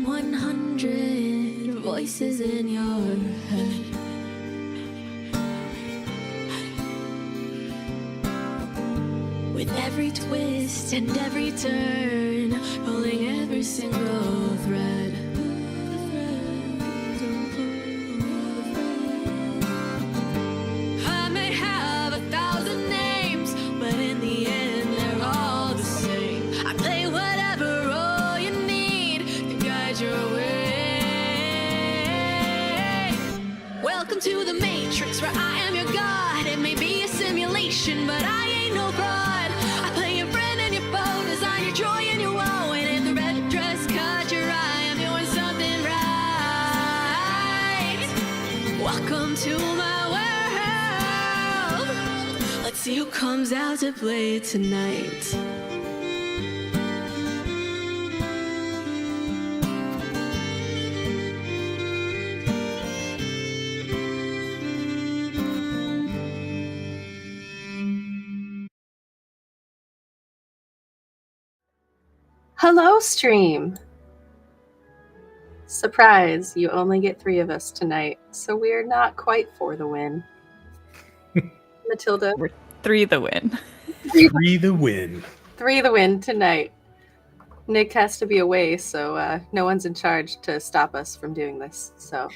100 voices in your head. With every twist and every turn, pulling every single thread. I may have 1,000 names, but in the end they're all the same. I play whatever role you need to guide your way. Welcome to the Matrix, where I am your god. It may be a simulation, but I ain't no fraud. I play your friend and your foe, design your joy and your woe. And if the red dress caught your eye, I'm doing something right. Welcome to my world. Let's see who comes out to play tonight. Hello, stream! Surprise, you only get 3 of us tonight, so we're not quite for the win. Matilda? We're 3 the win. 3 the win. 3 the win tonight. Nick has to be away, so no one's in charge to stop us from doing this. So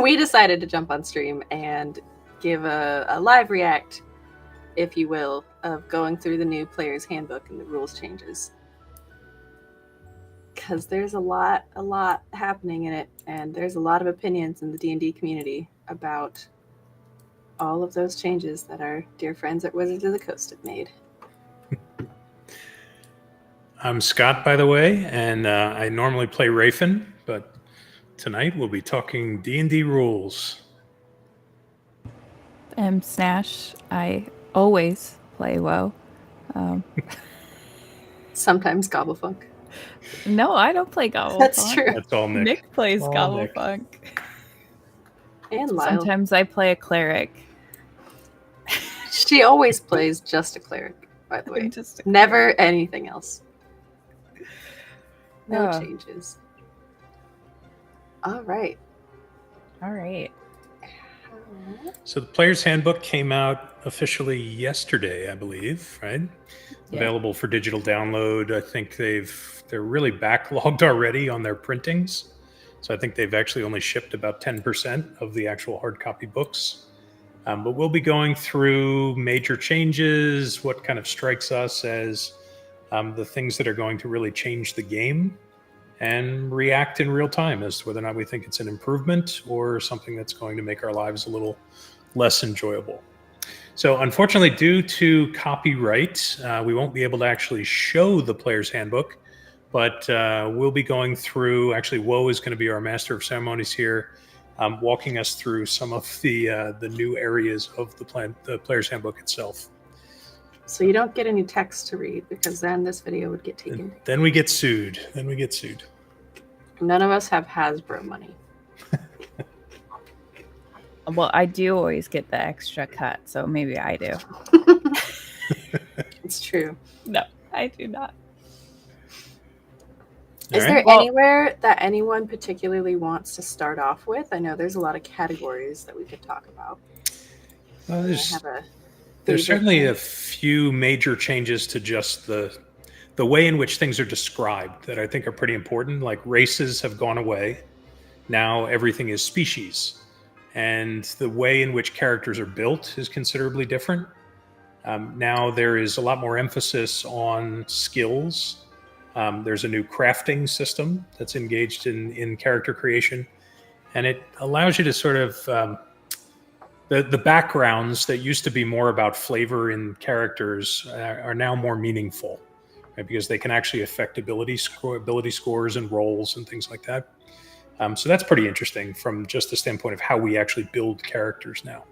we decided to jump on stream and give a live react, if you will, of going through the new player's handbook and the rules changes. Because there's a lot happening in it, and there's a lot of opinions in the D&D community about all of those changes that our dear friends at Wizards of the Coast have made. I'm Scott, by the way, and I normally play Rafyn, but tonight we'll be talking D&D rules. I'm Snash. I always play WoW. Sometimes Gobblefunk. No, I don't play Gobblefunk. That's true. That's all Nick. Nick plays All Gobblefunk. And Lyle. Sometimes I play a cleric. She always plays just a cleric, by the way. Just a Never anything else. No Oh. changes. All right. All right. So the player's handbook came out officially yesterday, I believe, right? Yeah. Available for digital download. I think they're really backlogged already on their printings. So I think they've actually only shipped about 10% of the actual hard copy books. But we'll be going through major changes, what kind of strikes us as the things that are going to really change the game, and react in real time as to whether or not we think it's an improvement or something that's going to make our lives a little less enjoyable. So unfortunately, due to copyright, we won't be able to actually show the player's handbook, but we'll be going through, actually Woe is going to be our master of ceremonies here, walking us through some of the new areas of the player's handbook itself. So you don't get any text to read, because then this video would get taken. Then we get sued. None of us have Hasbro money. Well, I do always get the extra cut, so maybe I do. It's true. No, I do not. Is there anywhere that anyone particularly wants to start off with? I know there's a lot of categories that we could talk about. There's certainly a few major changes to just the way in which things are described that I think are pretty important. Like races have gone away. Now everything is species. And the way in which characters are built is considerably different. Now there is a lot more emphasis on skills. There's a new crafting system that's engaged in character creation. And it allows you to sort of... The backgrounds that used to be more about flavor in characters are now more meaningful, right? Because they can actually affect ability scores and roles and things like that. So that's pretty interesting from just the standpoint of how we actually build characters now.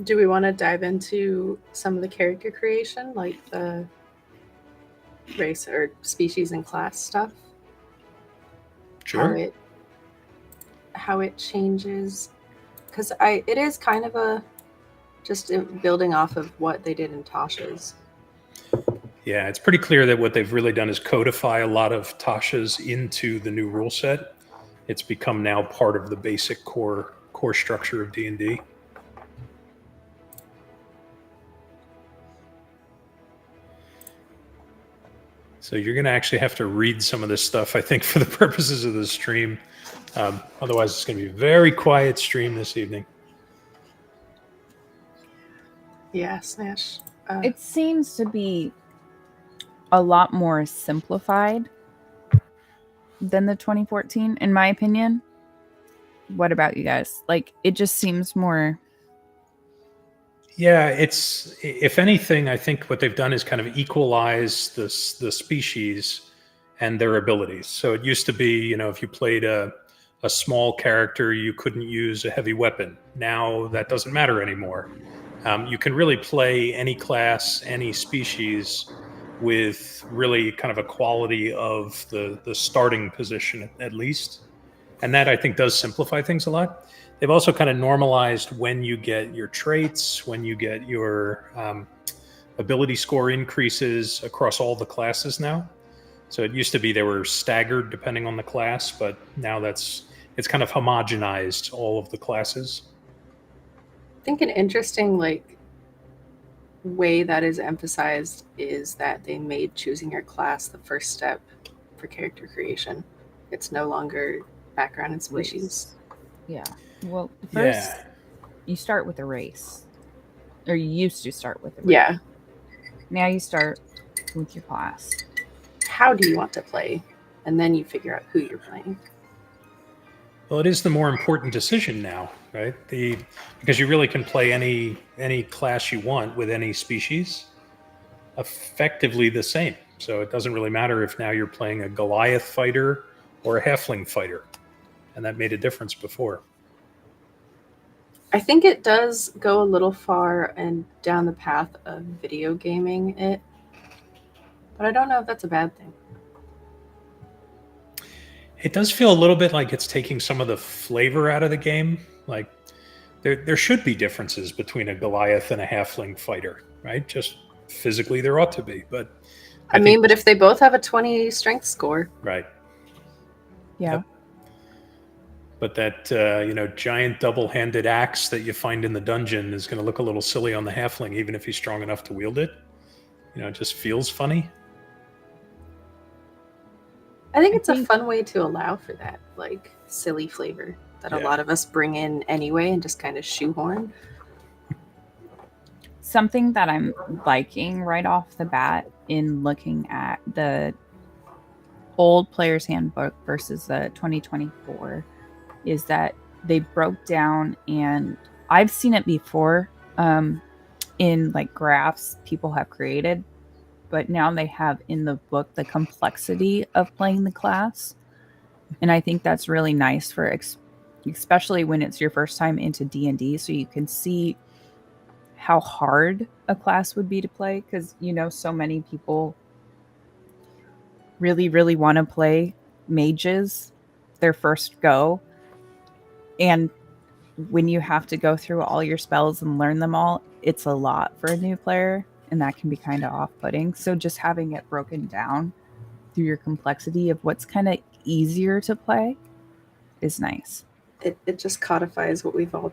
Do we want to dive into some of the character creation, like the race or species and class stuff? Sure. How it changes, because it is kind of a just building off of what they did in Tasha's. Yeah, it's pretty clear that what they've really done is codify a lot of Tasha's into the new rule set. It's become now part of the basic core structure of D&D. So you're going to actually have to read some of this stuff, I think, for the purposes of the stream. Otherwise, it's going to be a very quiet stream this evening. Yeah, Snash. It seems to be a lot more simplified than the 2014, in my opinion. What about you guys? Like, it just seems more... Yeah, it's, if anything, I think what they've done is kind of equalize the species and their abilities. So it used to be, if you played a small character, you couldn't use a heavy weapon. Now that doesn't matter anymore. You can really play any class, any species with really kind of a quality of the starting position at least. And that, I think, does simplify things a lot. They've also kind of normalized when you get your traits, when you get your ability score increases across all the classes now. So it used to be they were staggered depending on the class, but now it's kind of homogenized all of the classes. I think an interesting way that is emphasized is that they made choosing your class the first step for character creation. It's no longer background and species. Yeah. Well, first you start with a race. Or you used to start with a race. Yeah. Now you start with your class. How do you want to play? And then you figure out who you're playing. Well, it is the more important decision now, right? Because you really can play any class you want with any species effectively the same. So it doesn't really matter if now you're playing a Goliath fighter or a Halfling fighter. And that made a difference before. I think it does go a little far and down the path of video gaming it. But I don't know if that's a bad thing. It does feel a little bit like it's taking some of the flavor out of the game. Like there should be differences between a Goliath and a Halfling fighter, right? Just physically there ought to be. But I mean, but if they both have a 20 strength score. Right. Yeah. Yep. But that, giant double-handed axe that you find in the dungeon is going to look a little silly on the Halfling, even if he's strong enough to wield it. It just feels funny. I think it's a fun way to allow for that, silly flavor that a lot of us bring in anyway and just kind of shoehorn. Something that I'm liking right off the bat in looking at the old Player's Handbook versus the 2024 is that they broke down, and I've seen it before in graphs people have created, but now they have in the book the complexity of playing the class. And I think that's really nice for especially when it's your first time into D&D, so you can see how hard a class would be to play, because so many people really, really want to play mages their first go. And when you have to go through all your spells and learn them all, it's a lot for a new player, and that can be kind of off-putting. So just having it broken down through your complexity of what's kind of easier to play is nice. It just codifies what we've all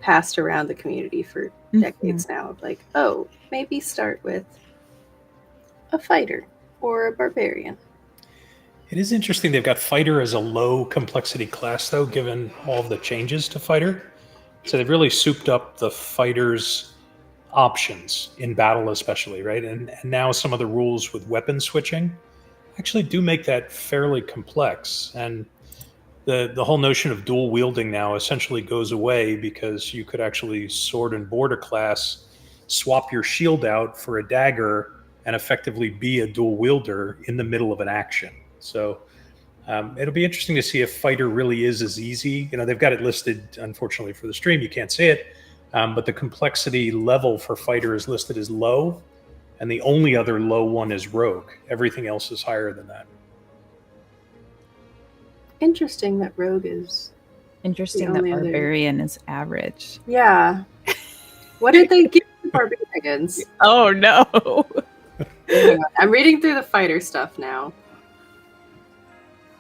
passed around the community for decades now. Of maybe start with a fighter or a barbarian. It is interesting they've got fighter as a low complexity class, though, given all of the changes to fighter. So they've really souped up the fighter's options in battle, especially, right? And now some of the rules with weapon switching actually do make that fairly complex. And the whole notion of dual wielding now essentially goes away, because you could actually sword and border class, swap your shield out for a dagger, and effectively be a dual wielder in the middle of an action. So it'll be interesting to see if fighter really is as easy. They've got it listed, unfortunately for the stream, you can't see it, but the complexity level for fighter is listed as low, and the only other low one is rogue. Everything else is higher than that. Interesting that rogue is... Interesting that barbarian is average. Yeah. What did they give barbarians. Oh no. Hang on, I'm reading through the fighter stuff now.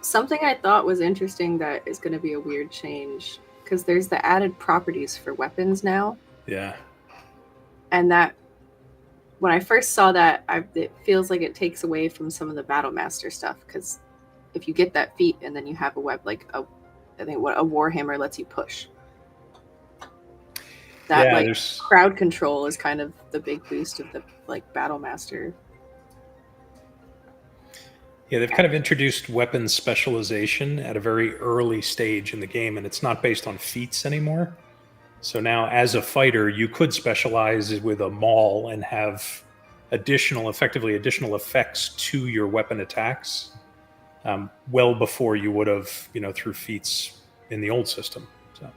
Something I thought was interesting that is going to be a weird change, because there's the added properties for weapons now. Yeah. And that, when I first saw that, it feels like it takes away from some of the Battle Master stuff, because if you get that feat and then you have a web, like a Warhammer lets you push. That crowd control is kind of the big boost of the Battle Master. Yeah, they've kind of introduced weapons specialization at a very early stage in the game, and it's not based on feats anymore. So now, as a fighter, you could specialize with a maul and have additional effects to your weapon attacks, well before you would have, through feats in the old system. So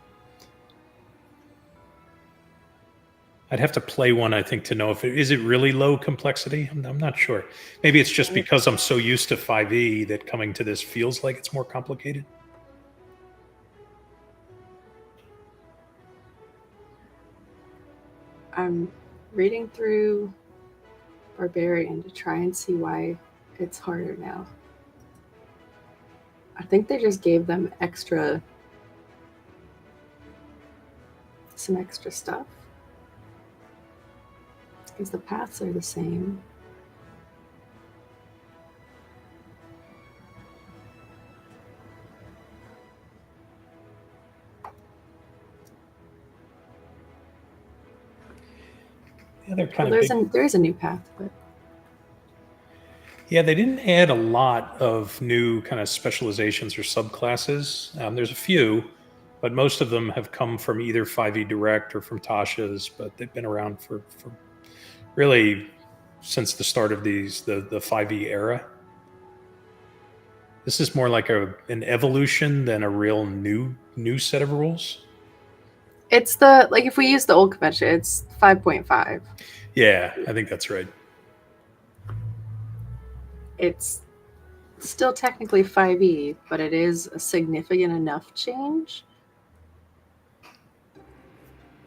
I'd have to play one, I think, to know if is it really low complexity. I'm not sure. Maybe it's just because I'm so used to 5e that coming to this feels like it's more complicated. I'm reading through Barbarian to try and see why it's harder now. I think they just gave them some extra stuff. Because the paths are the same. Yeah, they're kind of there is a new path, but yeah, they didn't add a lot of new kind of specializations or subclasses. There's a few, but most of them have come from either 5e Direct or from Tasha's, but they've been around for really since the start of the 5e era. This is more like an evolution than a real new set of rules. It's if we use the old convention, it's 5.5. Yeah, I think that's right. It's still technically 5e, but it is a significant enough change.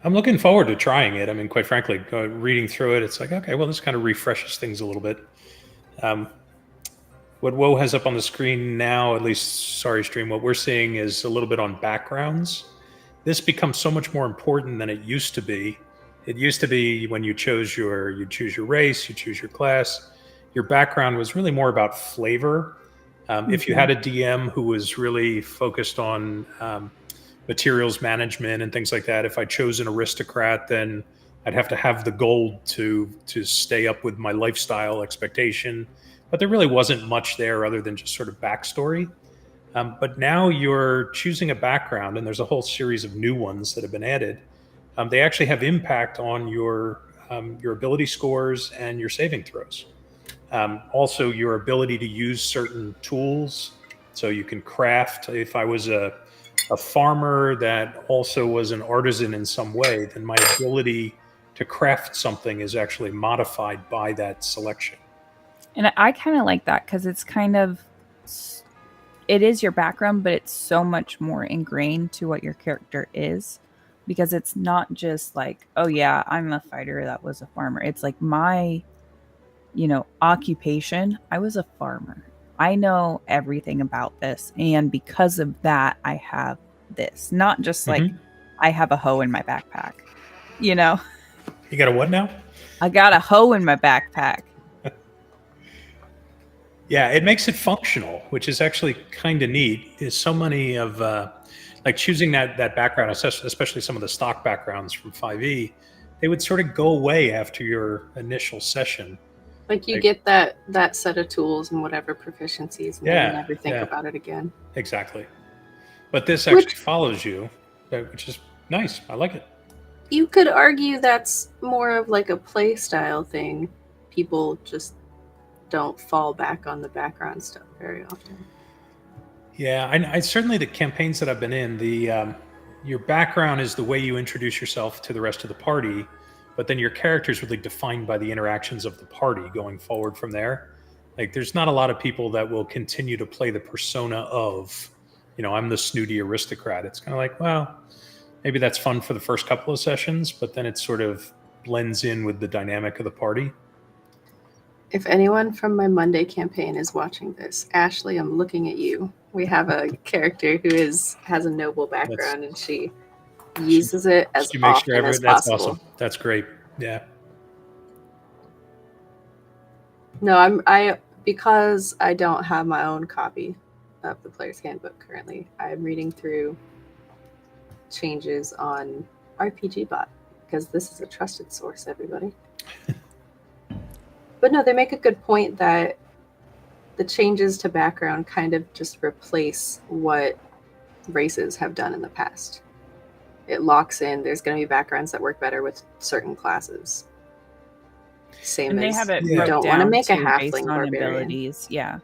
I'm looking forward to trying it. I mean, quite frankly, reading through it, it's like, okay, well, this kind of refreshes things a little bit. What WoW has up on the screen now, at least, sorry, stream, what we're seeing is a little bit on backgrounds. This becomes so much more important than it used to be. It used to be when you choose your race, you choose your class. Your background was really more about flavor. If you had a DM who was really focused on materials management and things like that, if I chose an aristocrat, then I'd have to have the gold to stay up with my lifestyle expectation. But there really wasn't much there other than just sort of backstory. But now you're choosing a background, and there's a whole series of new ones that have been added. They actually have impact on your ability scores and your saving throws. Also, your ability to use certain tools. So you can craft. If I was a farmer that also was an artisan in some way, then my ability to craft something is actually modified by that selection. And I kind of like that because it's kind of, it is your background, but it's so much more ingrained to what your character is, because it's not just like, oh yeah, I'm a fighter that was a farmer. It's like my, occupation. I was a farmer. I know everything about this. And because of that, I have this. Not just like I have a hoe in my backpack, You got a what now? I got a hoe in my backpack. Yeah, it makes it functional, which is actually kind of neat. Is so many of choosing that background, especially some of the stock backgrounds from 5e, they would sort of go away after your initial session. Like you get that set of tools and whatever proficiencies, and then you never think about it again. Exactly. But this actually follows you, which is nice. I like it. You could argue that's more of like a play style thing. People just don't fall back on the background stuff very often. Yeah, I certainly, the campaigns that I've been in, your background is the way you introduce yourself to the rest of the party, but then your character is really defined by the interactions of the party going forward from there. Like, there's not a lot of people that will continue to play the persona of, I'm the snooty aristocrat. It's kind of like, well, maybe that's fun for the first couple of sessions, but then it's sort of blends in with the dynamic of the party. If anyone from my Monday campaign is watching this, Ashley, I'm looking at you. We have a character who has a noble background, and she uses it as She makes often as that's possible. awesome. That's great. Yeah. No, I because I don't have my own copy of the Player's Handbook currently. I'm reading through changes on RPG Bot because this is a trusted source, everybody. But no, they make a good point that the changes to background kind of just replace what races have done in the past. It locks in. There's going to be backgrounds that work better with certain classes. Same And they as have it you broke don't want to down make a too, halfling based on barbarian. abilities. Yeah.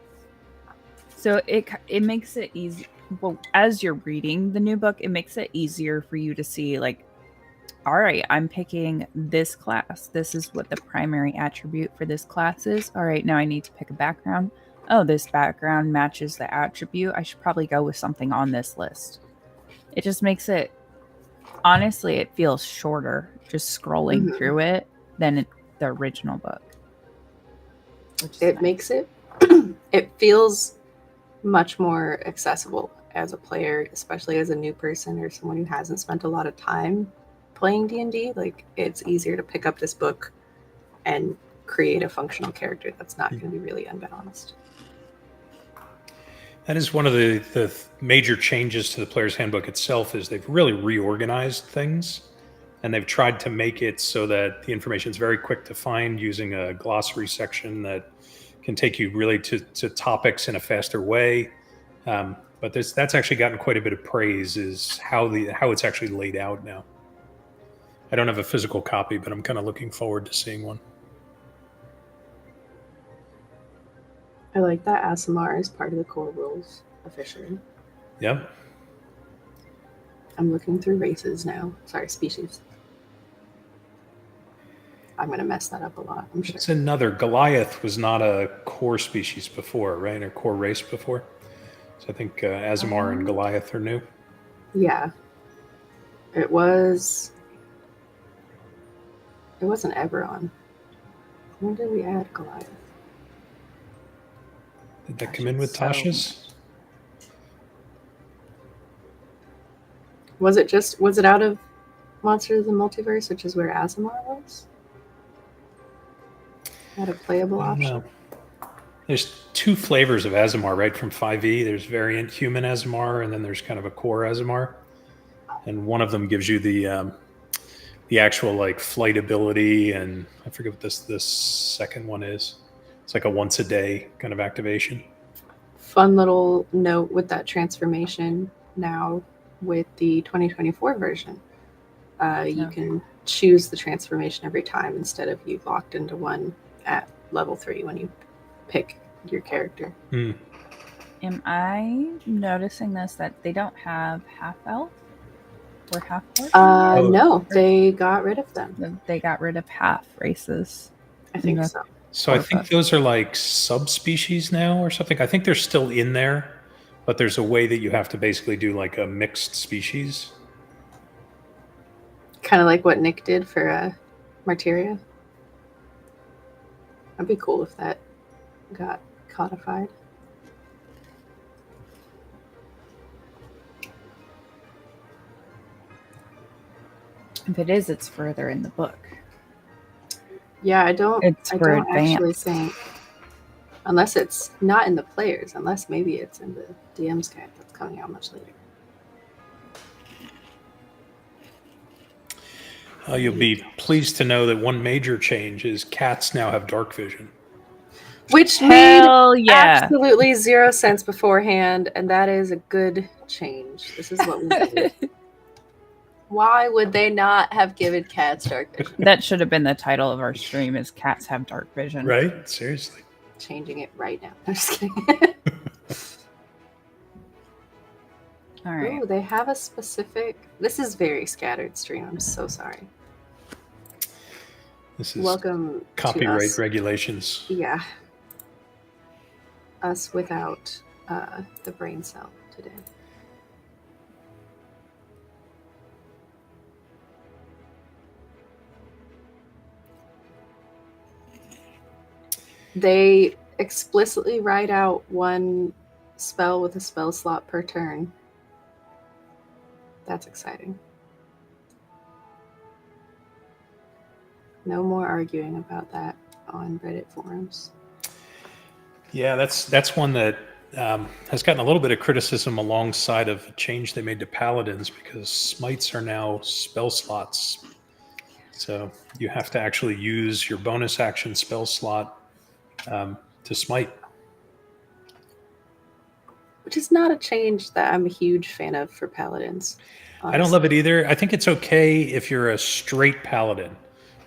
So it makes it easy. Well, as you're reading the new book, it makes it easier for you to see, like, all right, I'm picking this class. This is what the primary attribute for this class is. All right, now I need to pick a background. Oh, this background matches the attribute. I should probably go with something on this list. It just makes it, honestly, it feels shorter just scrolling through it than the original book. It makes it, it feels much more accessible as a player, especially as a new person or someone who hasn't spent a lot of time playing D&D. Like, it's easier to pick up this book and create a functional character that's not going to be really unbalanced. That is one of the major changes to the Player's Handbook itself, is they've really reorganized things, and they've tried to make it so that the information is very quick to find using a glossary section that can take you really to topics in a faster way. But that's actually gotten quite a bit of praise, is how it's actually laid out now. I don't have a physical copy, but I'm kind of looking forward to seeing one. I like that ASMR is part of the core rules officially. Yep. I'm looking through races now. Sorry, species. I'm going to mess that up a lot, I'm sure. It's another. Goliath was not a core species before, right? Or core race before. So I think Aasimar and Goliath are new. Yeah. It wasn't Eberron. When did we add Goliath? Did that come in with Tasha's? Was it out of Monsters of the Multiverse, which is where Aasimar was? Had a playable option? No. There's two flavors of Aasimar, right, from 5e. There's variant human Aasimar, and then there's kind of a core Aasimar. And one of them gives you the actual like flight ability, and I forget what this second one is. It's like a once a day kind of activation. Fun little note with that transformation now with the 2024 version. You can choose the transformation every time instead of you locked into one at level 3 when you pick your character. Am I noticing this, that they don't have half elf or half orc? No, they got rid of them. They got rid of half races. I think so. So I think those are like subspecies now or something. I think they're still in there, but there's a way that you have to basically do like a mixed species. Kind of like what Nick did for Martyria. That'd be cool if that got codified. If it is, it's further in the book. Yeah, I don't actually advanced. think, unless it's not in the players, unless maybe it's in the DM's guide that's coming out much later. You'll be pleased to know that one major change is cats now have dark vision. Which Hell made yeah. absolutely 0 sense beforehand, and that is a good change. This is what we did. Why would they not have given cats dark vision? That should have been the title of our stream, is Cats Have Dark Vision. Right? Seriously. Changing it right now. I'm just kidding. All right. Oh, they have a specific... This is very scattered stream. I'm so sorry. This is Welcome copyright to us. regulations. Yeah. Us without the brain cell today. They explicitly write out one spell with a spell slot per turn. That's exciting. No more arguing about that on Reddit forums. Yeah, that's one that has gotten a little bit of criticism alongside of a change they made to paladins, because smites are now spell slots. So you have to actually use your bonus action spell slot to smite. Which is not a change that I'm a huge fan of for paladins. I don't love it either. I think it's okay if you're a straight paladin,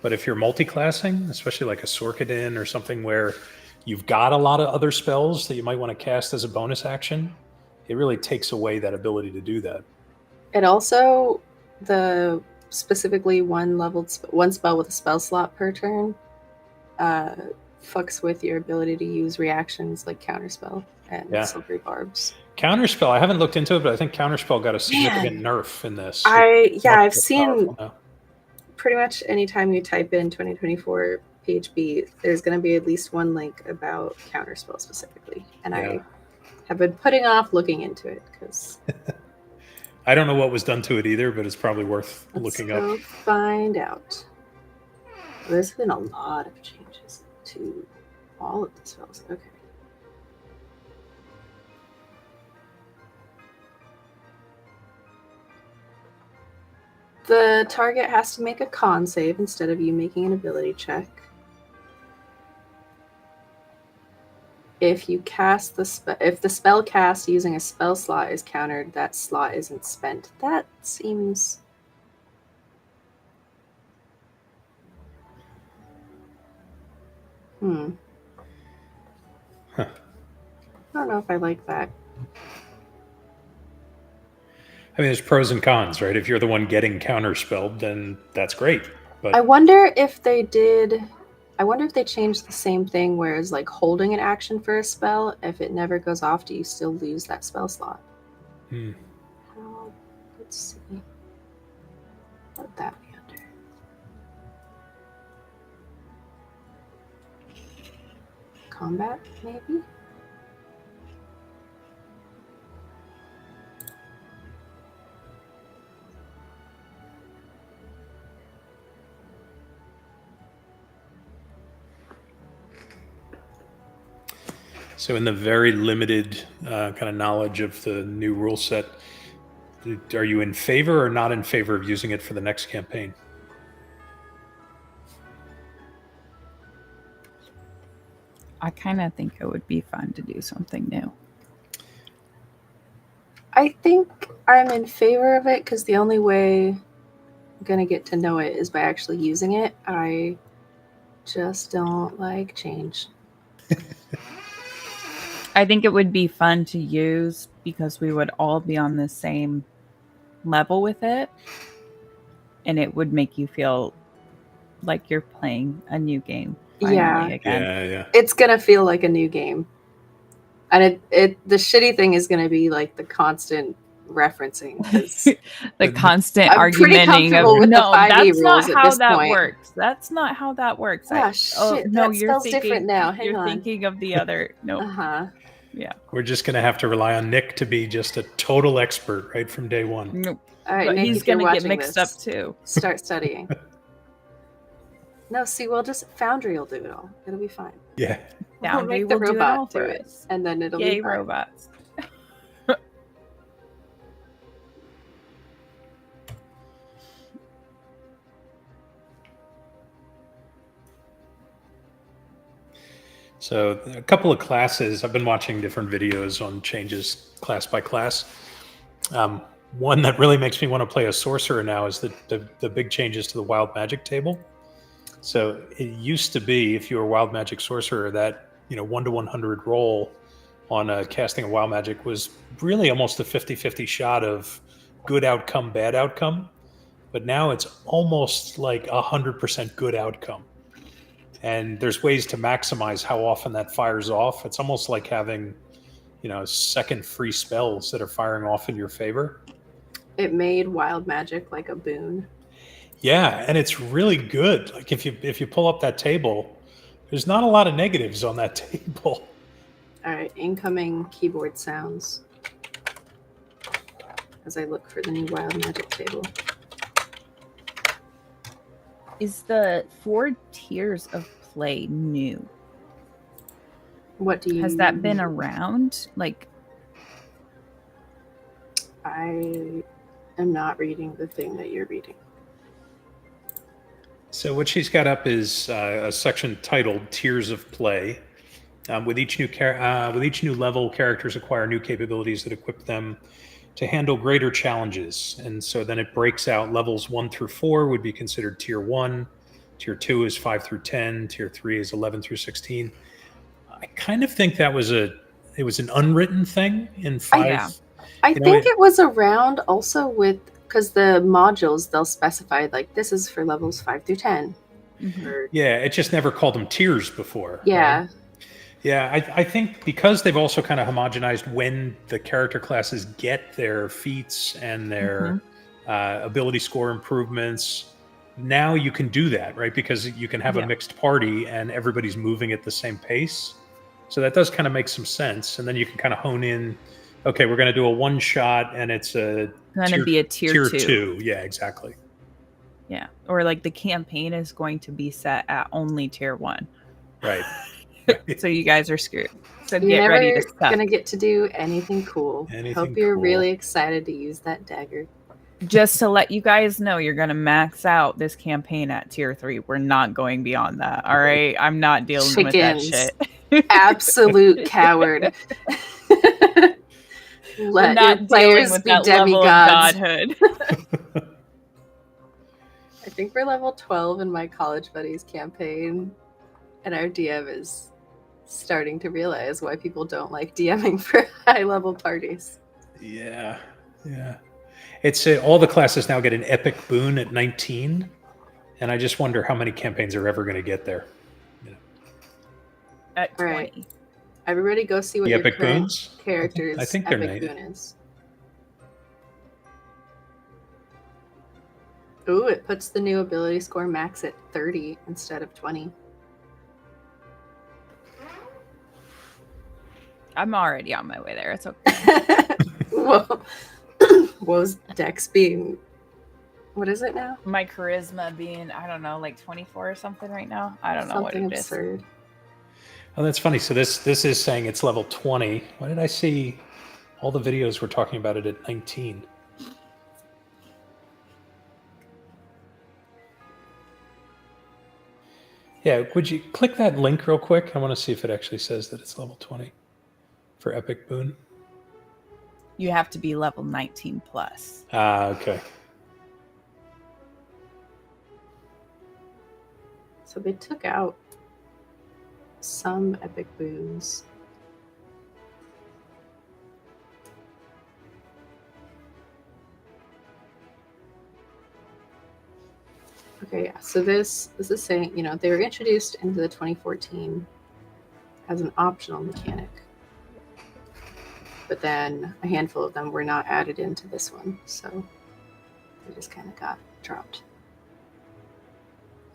but if you're multi-classing, especially like a Sorkadin or something where you've got a lot of other spells that you might want to cast as a bonus action, it really takes away that ability to do that. It also, specifically one spell with a spell slot per turn, fucks with your ability to use reactions like Counterspell and Silvery Barbs. Counterspell, I haven't looked into it, but I think Counterspell got a significant nerf in this. I've seen pretty much anytime you type in 2024 PHB, there's going to be at least one link about Counterspell specifically. And I have been putting off looking into it because I don't know what was done to it either, but it's probably worth looking up. Let's go find out. There's been a lot of changes to all of the spells. Okay. The target has to make a con save instead of you making an ability check. If you cast if the spell cast using a spell slot is countered, that slot isn't spent. That seems Huh. I don't know if I like that. I mean, there's pros and cons, right? If you're the one getting counterspelled, then that's great. But I wonder if they changed the same thing where it's like holding an action for a spell. If it never goes off, do you still lose that spell slot? Let's see. What would that be under? Combat, maybe? So in the very limited kind of knowledge of the new rule set, are you in favor or not in favor of using it for the next campaign? I kind of think it would be fun to do something new. I think I'm in favor of it because the only way I'm going to get to know it is by actually using it. I just don't like change. I think it would be fun to use because we would all be on the same level with it. And it would make you feel like you're playing a new game. Again. Yeah. It's going to feel like a new game. And the shitty thing is going to be like the constant referencing. The constant I'm argumenting of with no, the 5e that's not rules how that point. works. That's not how that works. Shit, no, that you're spells thinking different now. Hang you're on. thinking of the other. No. Yeah. We're just going to have to rely on Nick to be just a total expert right from day one. Nope. All right, But Nick, he's if you're going to get watching mixed this, up too. Start studying. No, see, well, just Foundry will do it all. It'll be fine. Yeah. We'll Foundry make the will do it robot all do for it, us. and then it'll Yay, be fine. robots. So a couple of classes, I've been watching different videos on changes class by class. One that really makes me want to play a sorcerer now is the big changes to the wild magic table. So it used to be, if you were a wild magic sorcerer, that 1 to 100 roll on casting a wild magic was really almost a 50-50 shot of good outcome, bad outcome. But now it's almost like 100% good outcome. And there's ways to maximize how often that fires off. It's almost like having, second free spells that are firing off in your favor. It made wild magic like a boon. Yeah, and it's really good. Like if you pull up that table, There's not a lot of negatives on that table. All right, incoming keyboard sounds. As I look for the new wild magic table. Is the 4 tiers of play new? What do you... Has that been around? Like, I am not reading the thing that you're reading. So what she's got up is a section titled "Tiers of Play." With each new level, characters acquire new capabilities that equip them to handle greater challenges. And so then it breaks out levels 1 through 4 would be considered tier 1. Tier 2 is 5 through 10. Tier 3 is 11 through 16. I kind of think it was an unwritten thing in 5. Yeah. I think it was around also with, because the modules, they'll specify like this is for levels 5 through 10. Mhm. Or, Yeah, it just never called them tiers before. yeah. Right? Yeah, I think because they've also kind of homogenized when the character classes get their feats and their ability score improvements, now you can do that, right? Because you can have a mixed party and everybody's moving at the same pace. So that does kind of make some sense. And then you can kind of hone in, okay, we're going to do a one shot and it's Going to be a tier 2. Yeah, exactly. Yeah. Or like the campaign is going to be set at only tier 1. Right. So you guys are screwed. So You're get never ready to suck. gonna get to do anything cool. Hope you're really excited to use that dagger. Just to let you guys know, you're going to max out this campaign at tier 3. We're not going beyond that. All right. I'm not dealing with that shit. Absolute coward. Let not your players with be that level of demigods. godhood. I think we're level 12 in my college buddies campaign, and our DM is starting to realize why people don't like DMing for high level parties. Yeah. It's all the classes now get an epic boon at 19, and I just wonder how many campaigns are ever going to get there. At 20. Right. Everybody go see what The your epic current boons? character's I think they're epic nice. boon is. Ooh, it puts the new ability score max at 30 instead of 20. I'm already on my way there. It's okay. Whoa. Wo's Dex being... What is it now? My charisma being, I don't know, like 24 or something right now. I don't know what Something it is. absurd. Oh, that's funny. So this is saying it's level 20. Why did I see all the videos were talking about it at 19? Yeah, would you click that link real quick? I want to see if it actually says that it's level 20 for Epic Boon. You have to be level 19 plus. Okay. So they took out some epic boons. Okay, yeah. So this is saying, you know, they were introduced into the 2014 as an optional mechanic. But then a handful of them were not added into this one, so they just kind of got dropped.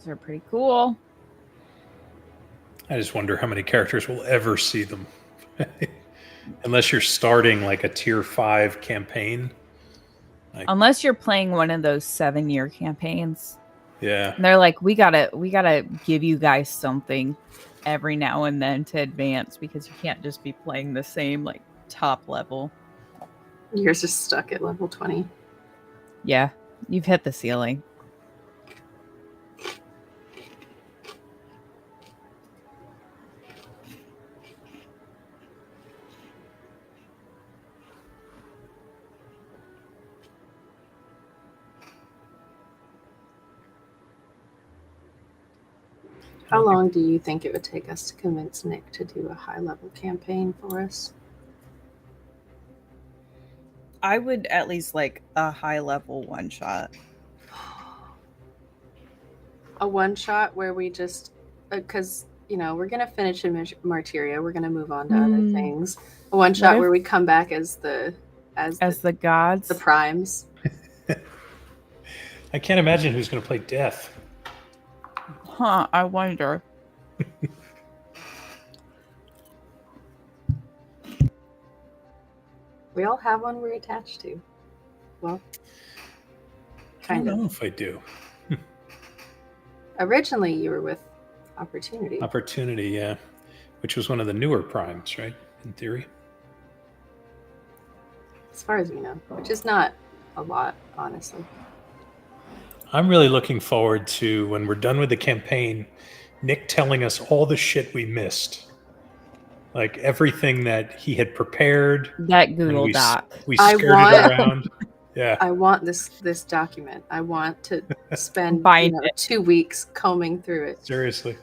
They're pretty cool. I just wonder how many characters will ever see them. Unless you're starting like a tier 5 campaign. Unless you're playing one of those 7-year campaigns. Yeah. And they're like, we gotta give you guys something every now and then to advance, because you can't just be playing the same like top level. Yours is stuck at level 20. Yeah, you've hit the ceiling. How long do you think it would take us to convince Nick to do a high-level campaign for us? I would at least like a high level one shot. A one-shot where we just... Because, you know, we're going to finish in Martyria. We're going to move on to other things. A one-shot where we come back as the gods. The primes. I can't imagine who's going to play Death. Huh, I wonder. We all have one we're attached to. Well, I kind don't of. know if I do. Originally, you were with Opportunity. Opportunity, yeah. Which was one of the newer primes, right? In theory. As far as we know, which is not a lot, honestly. I'm really looking forward to when we're done with the campaign, Nick telling us all the shit we missed. Like everything that he had prepared. That And Google Doc. we I skirted want- around. Yeah. I want this document. I want to spend Find it. 2 weeks combing through it. Seriously.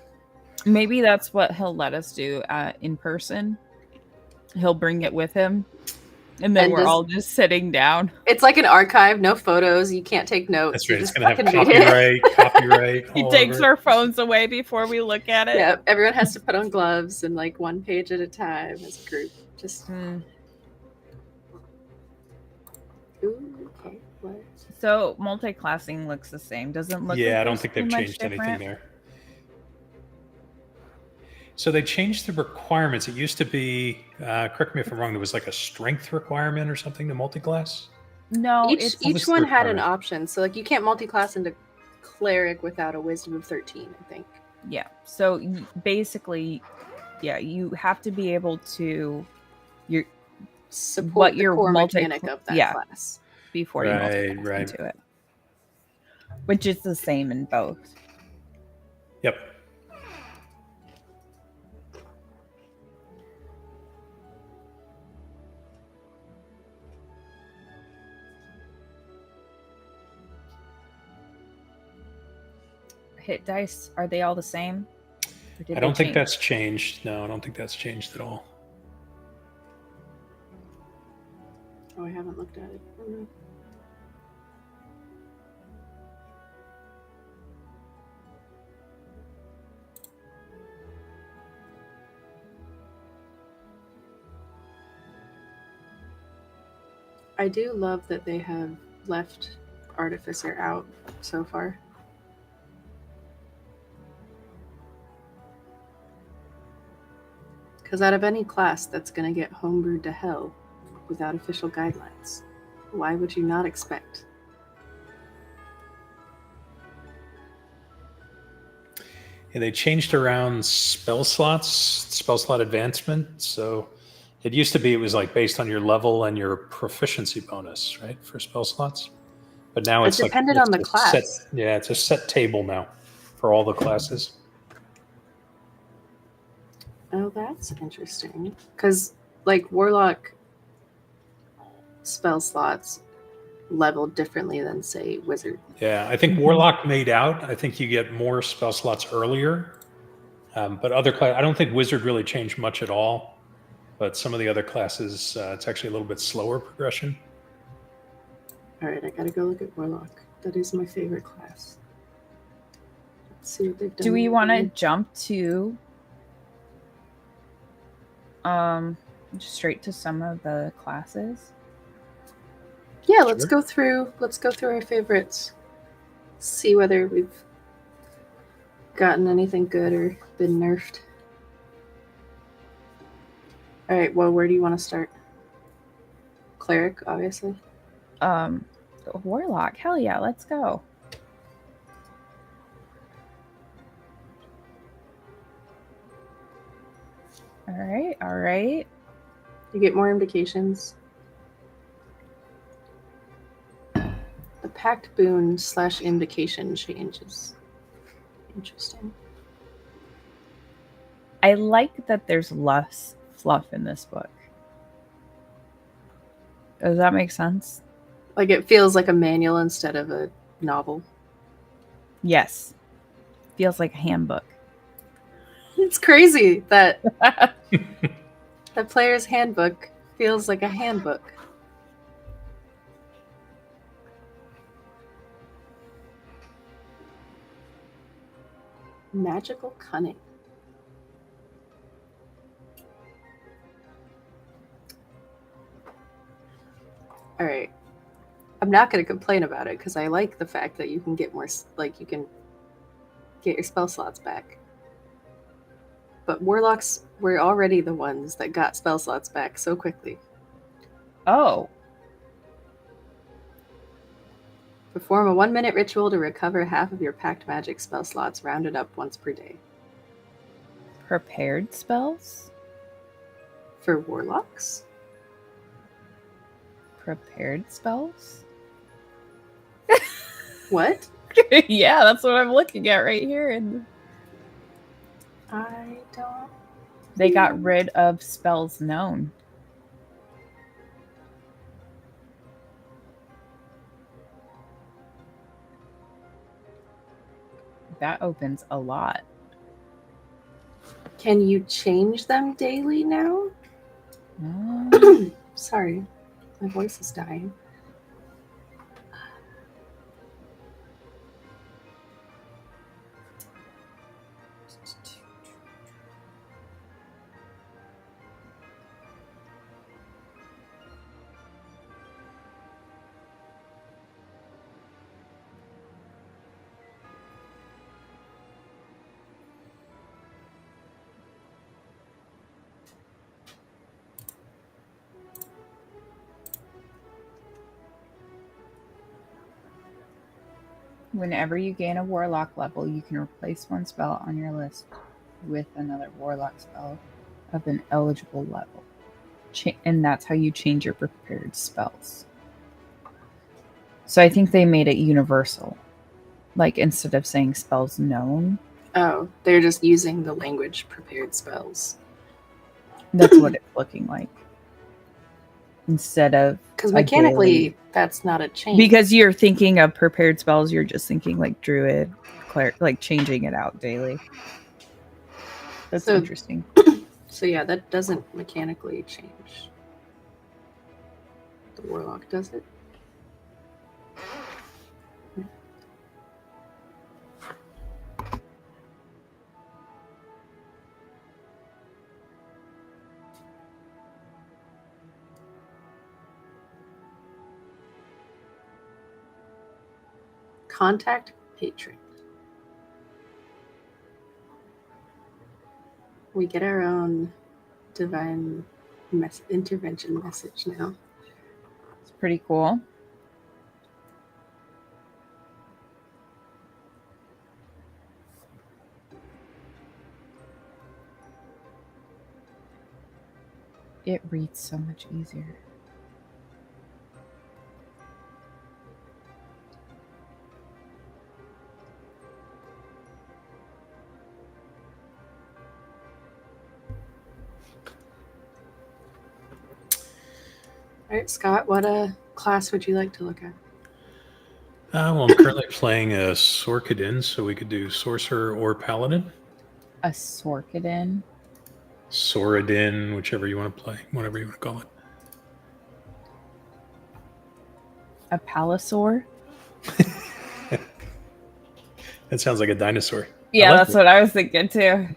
Maybe that's what he'll let us do in person. He'll bring it with him. And then And we're just- all just sitting down. It's like an archive, no photos. You can't take notes. That's You right. It's just going to have fucking read it. copyright. He all takes over. our phones away before we look at it. Yeah, everyone has to put on gloves and like one page at a time as a group. Just Hmm. ooh, okay, what? So multi-classing looks the same. Doesn't look. Yeah, like I don't there's think too they've much changed anything different. there. So they changed the requirements. It used to be, correct me if I'm wrong, there was like a strength requirement or something to multi-class. No, Each it's each the one had an requirement? option. So like you can't multi-class into cleric without a wisdom of 13, I think. yeah. So basically, yeah, you have to be able to Support What the your core multi- mechanic of that yeah. class. before you Right, multi-class right. into it, which is the same in both. Yep. Hit dice, are they all the same? Or did I don't they think change? that's changed. No, I don't think that's changed at all. Oh, I haven't looked at it. Oh, no. I do love that they have left Artificer out so far. Because out of any class that's going to get homebrewed to hell without official guidelines, why would you not expect? Yeah, they changed around spell slots, spell slot advancement. So it used to be it was like based on your level and your proficiency bonus, right, for spell slots. But now It it's like depended it's on the a class. it's a set table now for all the classes. Oh, that's interesting. Because, like, Warlock spell slots level differently than, say, Wizard. Yeah, I think Warlock made out. I think you get more spell slots earlier. But other class, I don't think Wizard really changed much at all. But some of the other classes, it's actually a little bit slower progression. All right, I gotta go look at Warlock. That is my favorite class. Let's see what they've done. Do we want to lately. jump to just straight to some of the classes? Yeah, let's Sure. go through. Let's go through our favorites. See whether we've gotten anything good or been nerfed. All right. Well, where do you want to start? Cleric, obviously. Warlock, hell yeah, let's go. All right. You get more indications. The pact boon / invocation changes. Interesting. I like that there's less fluff in this book. Does that make sense? Like it feels like a manual instead of a novel. Yes. Feels like a handbook. It's crazy that the player's handbook feels like a handbook. Magical cunning. All right. I'm not going to complain about it because I like the fact that you can get more, like, you can get your spell slots back. But warlocks were already the ones that got spell slots back so quickly. Oh, Perform a 1-minute ritual to recover half of your packed magic spell slots, rounded up once per day. prepared spells? For warlocks? Prepared spells? What? Yeah, that's what I'm looking at right here. And I don't... they got rid of spells known. That opens a lot. Can you change them daily now? Sorry, my voice is dying. Whenever you gain a warlock level, you can replace one spell on your list with another warlock spell of an eligible level. And that's how you change your prepared spells. So I think they made it universal. Like, instead of saying spells known. Oh, they're just using the language prepared spells. That's what it's looking like. Instead of... Because mechanically, daily. that's not a change. Because you're thinking of prepared spells, you're just thinking like druid, like changing it out daily. That's So- interesting. So yeah, that doesn't mechanically change. The warlock does it. Contact patron. We get our own divine intervention message now. It's pretty cool. It reads so much easier. All right, Scott, what class would you like to look at? Well, I'm currently playing a Sorkadin, so we could do Sorcerer or Paladin. A Sorkadin. Soradin, whichever you want to play, whatever you want to call it. A Palisaur. That sounds like a dinosaur. Yeah, like that's it. what I was thinking too.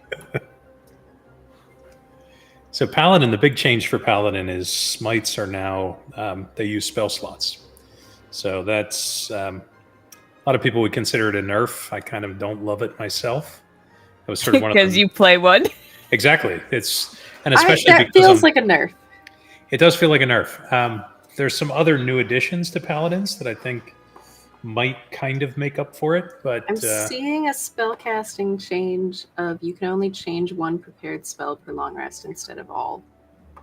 So Paladin, the big change for Paladin is smites are now, they use spell slots. So that's, a lot of people would consider it a nerf. I kind of don't love it myself. It was sort of one of Because them. you play one. Exactly. And especially that because feels like a nerf. it does feel like a nerf. There's some other new additions to Paladins that I think might kind of make up for it, but I'm seeing a spellcasting change of you can only change one prepared spell per long rest instead of all,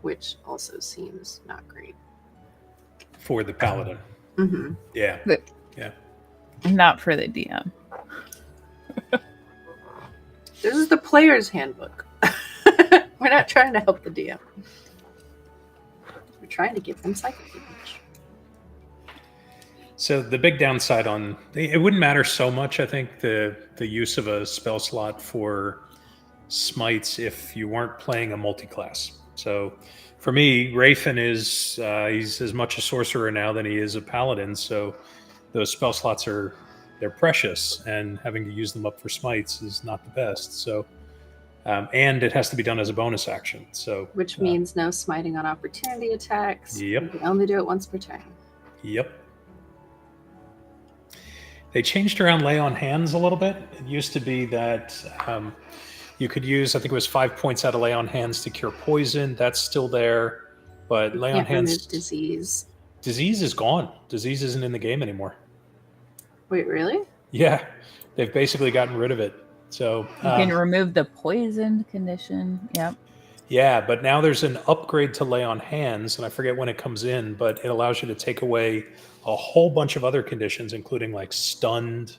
which also seems not great. for the Paladin. Mm-hmm. Yeah. But- Yeah. Not for the DM. This is the player's handbook. We're not trying to help the DM. We're trying to give them psychic damage. So the big downside on it wouldn't matter so much, I think, the use of a spell slot for smites if you weren't playing a multi-class. So for me, Rafyn is he's as much a sorcerer now than he is a paladin. So those spell slots they're precious, and having to use them up for smites is not the best. So and it has to be done as a bonus action. So Which means no smiting on opportunity attacks. Yep. You can only do it once per turn. Yep. They changed around lay on hands a little bit. It used to be that you could use, I think it was 5 points out of lay on hands to cure poison. That's still there. But You lay on can't remove hands. disease. Disease is gone. Disease isn't in the game anymore. Wait, really? Yeah, they've basically gotten rid of it. So You can remove the poison condition. Yep. yeah, but now there's an upgrade to lay on hands, and I forget when it comes in, but it allows you to take away a whole bunch of other conditions, including like stunned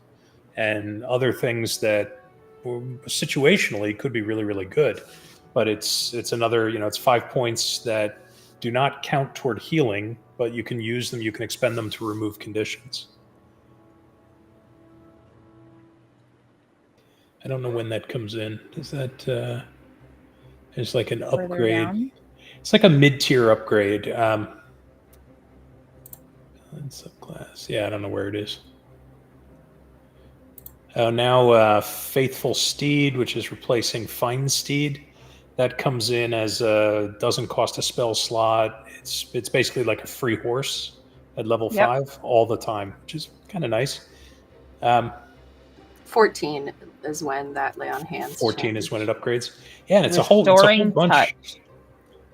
and other things that situationally could be really, really good. But it's another, it's 5 points that do not count toward healing, but you can use them, you can expend them to remove conditions. I don't know when that comes in. Does that there's like an Further upgrade. down. It's like a mid-tier upgrade. Subclass. Yeah, I don't know where it is. Now Faithful Steed, which is replacing Fine Steed. That comes in as doesn't cost a spell slot. It's basically like a free horse at level 5 all the time, which is kind of nice. 14 is when that lay on hands. 14 is when it upgrades. Yeah, and it's a whole Restoring bunch. touch.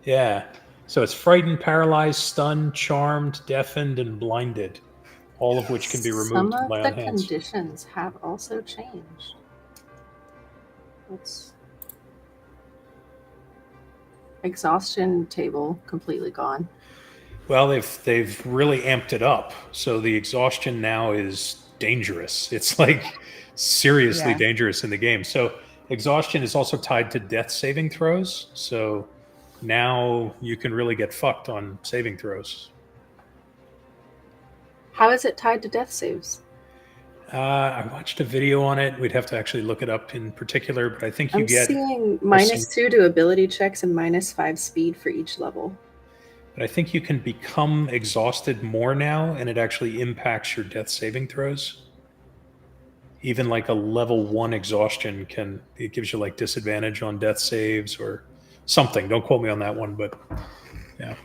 Yeah. So it's frightened, paralyzed, stunned, charmed, deafened, and blinded, all of which can be removed Some and of lay the on hands. conditions have also changed. Let's... Exhaustion table completely gone. Well, they've really amped it up. So the exhaustion now is dangerous. It's like seriously dangerous in the game. So exhaustion is also tied to death saving throws. So now you can really get fucked on saving throws. How is it tied to death saves? I watched a video on it. We'd have to actually look it up in particular, but I think you I'm get seeing -2 to ability checks and -5 speed for each level. But I think you can become exhausted more now, and it actually impacts your death saving throws. Even like a level 1 exhaustion it gives you like disadvantage on death saves or something. Don't quote me on that one, but yeah.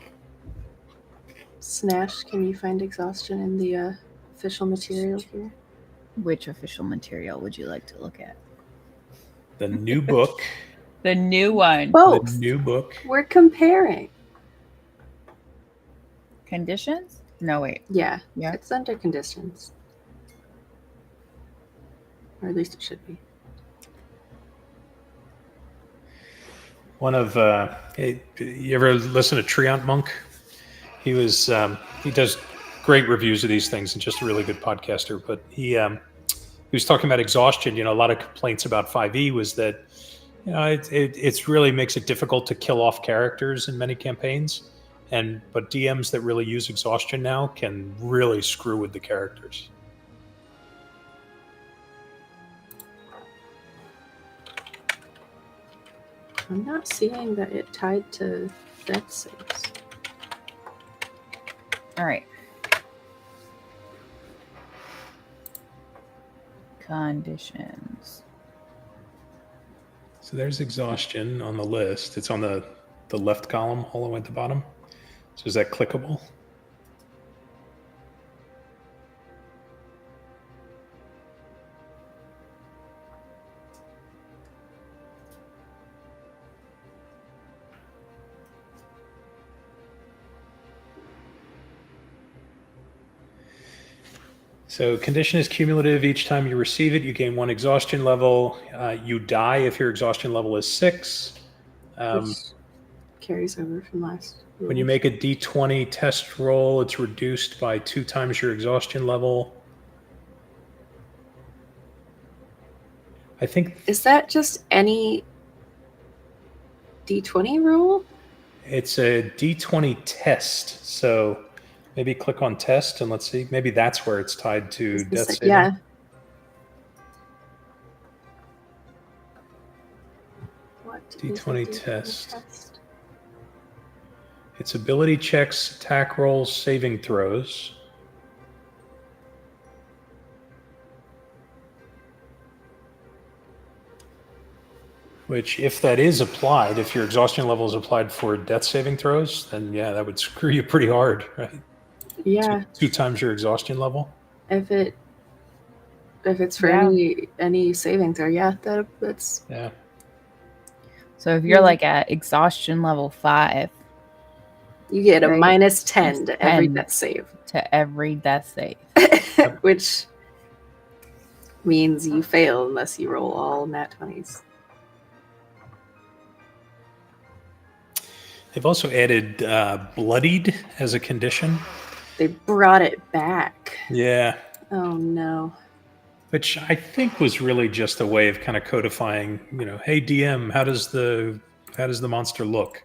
Snash, can you find exhaustion in the official material here? Which official material would you like to look at? The new book. The new one. Both. The new book. We're comparing. Conditions? No, wait. Yeah. Yeah. It's under conditions. Or at least it should be. One of you ever listen to Treant Monk? He does great reviews of these things and just a really good podcaster. But he was talking about exhaustion. A lot of complaints about 5e was that it's really makes it difficult to kill off characters in many campaigns. But DMs that really use exhaustion now can really screw with the characters. I'm not seeing that it tied to death saves. All right. Conditions. So there's exhaustion on the list. It's on the left column all the way at the bottom. So is that clickable? So condition is cumulative. Each time you receive it, you gain 1 exhaustion level. You die if your exhaustion level is 6. Which carries over from last. When you make a D20 test roll, it's reduced by 2 times your exhaustion level. I think... Is that just any D20 roll? It's a D20 test. So maybe click on test and let's see. Maybe that's where it's tied to death saving. Yeah. What D20 test. It's ability checks, attack rolls, saving throws. Which, if that is applied, if your exhaustion level is applied for death saving throws, then yeah, that would screw you pretty hard, right? Yeah. 2 times your exhaustion level. If it's for any saving throw, yeah, that's yeah. So if you're like at exhaustion level 5, You get a Right. minus 10 to every 10. death save. To every death save. Which means you fail unless you roll all nat 20s. They've also added bloodied as a condition. They brought it back. Yeah. Oh no. Which I think was really just a way of kind of codifying, hey DM, how does the monster look?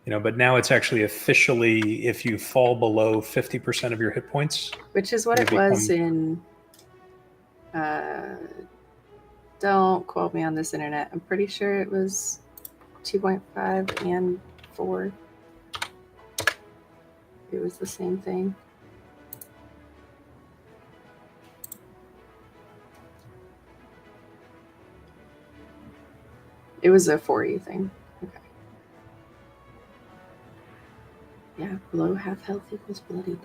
But now it's actually officially if you fall below 50% of your hit points. Which is what it was in don't quote me on this internet. I'm pretty sure it was 2.5 and 4. It was the same thing. It was a 4E thing. Okay. Yeah, below half health equals bloodied.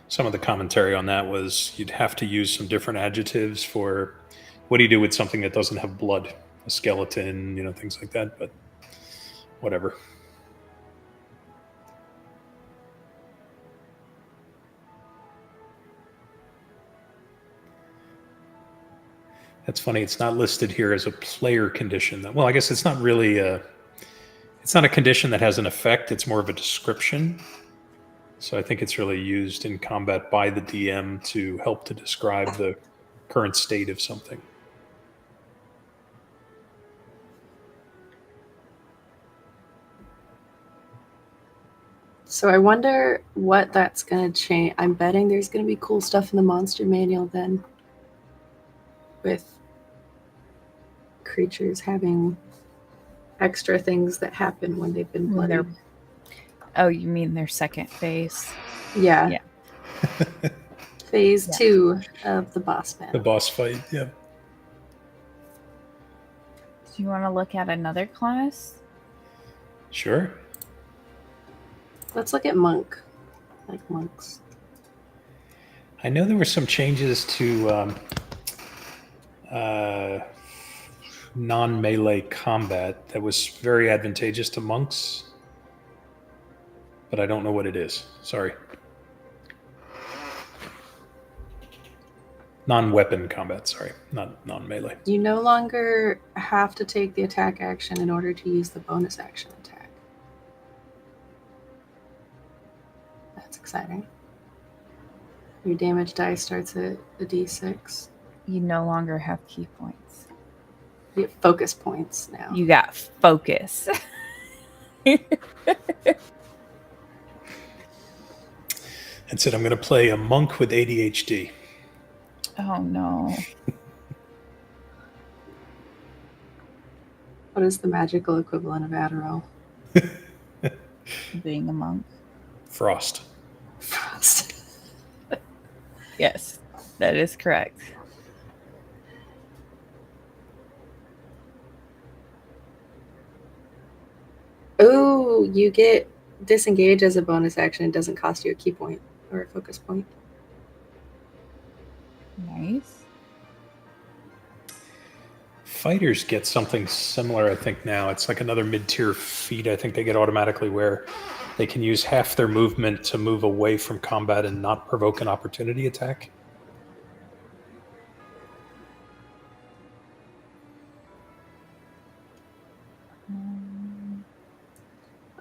Some of the commentary on that was you'd have to use some different adjectives for what do you do with something that doesn't have blood, a skeleton, things like that, but whatever. That's funny. It's not listed here as a player condition. Well, I guess it's not really it's not a condition that has an effect. It's more of a description. So I think it's really used in combat by the DM to help to describe the current state of something. So I wonder what that's going to change. I'm betting there's going to be cool stuff in the monster manual then. With creatures having extra things that happen when they've been bloodied. Oh, you mean their second phase? Yeah. Yeah. Phase 2 of the boss battle. The boss fight, yeah. Do you want to look at another class? Sure. Let's look at monk. Like monks. I know there were some changes to non-melee combat that was very advantageous to monks, but I don't know what it is. Sorry. Non-weapon combat, sorry, not non-melee. You no longer have to take the attack action in order to use the bonus action attack. That's exciting. Your damage die starts at a d6. You no longer have key points. You get focus points now. You got focus. That's it. I'm going to play a monk with ADHD. Oh no. What is the magical equivalent of Adderall? Being a monk. Frost. Frost. Yes, that is correct. Oh, you get disengage as a bonus action. It doesn't cost you a key point or a focus point. Nice. Fighters get something similar, I think, now. It's like another mid-tier feat I think they get automatically where they can use half their movement to move away from combat and not provoke an opportunity attack.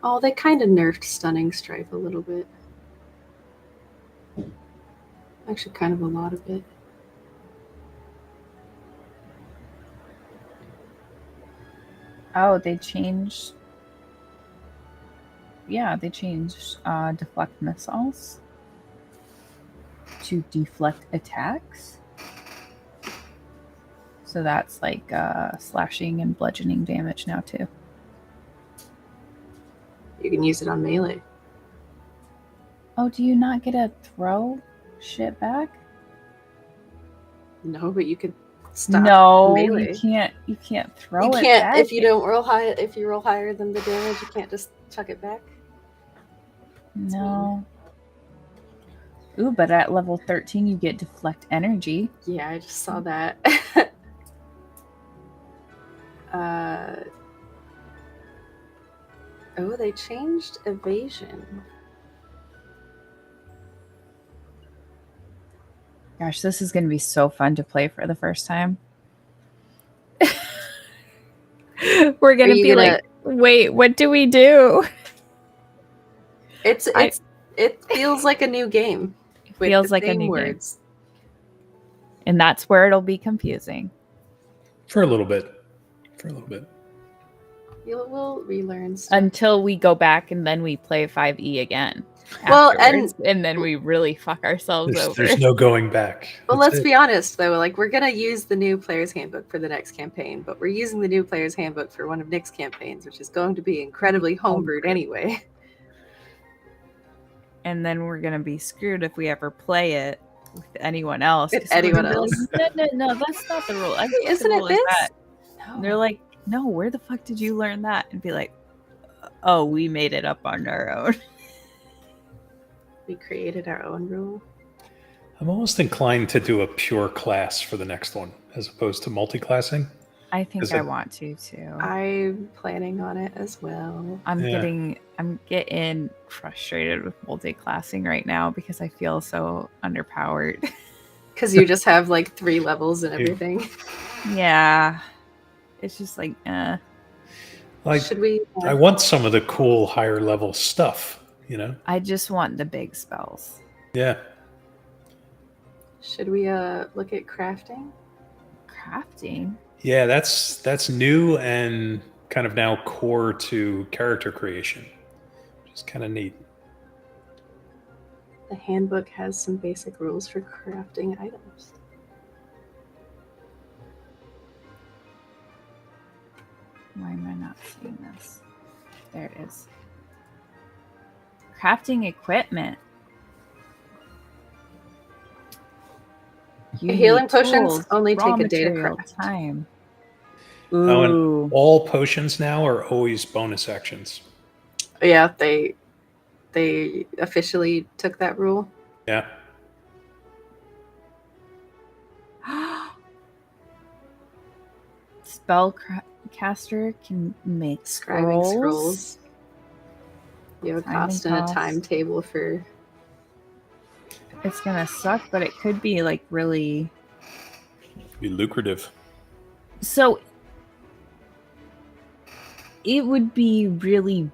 Oh, they kind of nerfed Stunning Strike a little bit. Actually, kind of a lot of it. Oh, they changed. Yeah, they changed deflect missiles to deflect attacks. So that's like slashing and bludgeoning damage now too. You can use it on melee. Oh, do you not get to throw shit back? No, but you could stop No, melee. you can't throw You it can't back. if you don't roll high. If you roll higher than the damage, you can't just chuck it back. No. Ooh, but at level 13 you get deflect energy. Yeah, I just saw that. Oh, they changed evasion. Gosh, this is going to be so fun to play for the first time. We're going to be like, wait, what do we do? It feels like a new game. It feels like a new words. Game. And that's where it'll be confusing. For a little bit. We'll relearn stuff. Until we go back and then we play 5e again. Well, and then we really fuck ourselves over. There's no going back. Well, let's be honest, though. Like, we're going to use the new Player's Handbook for the next campaign, but we're using the new Player's Handbook for one of Nick's campaigns, which is going to be incredibly homebrewed anyway. And then we're going to be screwed if we ever play it with anyone else. With anyone else. No, that's not the rule. Isn't it this? No. They're like, no, where the fuck did you learn that? And be like, oh, we made it up on our own. We created our own rule. I'm almost inclined to do a pure class for the next one, as opposed to multi-classing. I think I want to too. I'm planning on it as well. I'm getting frustrated with multi-classing right now because I feel so underpowered. Because you just have like 3 levels and everything. Yeah. It's just like, Like, should we? I want some of the cool higher level stuff, you know? I just want the big spells. Yeah. Should we look at crafting? Crafting? Yeah, that's new and kind of now core to character creation. Which is kind of neat. The handbook has some basic rules for crafting items. Why am I not seeing this? There it is. Crafting equipment. Healing potions only take a day to craft. Time. Ooh. Oh, and all potions now are always bonus actions. Yeah, they officially took that rule. Yeah. Spellcaster can make scribing scrolls. You have a cost and a timetable for. It's gonna suck, but it could be like really be lucrative. So it would be really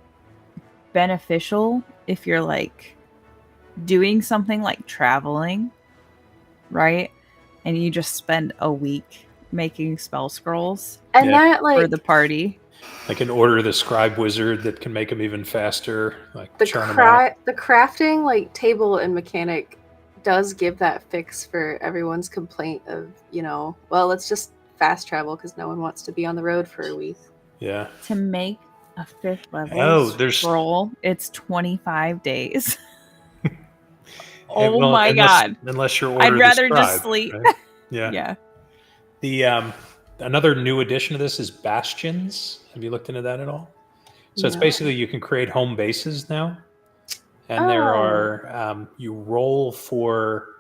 beneficial if you're like doing something like traveling, right? And you just spend a week making spell scrolls and that like for the party. Like an order the scribe wizard that can make them even faster. Like the crafting like table and mechanic does give that fix for everyone's complaint of, you know, well, let's just fast travel because no one wants to be on the road for a week. Yeah. To make a 5th level scroll, it's 25 days. God. Unless you're I'd rather just sleep. Right? Yeah. Yeah. The another new addition to this is bastions. Have you looked into that at all? So it's basically you can create home bases now. And there are, you roll for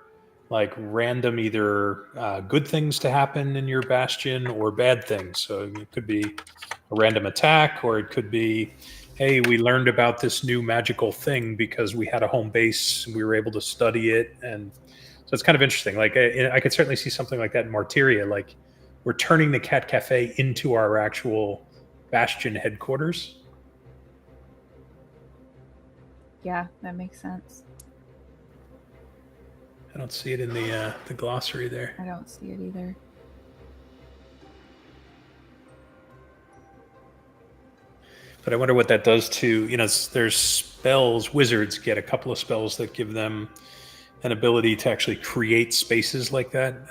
like random either good things to happen in your bastion or bad things. So it could be a random attack, or it could be, hey, we learned about this new magical thing because we had a home base and we were able to study it. And so it's kind of interesting. Like I could certainly see something like that in Martyria. Like we're turning the Cat Cafe into our actual bastion headquarters. Yeah, that makes sense. I don't see it in the glossary there. I don't see it either. But I wonder what that does to, you know, there's spells, wizards get a couple of spells that give them an ability to actually create spaces like that.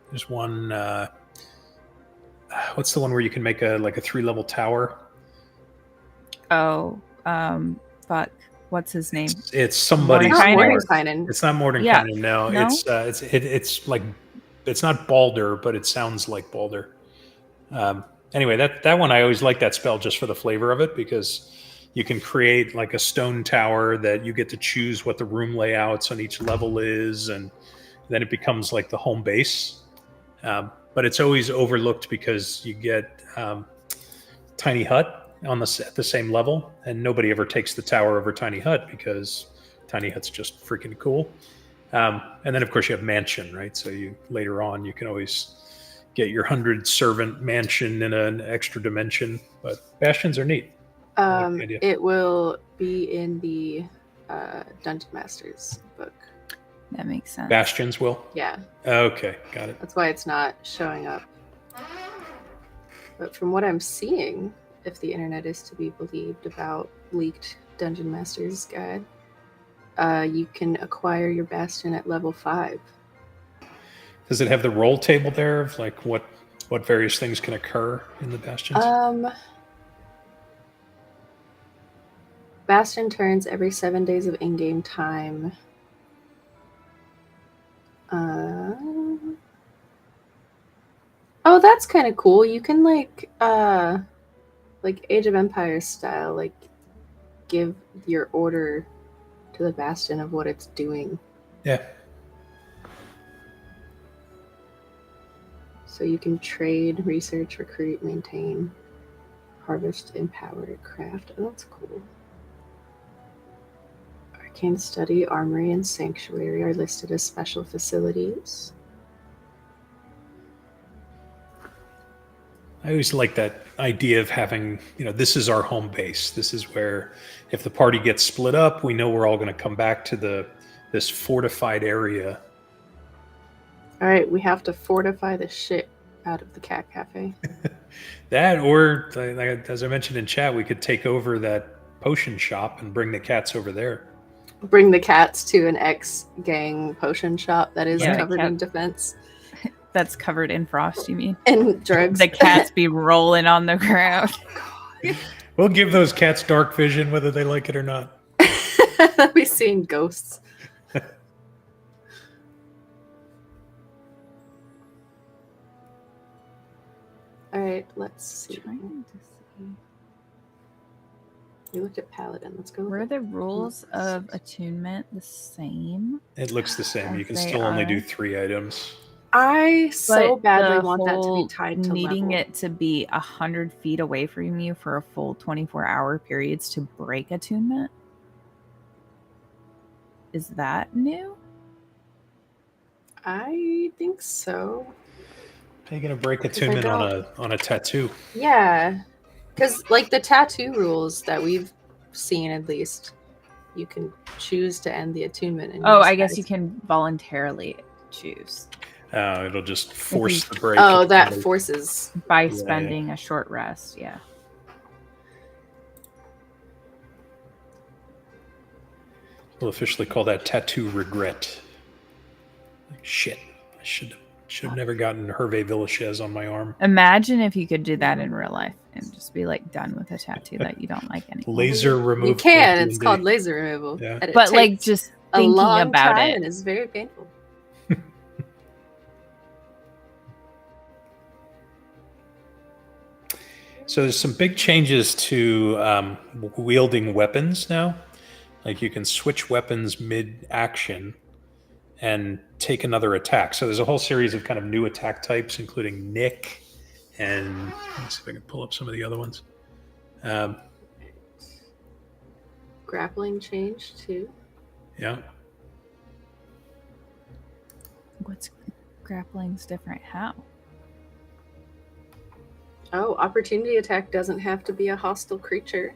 There's one, what's the one where you can make a 3-level tower? Oh, fuck. What's his name? It's somebody. Mordenkainen. It's not Mordenkainen. No, it's like it's not Balder, but it sounds like Balder. Anyway, that one I always like that spell just for the flavor of it, because you can create like a stone tower that you get to choose what the room layouts on each level is, and then it becomes like the home base. But it's always overlooked because you get tiny hut at the same level, and nobody ever takes the tower over tiny hut because tiny hut's just freaking cool. And then of course you have mansion, right? So later on you can always get your 100 servant mansion in an extra dimension. But bastions are neat. I like the idea. It will be in the Dungeon Master's book. That makes sense. Bastions will? Yeah. Okay, got it. That's why it's not showing up. But from what I'm seeing, if the internet is to be believed about leaked Dungeon Master's guide, you can acquire your bastion at level 5. Does it have the roll table there of like what various things can occur in the bastions? Bastion turns every 7 days of in-game time. Oh, that's kind of cool. You can like Age of Empires style, like give your order to the bastion of what it's doing. Yeah. So you can trade, research, recruit, maintain, harvest, empower, craft. Oh, that's cool. Arcane Study, Armory, and Sanctuary are listed as special facilities. I always like that idea of having, this is our home base. This is where if the party gets split up, we know we're all going to come back to this fortified area. All right, we have to fortify the shit out of the cat cafe. That, or as I mentioned in chat, we could take over that potion shop and bring the cats over there. Bring the cats to an ex-gang potion shop that is covered in defense. That's covered in frost, you mean? And drugs. The cats be rolling on the ground. We'll give those cats dark vision whether they like it or not. They'll be seeing ghosts. All right, let's see. Trying to see. We looked at Paladin. Let's go. Were the rules of attunement the same? It looks the same. As You can they still only are. do 3 items. I so But badly the want that to be whole tied to needing level. it to be 100 feet away from you for a full 24-hour periods to break attunement. Is that new? I think so. How are you going to break attunement on a tattoo? Yeah, because like the tattoo rules that we've seen, at least, you can choose to end the attunement. And Oh, I guess you can voluntarily choose It'll just force the break. Oh, that forces. by spending a short rest. Yeah. We'll officially call that tattoo regret. Like, shit, I should have never gotten Hervé Villachez on my arm. Imagine if you could do that in real life and just be like done with a tattoo that you don't like anymore. Laser removal. You can. It's called laser removal. Yeah. And it But like takes just a thinking long about time it. and it's very painful. So there's some big changes to wielding weapons now. Like you can switch weapons mid-action and take another attack. So there's a whole series of kind of new attack types, including Nick, and let's see if I can pull up some of the other ones. Grappling changed too. Yeah. What's grappling's different? How? Oh, opportunity attack doesn't have to be a hostile creature.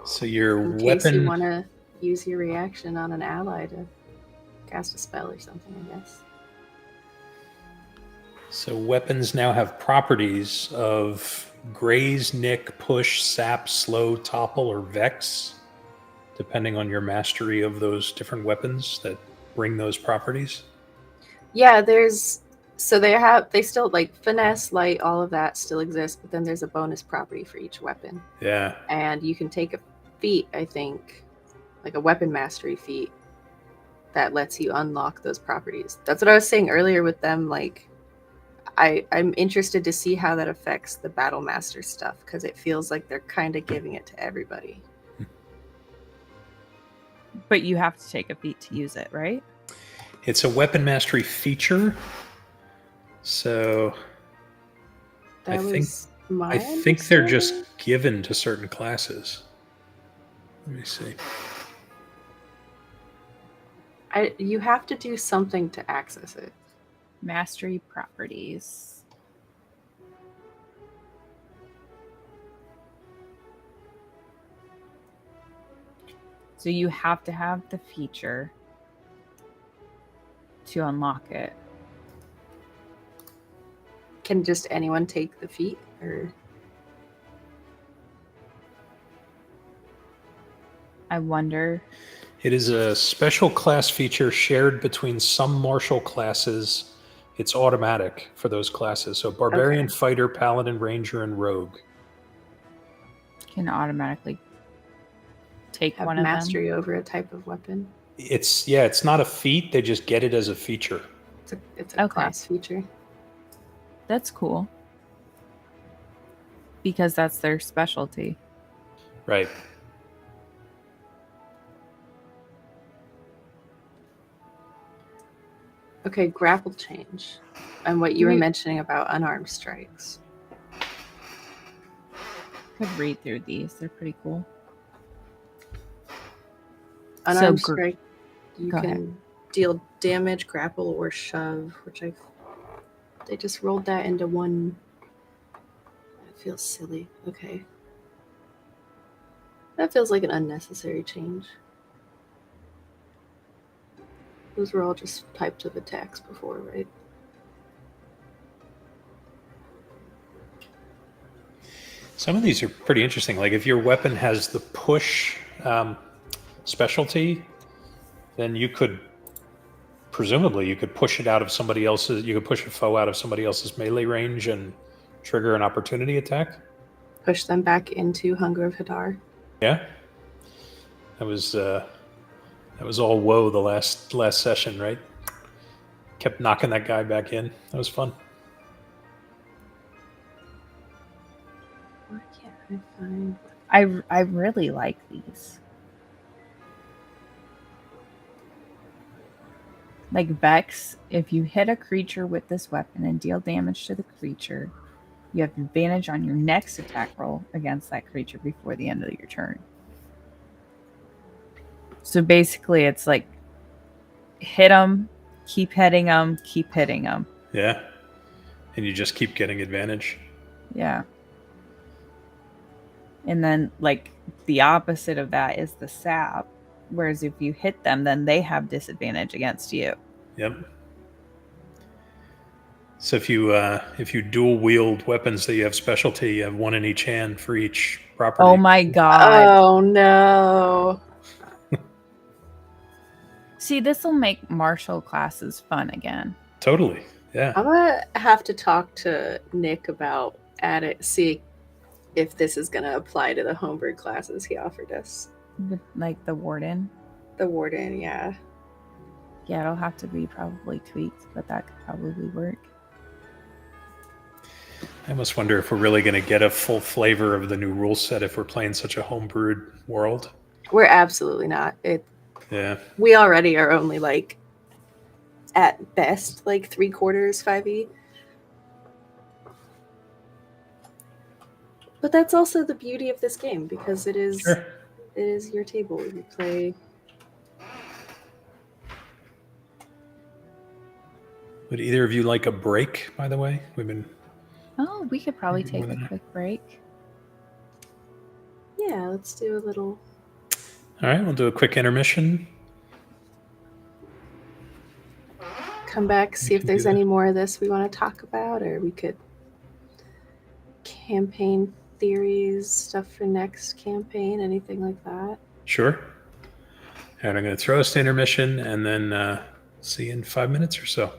So your In case you want to use your reaction on an ally to cast a spell or something, I guess. So weapons now have properties of graze, nick, push, sap, slow, topple, or vex, depending on your mastery of those different weapons that bring those properties. Yeah, they still like finesse, light, all of that still exists, but then there's a bonus property for each weapon. Yeah. And you can take a feat, I think, like a weapon mastery feat that lets you unlock those properties. That's what I was saying earlier with them. Like, I'm interested to see how that affects the battle master stuff, because it feels like they're kind of giving it to everybody. But you have to take a feat to use it, right? It's a weapon mastery feature. So That I think- was my I think they're just understanding. given to certain classes. Let me see. You have to do something to access it. Mastery properties. So you have to have the feature to unlock it. Can just anyone take the feat, or I wonder. It is a special class feature shared between some martial classes. It's automatic for those classes. So Barbarian, Okay. Fighter, Paladin, Ranger, and Rogue. Can automatically take have one of them. mastery over a type of weapon? It's not a feat. They just get it as a feature. It's a Okay. class feature. That's cool. Because that's their specialty. Right. Okay, grapple change, and what you were We- mentioning about unarmed strikes. Could read through these. They're pretty cool. Unarmed So strike, you go can ahead. deal damage, grapple, or shove, they just rolled that into one. That feels silly. Okay. That feels like an unnecessary change. Those were all just types of attacks before, right? Some of these are pretty interesting. Like if your weapon has the push specialty, then you could presumably push it out of somebody else's. You could push a foe out of somebody else's melee range and trigger an opportunity attack. Push them back into Hunger of Hadar. Yeah, that was all woe the last session, right? Kept knocking that guy back in. That was fun. Why can't I find? I really like these. Like Vex, if you hit a creature with this weapon and deal damage to the creature, you have advantage on your next attack roll against that creature before the end of your turn. So basically, it's like hit them, keep hitting them, keep hitting them. Yeah, and you just keep getting advantage. Yeah. And then, like, the opposite of that is the sap. Whereas if you hit them, then they have disadvantage against you. Yep. So if you dual wield weapons that you have specialty, you have one in each hand for each property. Oh my god. Oh no! See, this will make martial classes fun again. Totally. Yeah. I'm gonna have to talk to Nick about see if this is gonna apply to the homebrew classes he offered us. With, like, the warden. The warden, yeah. Yeah, it'll have to be probably tweaked, but that could probably work. I almost wonder if we're really going to get a full flavor of the new rule set if we're playing such a homebrewed world. We're absolutely not. Yeah. We already are only like at best like 3/4 5e. But that's also the beauty of this game because it is Sure. it is your table. You play. Would either of you like a break, by the way? We've been... Oh, we could probably Maybe more take a than that. quick break. Yeah, let's do a little. All right, we'll do a quick intermission. Come back, see if can there's do that. any more of this we want to talk about, or we could campaign theories, stuff for next campaign, anything like that. Sure. And I'm going to throw us to intermission and then see you in 5 minutes or so.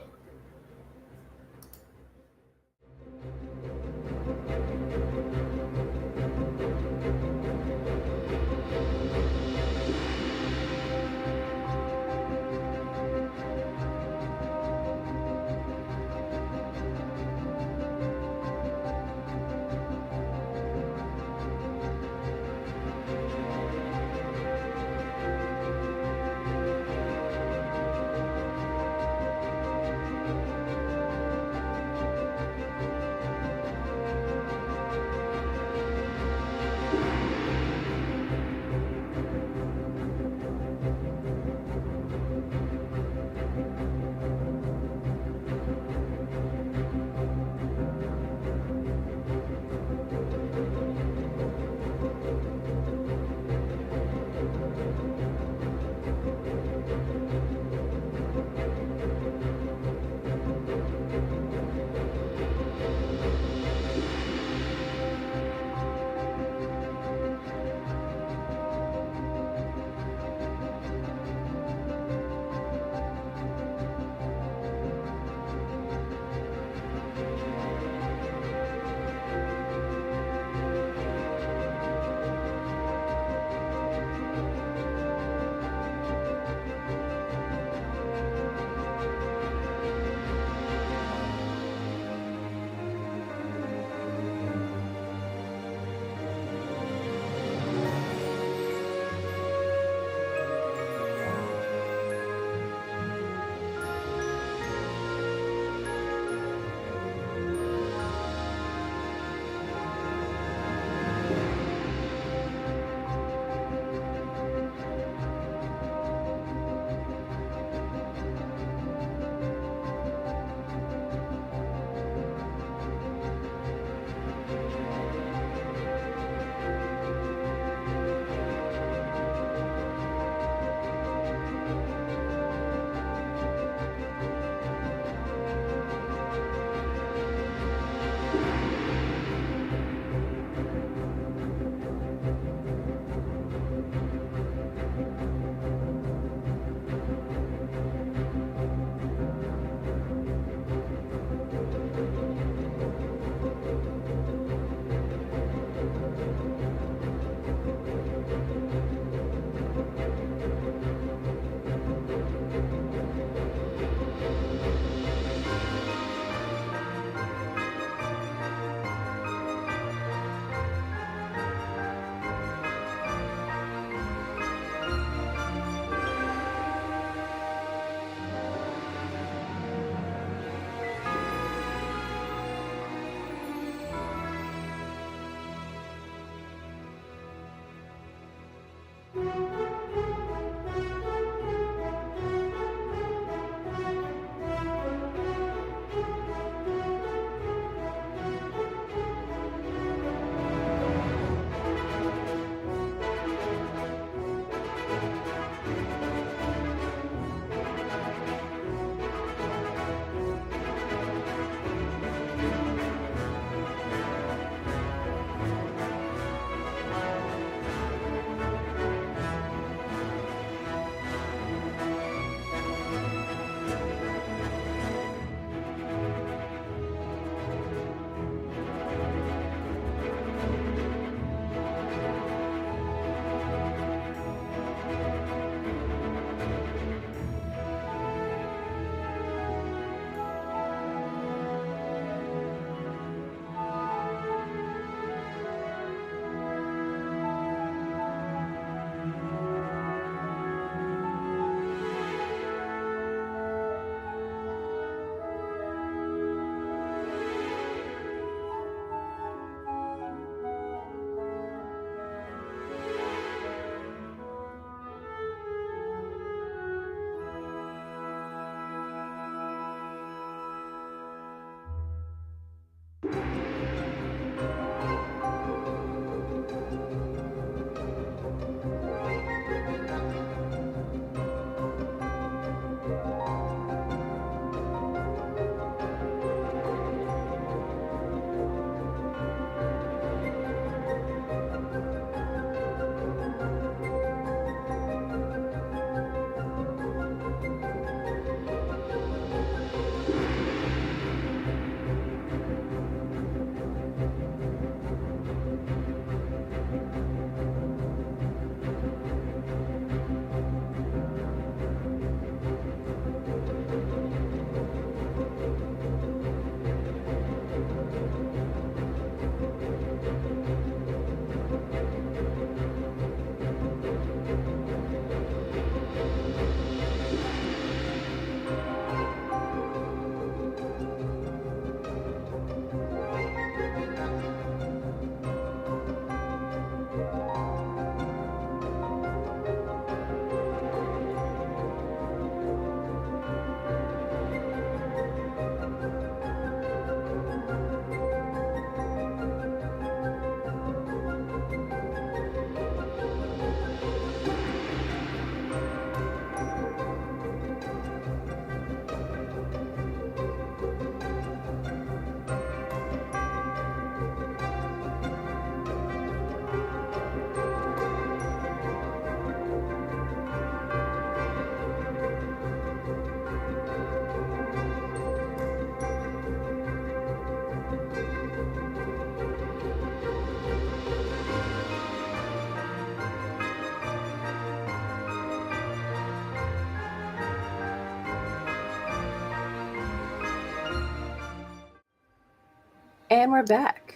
And we're back.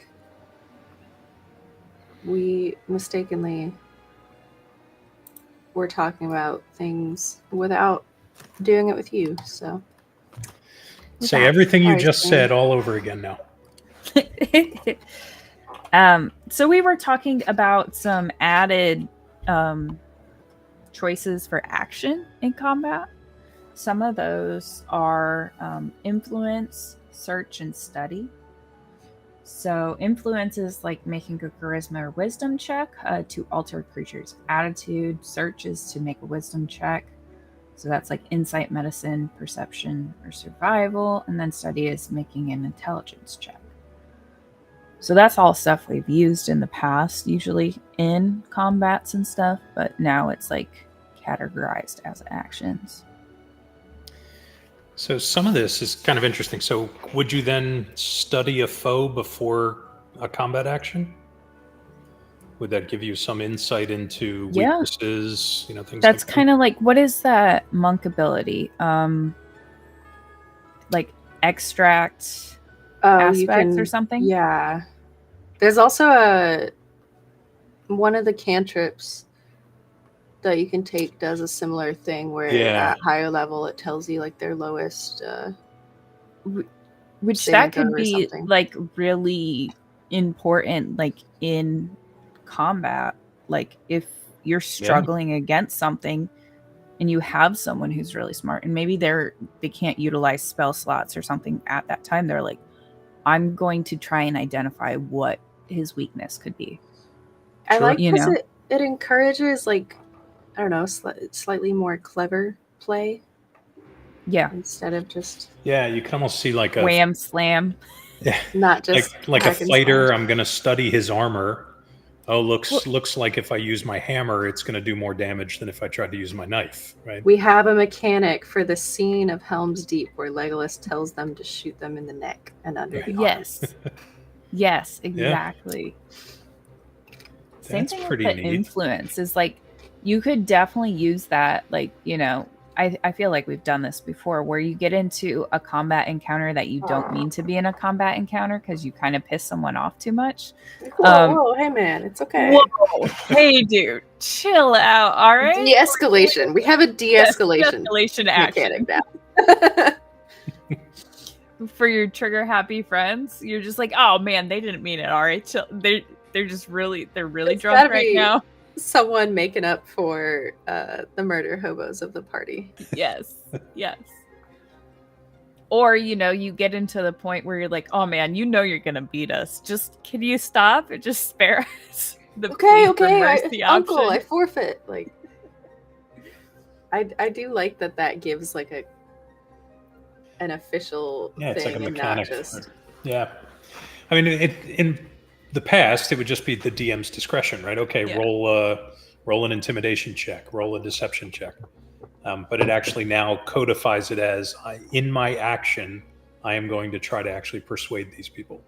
We mistakenly were talking about things without doing it with you, so. Say everything you Sorry, just Stan. said all over again now. So we were talking about some added choices for action in combat. Some of those are influence, search, and study. So influence is like making a charisma or wisdom check to alter a creature's attitude. Search is to make a wisdom check. So that's like insight, medicine, perception, or survival. And then study is making an intelligence check. So that's all stuff we've used in the past, usually in combats and stuff, but now it's like categorized as actions. So some of this is kind of interesting. So would you then study a foe before a combat action? Would that give you some insight into Yeah. weaknesses, things That's like kind of like, what is that monk ability? Like extract aspects or something? Yeah. There's also one of the cantrips that you can take does a similar thing where Yeah. at higher level it tells you like their lowest Which saving that could throw or be something. like really important, like in combat. Like if you're struggling against something and you have someone who's really smart and maybe they can't utilize spell slots or something at that time, they're like, I'm going to try and identify what his weakness could be. I like you because know? it encourages like, I don't know, slightly more clever play Yeah. instead of just Yeah, you can almost see like a Wham slam. not just like a hack and fighter. slash. I'm going to study his armor. Oh, looks like if I use my hammer, it's going to do more damage than if I tried to use my knife, right? We have a mechanic for the scene of Helm's Deep where Legolas tells them to shoot them in the neck and under the arm. Yes. Yes, exactly. Same That's thing with pretty the neat. influence is like, you could definitely use that. Like, I feel like we've done this before where you get into a combat encounter that you don't mean to be in a combat encounter because you kind of piss someone off too much. Whoa, hey man, it's okay. Whoa, hey dude, chill out, all right? De-escalation. We have a de-escalation De-escalation action. mechanic now. For your trigger happy friends, you're just like, oh man, they didn't mean it, all right? Chill. They're really It's drunk gotta right be now. Someone making up for the murder hobos of the party. Yes. Or, you get into the point where you're like, oh man, you're going to beat us. Just, can you stop and just spare us the plea for mercy Uncle, option? I forfeit. Like, I do like that gives like an official Yeah, it's like a thing and mechanic. not just. Yeah. I mean, in the past, it would just be the DM's discretion, right? Okay, Yeah. roll an intimidation check, roll a deception check. But it actually now codifies it as in my action, I am going to try to actually persuade these people.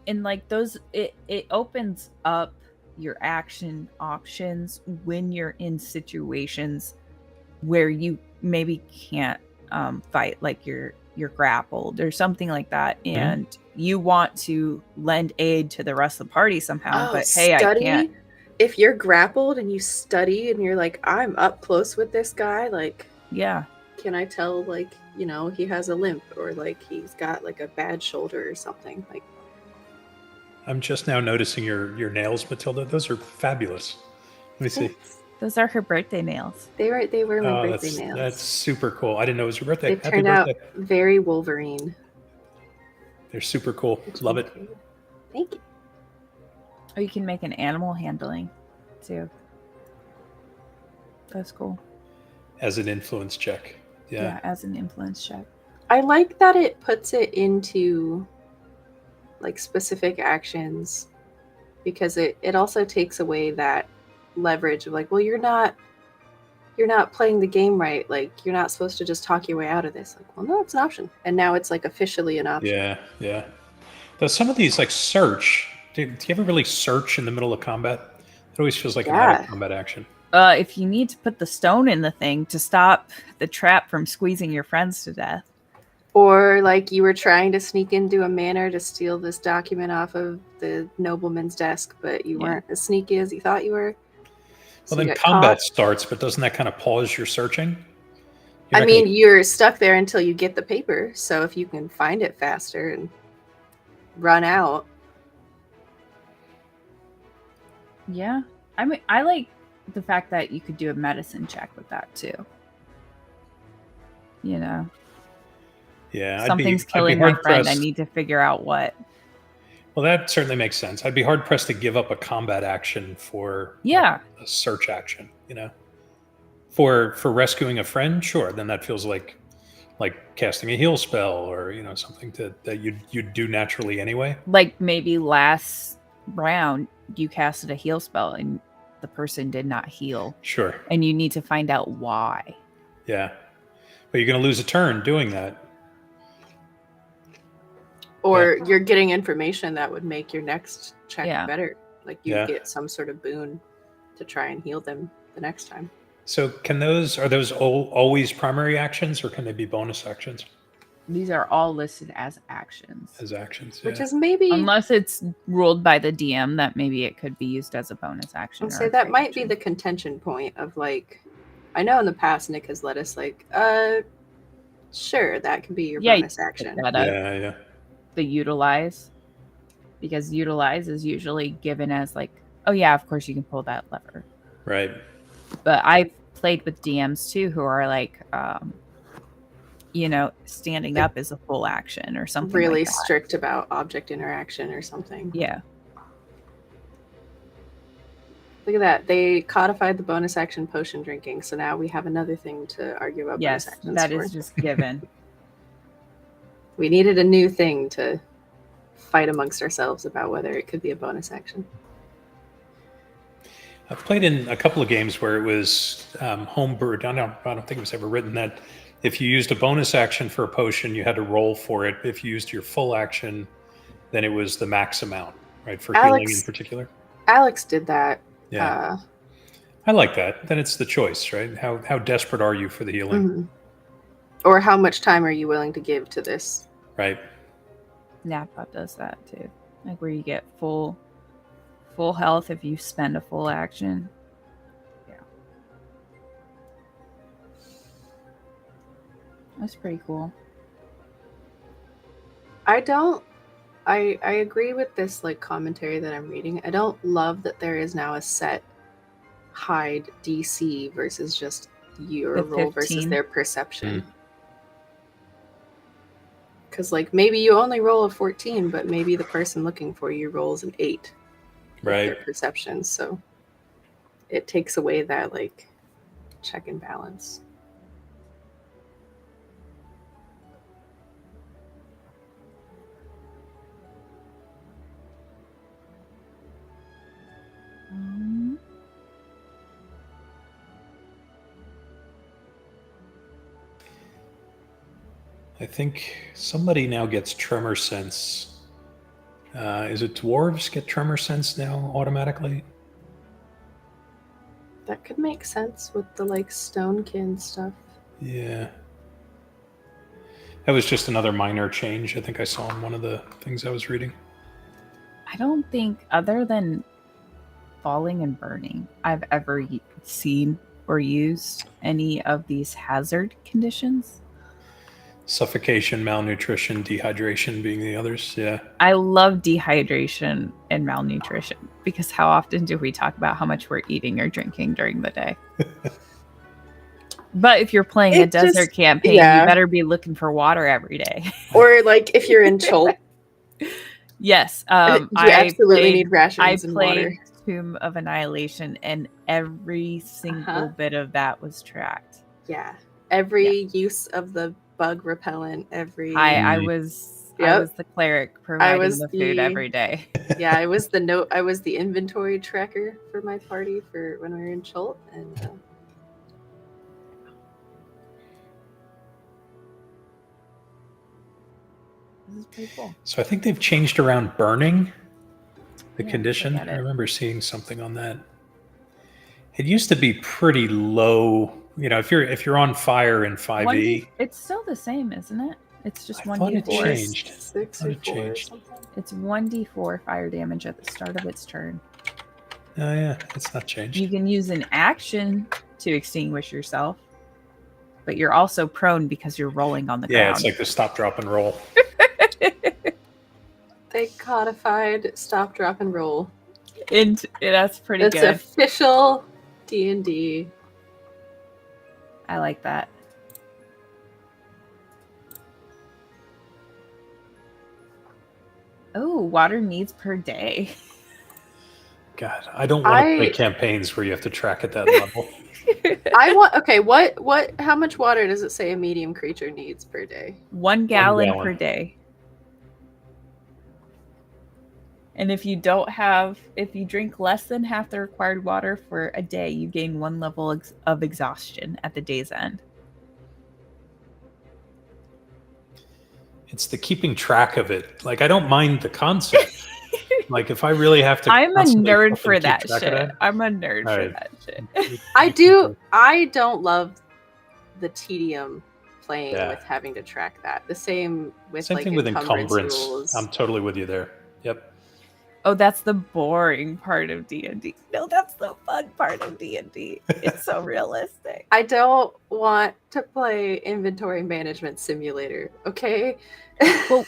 And like it opens up your action options when you're in situations where you maybe can't fight, like you're grappled or something like that, and you want to lend aid to the rest of the party somehow, but hey, I can't. If you're grappled and you study and you're like, I'm up close with this guy, like, Yeah. can I tell, like, he has a limp or like he's got like a bad shoulder or something? Like, I'm just now noticing your nails, Matilda. Those are fabulous. Let me see. Those are her birthday nails. They were my birthday nails. That's super cool. I didn't know it was your birthday. They turned out very Wolverine. They're super cool. Love it. Thank you. Or you can make an animal handling too. That's cool. As an influence check. Yeah, as an influence check. I like that it puts it into like specific actions, because it also takes away that leverage of like, well, you're not playing the game right, like you're not supposed to just talk your way out of this. Like, well, no, it's an option, and now it's like officially an option. Yeah. Though some of these, like search, do you ever really search in the middle of combat? It always feels like a meta combat action. If you need to put the stone in the thing to stop the trap from squeezing your friends to death. Or like you were trying to sneak into a manor to steal this document off of the nobleman's desk, but you weren't as sneaky as you thought you were. So well, then combat starts, but doesn't that kind of pause your searching? You're stuck there until you get the paper. So if you can find it faster and run out. Yeah. I mean, I like the fact that you could do a medicine check with that too. Yeah. Something's killing my friend. I need to figure out what. Well, that certainly makes sense. I'd be hard pressed to give up a combat action for a search action, For rescuing a friend, sure. Then that feels like casting a heal spell or something that you'd do naturally anyway. Like maybe last round you casted a heal spell and the person did not heal. Sure. And you need to find out why. Yeah. But you're going to lose a turn doing that. Or you're getting information that would make your next check better. Like you get some sort of boon to try and heal them the next time. So are those always primary actions, or can they be bonus actions? These are all listed as actions. Which is maybe... Unless it's ruled by the DM that maybe it could be used as a bonus action. So that might be the contention point of like... I know in the past Nick has let us like, sure, that could be your bonus action. Yeah. The utilize. Because utilize is usually given as like, oh yeah, of course you can pull that lever. Right. But I've played with DMs too who are like... standing up is a full action or something really like that. Strict about object interaction or something. Yeah. Look at that. They codified the bonus action potion drinking, so now we have another thing to argue about bonus actions that for. is just given. We needed a new thing to fight amongst ourselves about whether it could be a bonus action. I've played in a couple of games where it was homebrewed. I don't think it was ever written that if you used a bonus action for a potion, you had to roll for it. If you used your full action, then it was the max amount, right? For healing in particular. Alex did that. Yeah. I like that. Then it's the choice, right? How desperate are you for the healing? Mm-hmm. Or how much time are you willing to give to this? Right. Napa does that too. Like where you get full health if you spend a full action. Yeah. That's pretty cool. I agree with this like commentary that I'm reading. I don't love that there is now a set hide DC versus just your roll versus their perception. Because, like, maybe you only roll a 14, but maybe the person looking for you rolls an 8. With Right. their perception, so it takes away that, like, check and balance. I think somebody now gets tremor sense. Is it dwarves get tremor sense now automatically? That could make sense with the, like, stonekin stuff. Yeah. That was just another minor change I think I saw in one of the things I was reading. I don't think, other than falling and burning, I've ever seen or used any of these hazard conditions. Suffocation, malnutrition, dehydration being the others. Yeah. I love dehydration and malnutrition because how often do we talk about how much we're eating or drinking during the day? But if you're playing a desert campaign, you better be looking for water every day. Or, like, if you're in Chult. Yes. You absolutely need rations and water. I played Tomb of Annihilation, and every single bit of that was tracked. Yeah. Every use of the bug repellent, I was the cleric providing the food every day. Yeah, I was the inventory tracker for my party for when we were in Chult, and this is pretty cool. So I think they've changed around burning the Yeah, condition. I get it. I remember seeing something on that. It used to be pretty low. You know, if you're on fire in 5e, it's still the same, isn't it? It's just I thought it 1d4. changed. 6 I thought or it 4 or changed. something. It's 1d4 fire damage at the start of its turn. Oh yeah, it's not changed. You can use an action to extinguish yourself, but you're also prone because you're rolling on the ground. Yeah, it's like the stop, drop, and roll. They codified stop, drop, and roll. And that's pretty That's good. official D&D. I like that. Oh, water needs per day. God, I don't want to play campaigns where you have to track at that level. How much water does it say a medium creature needs per day? 1 gallon per day. And if you drink less than half the required water for a day, you gain 1 level of exhaustion at the day's end. It's the keeping track of it. Like, I don't mind the concept. Like, if I really have to, I'm a nerd for that shit. I'm a nerd for that shit. I don't love the tedium playing with having to track that. The same thing with encumbrance rules. I'm totally with you there. Yep. Oh, that's the boring part of D&D. No, that's the fun part of D&D. It's so realistic. I don't want to play inventory management simulator, okay? Well,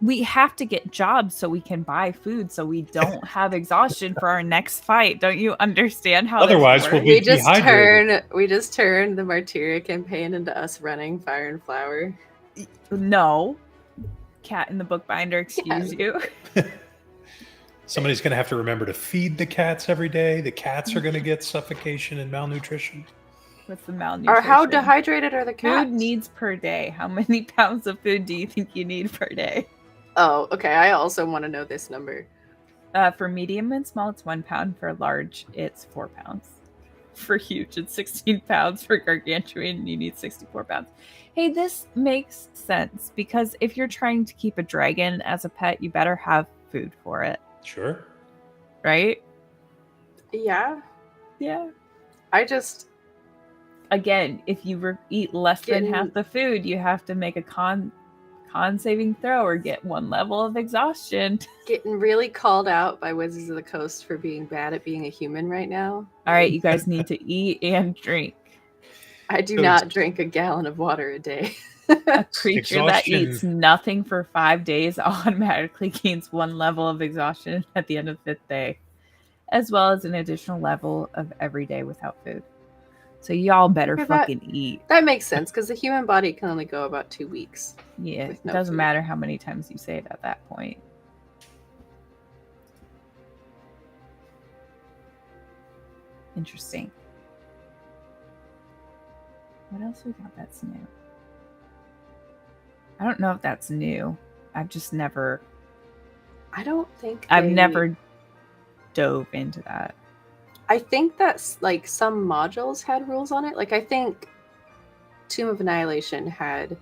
we have to get jobs so we can buy food so we don't have exhaustion for our next fight. Don't you understand how otherwise this works? we'll be dehydrated. We just turn the Martyria campaign into us running Fire and Flower. No. Cat in the bookbinder, excuse you. Somebody's going to have to remember to feed the cats every day. The cats are going to get suffocation and malnutrition. What's the malnutrition? Or how dehydrated are the cats? Food needs per day. How many pounds of food do you think you need per day? Oh, okay. I also want to know this number. For medium and small, it's 1 pound. For large, it's 4 pounds. For huge, it's 16 pounds. For gargantuan, you need 64 pounds. Hey, this makes sense because if you're trying to keep a dragon as a pet, you better have food for it. Sure. Right? Yeah. Yeah. Again, if you eat less than half the food, you have to make a con saving throw or get 1 level of exhaustion. Getting really called out by Wizards of the Coast for being bad at being a human right now. All right, you guys need to eat and drink. I do not drink a gallon of water a day. A creature that eats nothing for 5 days automatically gains 1 level of exhaustion at the end of the 5th day, as well as an additional level of every day without food. So y'all better Okay, that- fucking eat. That makes sense because the human body can only go about 2 weeks. Yeah, with it no doesn't food. matter how many times you say it at that point. Interesting. What else we got that's new? I don't know if that's new. I've just never I don't think I've they- never dove into that. I think that's like some modules had rules on it. Like I think Tomb of Annihilation had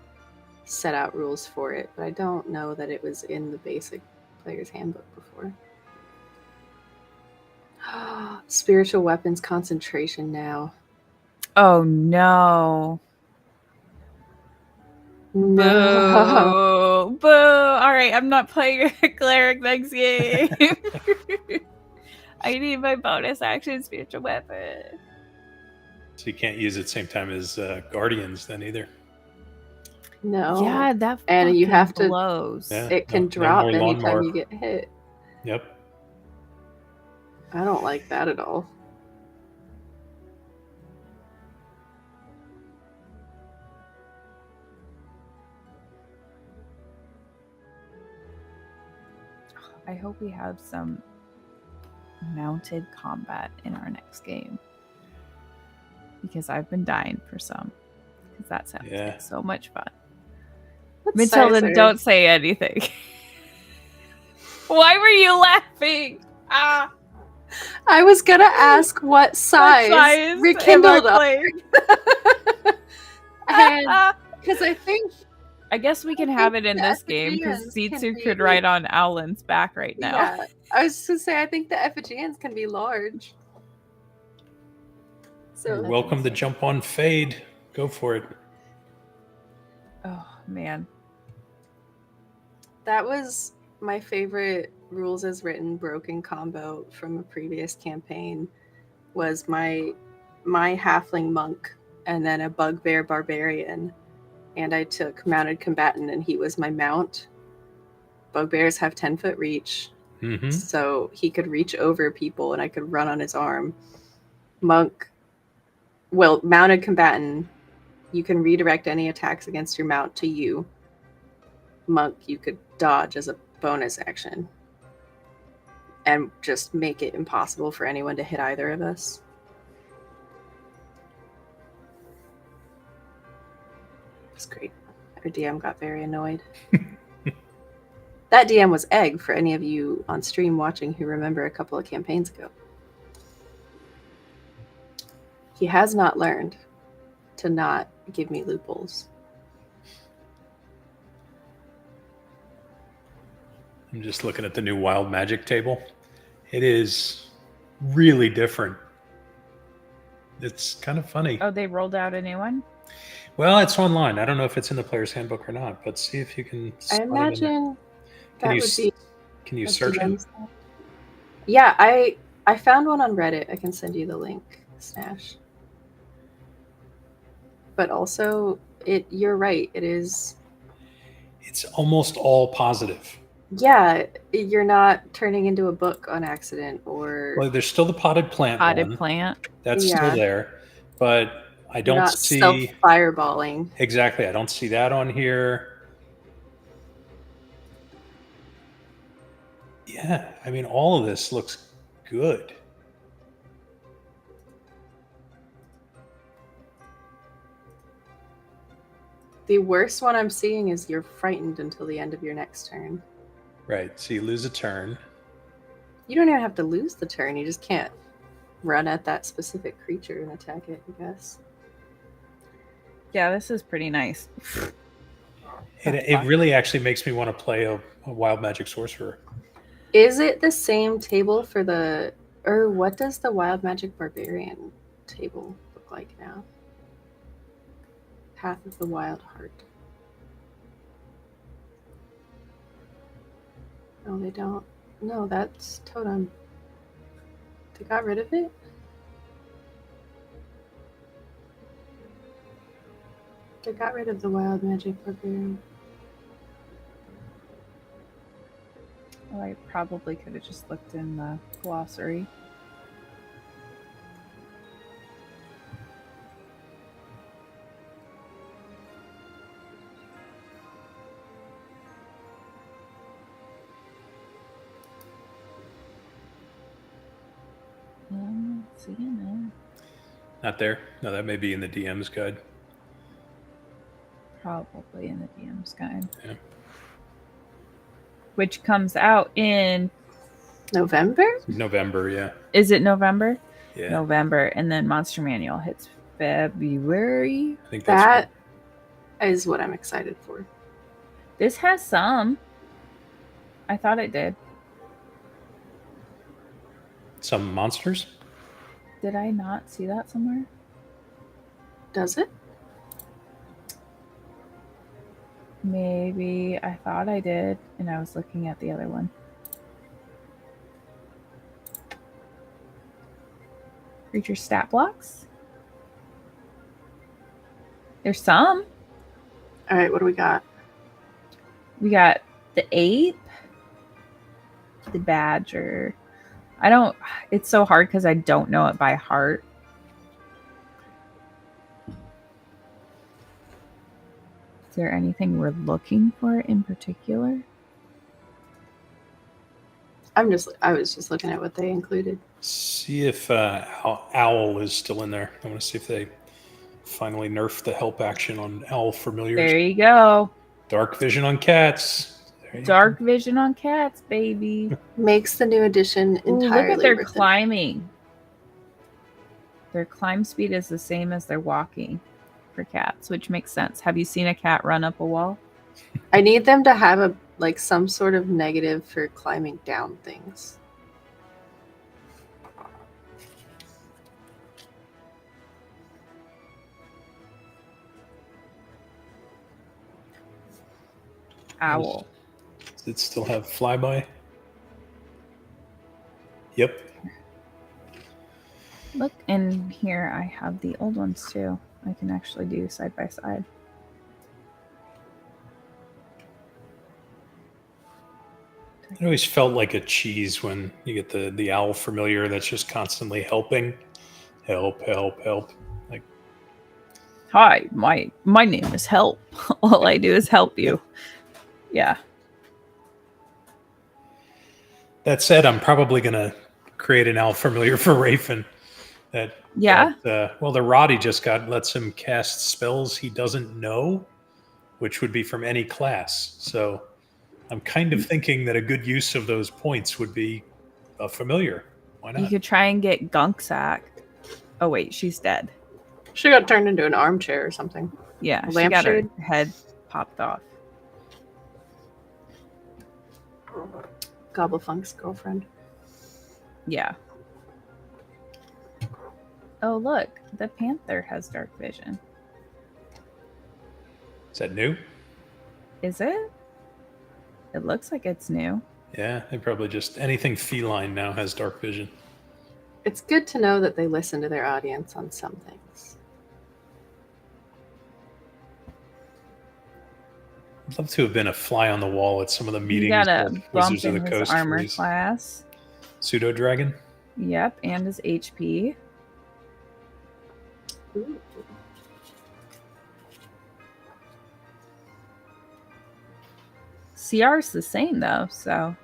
set out rules for it, but I don't know that it was in the basic player's handbook before. Spiritual weapons concentration now. Oh no. No. Boo. Boo. Alright, I'm not playing a cleric next game. I need my bonus action spiritual weapon. So you can't use it at the same time as Guardians then either. No. Yeah, that And you have to- blows. Yeah. It can No drop more anytime lawnmower. you get hit. Yep. I don't like that at all. I hope we have some mounted combat in our next game. Because I've been dying for some. Because that sounds Yeah. like so much fun. What Matilda, size are- don't say anything. Why were you laughing? Ah, I was gonna ask what size, what size am I rekindled up, playing? and because I think I guess we can I have think it in the this game because Ephesians can Sitsu be- could ride on Owlin's back right now. yeah, I was just gonna say I think the Ephesians can be large. So You're welcome to jump on Fade. Go for it. Oh man. that was my favorite rules as written broken combo from a previous campaign. Was my halfling monk and then a bugbear barbarian, and I took mounted combatant and he was my mount. Bugbears have 10-foot reach, Mm-hmm. so he could reach over people and I could run on his arm. Mounted combatant, you can redirect any attacks against your mount to you. Monk, you could dodge as a bonus action and just make it impossible for anyone to hit either of us. It's great. Our DM got very annoyed. That DM was Egg, for any of you on stream watching who remember a couple of campaigns ago. He has not learned to not give me loopholes. I'm just looking at the new Wild Magic table. It is really different. It's kind of funny. Oh, they rolled out a new one? Well, it's online. I don't know if it's in the player's handbook or not, but see if you can. I slide it in there. imagine that would be Can you a search it? DM stuff. Yeah, I found one on Reddit. I can send you the link, Snash. But also, you're right. It is. It's almost all positive. Yeah, you're not turning into a book on accident or Well, there's still the potted plant Potted one. plant. That's Yeah. still there, but I you're don't not see self-fireballing. exactly. I don't see that on here. Yeah, I mean, all of this looks good. The worst one I'm seeing is you're frightened until the end of your next turn. Right. So you lose a turn. You don't even have to lose the turn. You just can't run at that specific creature and attack it, I guess. Yeah, this is pretty nice. It really actually makes me want to play a Wild Magic Sorcerer. Is it the same table for the... Or what does the Wild Magic Barbarian table look like now? Path of the Wild Heart. No, they don't. No, that's Totem. They got rid of it? They got rid of the Wild Magic Barbarian. Well, I probably could have just looked in the glossary. seeing Not there? No, that may be in the DM's guide. it. Probably in the DM's guide. Yeah. Which comes out in, November? November, yeah. is it November? Yeah. November. And then Monster Manual hits February. I think that's That right. is what I'm excited for. This has some. I thought it did. Some monsters? Did I not see that somewhere? Does it? Maybe I thought I did, and I was looking at the other one. Creature stat blocks. There's some. All right, what do we got? We got the ape, the badger. I don't. It's so hard because I don't know it by heart. Is there anything we're looking for in particular? I was just looking at what they included. See if Owl is still in there. I want to see if they finally nerfed the help action on Owl familiars. There you go. Dark vision on cats. There you Dark vision on cats, baby. Makes the new edition Ooh, entirely look at their worth it. climbing. Their climb speed is the same as their walking for cats, which makes sense. Have you seen a cat run up a wall? I need them to have some sort of negative for climbing down things. Owl. Does it still have flyby? Yep. Look, and here I have the old ones too. I can actually do side by side. It always felt like a cheese when you get the Owl familiar that's just constantly helping. Help. Like, Hi, my name is Help. All I do is help you. Yeah. that said, I'm probably going to create an Owl familiar for Rafyn. Yeah. Well, the Roddy just lets him cast spells he doesn't know, which would be from any class. So I'm kind of thinking that a good use of those points would be a familiar. Why not? You could try and get Gunksack. Oh wait, she's dead. She got turned into an armchair or something. Yeah, A she got her lampshade? head popped off. Gobblefunk's girlfriend. Yeah. Oh look, the panther has dark vision. Is that new? Is it? It looks like it's new. Yeah, they probably just anything feline now has dark vision. It's good to know that they listen to their audience on some things. I'd love to have been a fly on the wall at some of the meetings. He got a with bump Wizards of in the his Coast armor for these class. pseudo dragon. Yep, and his HP. Ooh. CR's the same though, so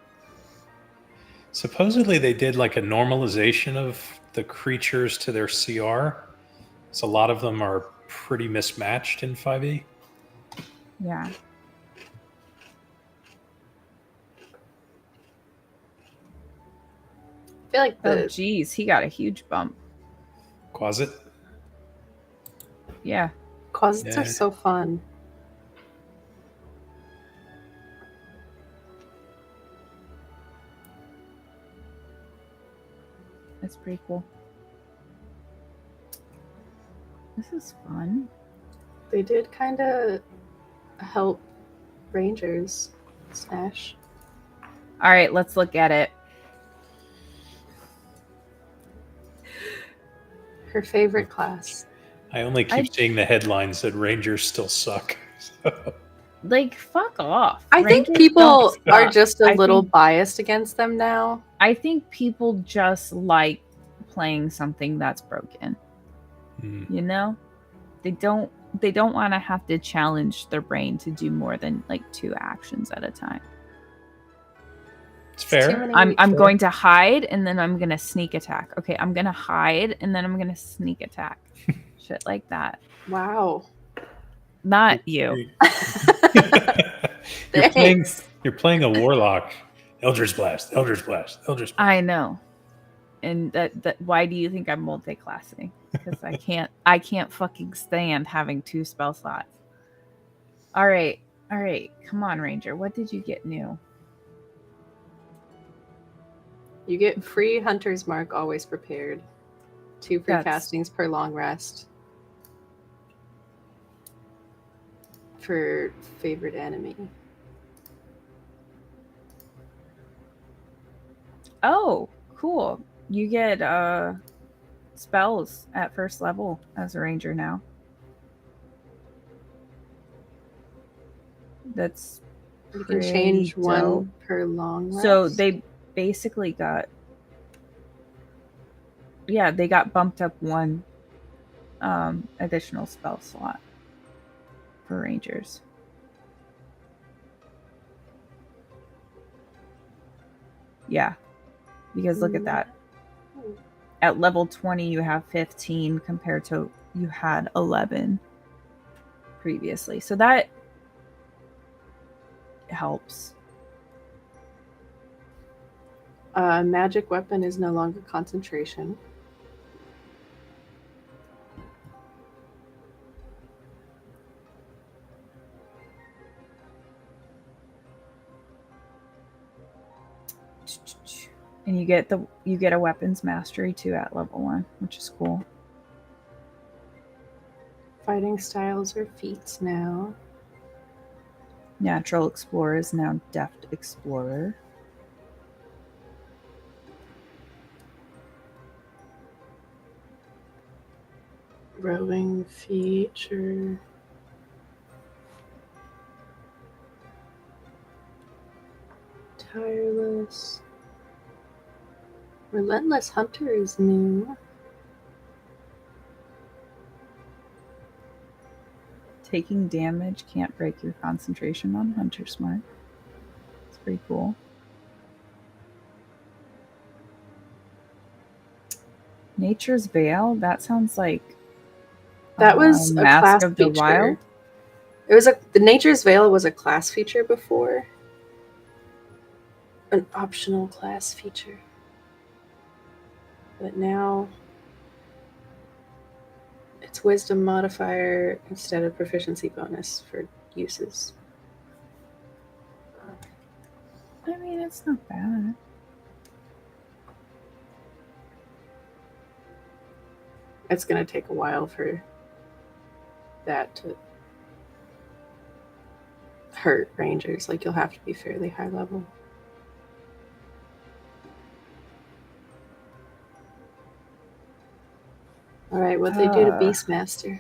Supposedly they did like a normalization of the creatures to their CR. So a lot of them are pretty mismatched in 5e. yeah. I feel like Oh the geez, he got a huge bump. Quasit. Yeah. closets Yeah. are so fun. That's pretty cool. This is fun. They did kind of help Rangers Smash. All right, let's look at it. Her favorite class. I only keep seeing the headlines that Rangers still suck. Like, fuck off. I think Rangers people don't are suck. just a I little think- biased against them now. I think people just like playing something that's broken. Hmm. You know? They don't want to have to challenge their brain to do more than like 2 actions at a time. It's Too fair. many- I'm Sure. going to hide and then I'm gonna sneak attack. Okay, I'm gonna hide and then I'm gonna sneak attack. Shit like that. Wow. Not you. You're playing. Thanks. You're playing a warlock. Eldritch Blast. Eldritch Blast. Eldritch Blast. I know. And that why do you think I'm multi-classing? Because I can't fucking stand having 2 spell slots. All right. Come on, Ranger. What did you get new? You get free Hunter's Mark, always prepared. 2 free That's- castings per long rest. For favorite enemy. Oh, cool. You get spells at first level as a ranger now. You That's can pretty change dope. 1 per long rest. So they basically got they got bumped up 1 additional spell slot for rangers. Yeah. Because look at that. At level 20 you have 15 compared to you had 11 previously. So that helps. Magic weapon is no longer concentration. And you get a weapons mastery too at level 1, which is cool. Fighting styles are feats now. Natural explorer is now deft explorer. Roving feature. Tireless. Relentless Hunter is new. Taking damage can't break your concentration on Hunter's Mark. It's pretty cool. Nature's Veil? That sounds like That was a Mask class of the feature. Wild. It was the Nature's Veil was a class feature before. An optional class feature. But now it's wisdom modifier instead of proficiency bonus for uses. I mean, it's not bad. It's going to take a while for that to hurt rangers. Like, you'll have to be fairly high level. All right, what'd they do to Beastmaster?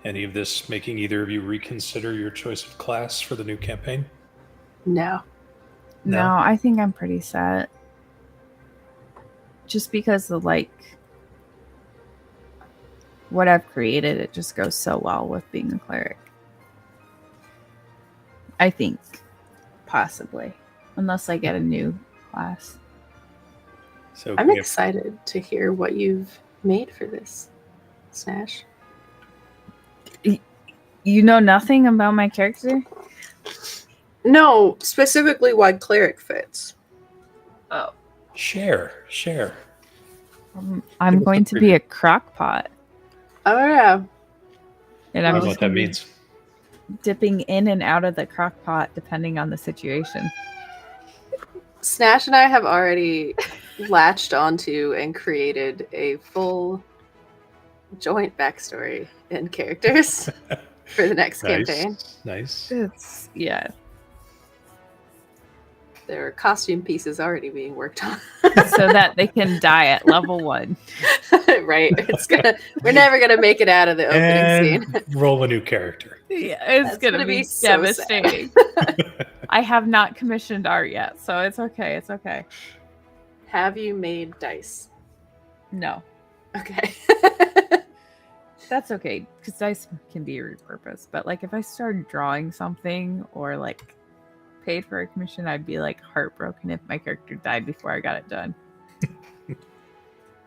Any of this making either of you reconsider your choice of class for the new campaign? No. No, I think I'm pretty set. Just because the what I've created, it just goes so well with being a cleric. I think. Possibly. Unless I get a new class. So I'm we have- excited to hear what you've made for this, Snash. You know nothing about my character? No, specifically why cleric fits. Oh. share. I'm Give us going a to be preview. a crock pot. Oh yeah. And I I'm don't know just what that gonna be means. dipping in and out of the crock pot depending on the situation. Snash and I have already latched onto and created a full joint backstory and characters for the next campaign. Nice. It's There are costume pieces already being worked on. so that they can die at level 1. Right. We're never gonna make it out of the opening And scene. roll a new character. Yeah, it's That's gonna gonna be be so sad. devastating. I have not commissioned art yet, so it's okay. It's okay. Have you made dice? No. Okay. That's okay, because dice can be repurposed. But like, if I started drawing something or like paid for a commission, I'd be like heartbroken if my character died before I got it done.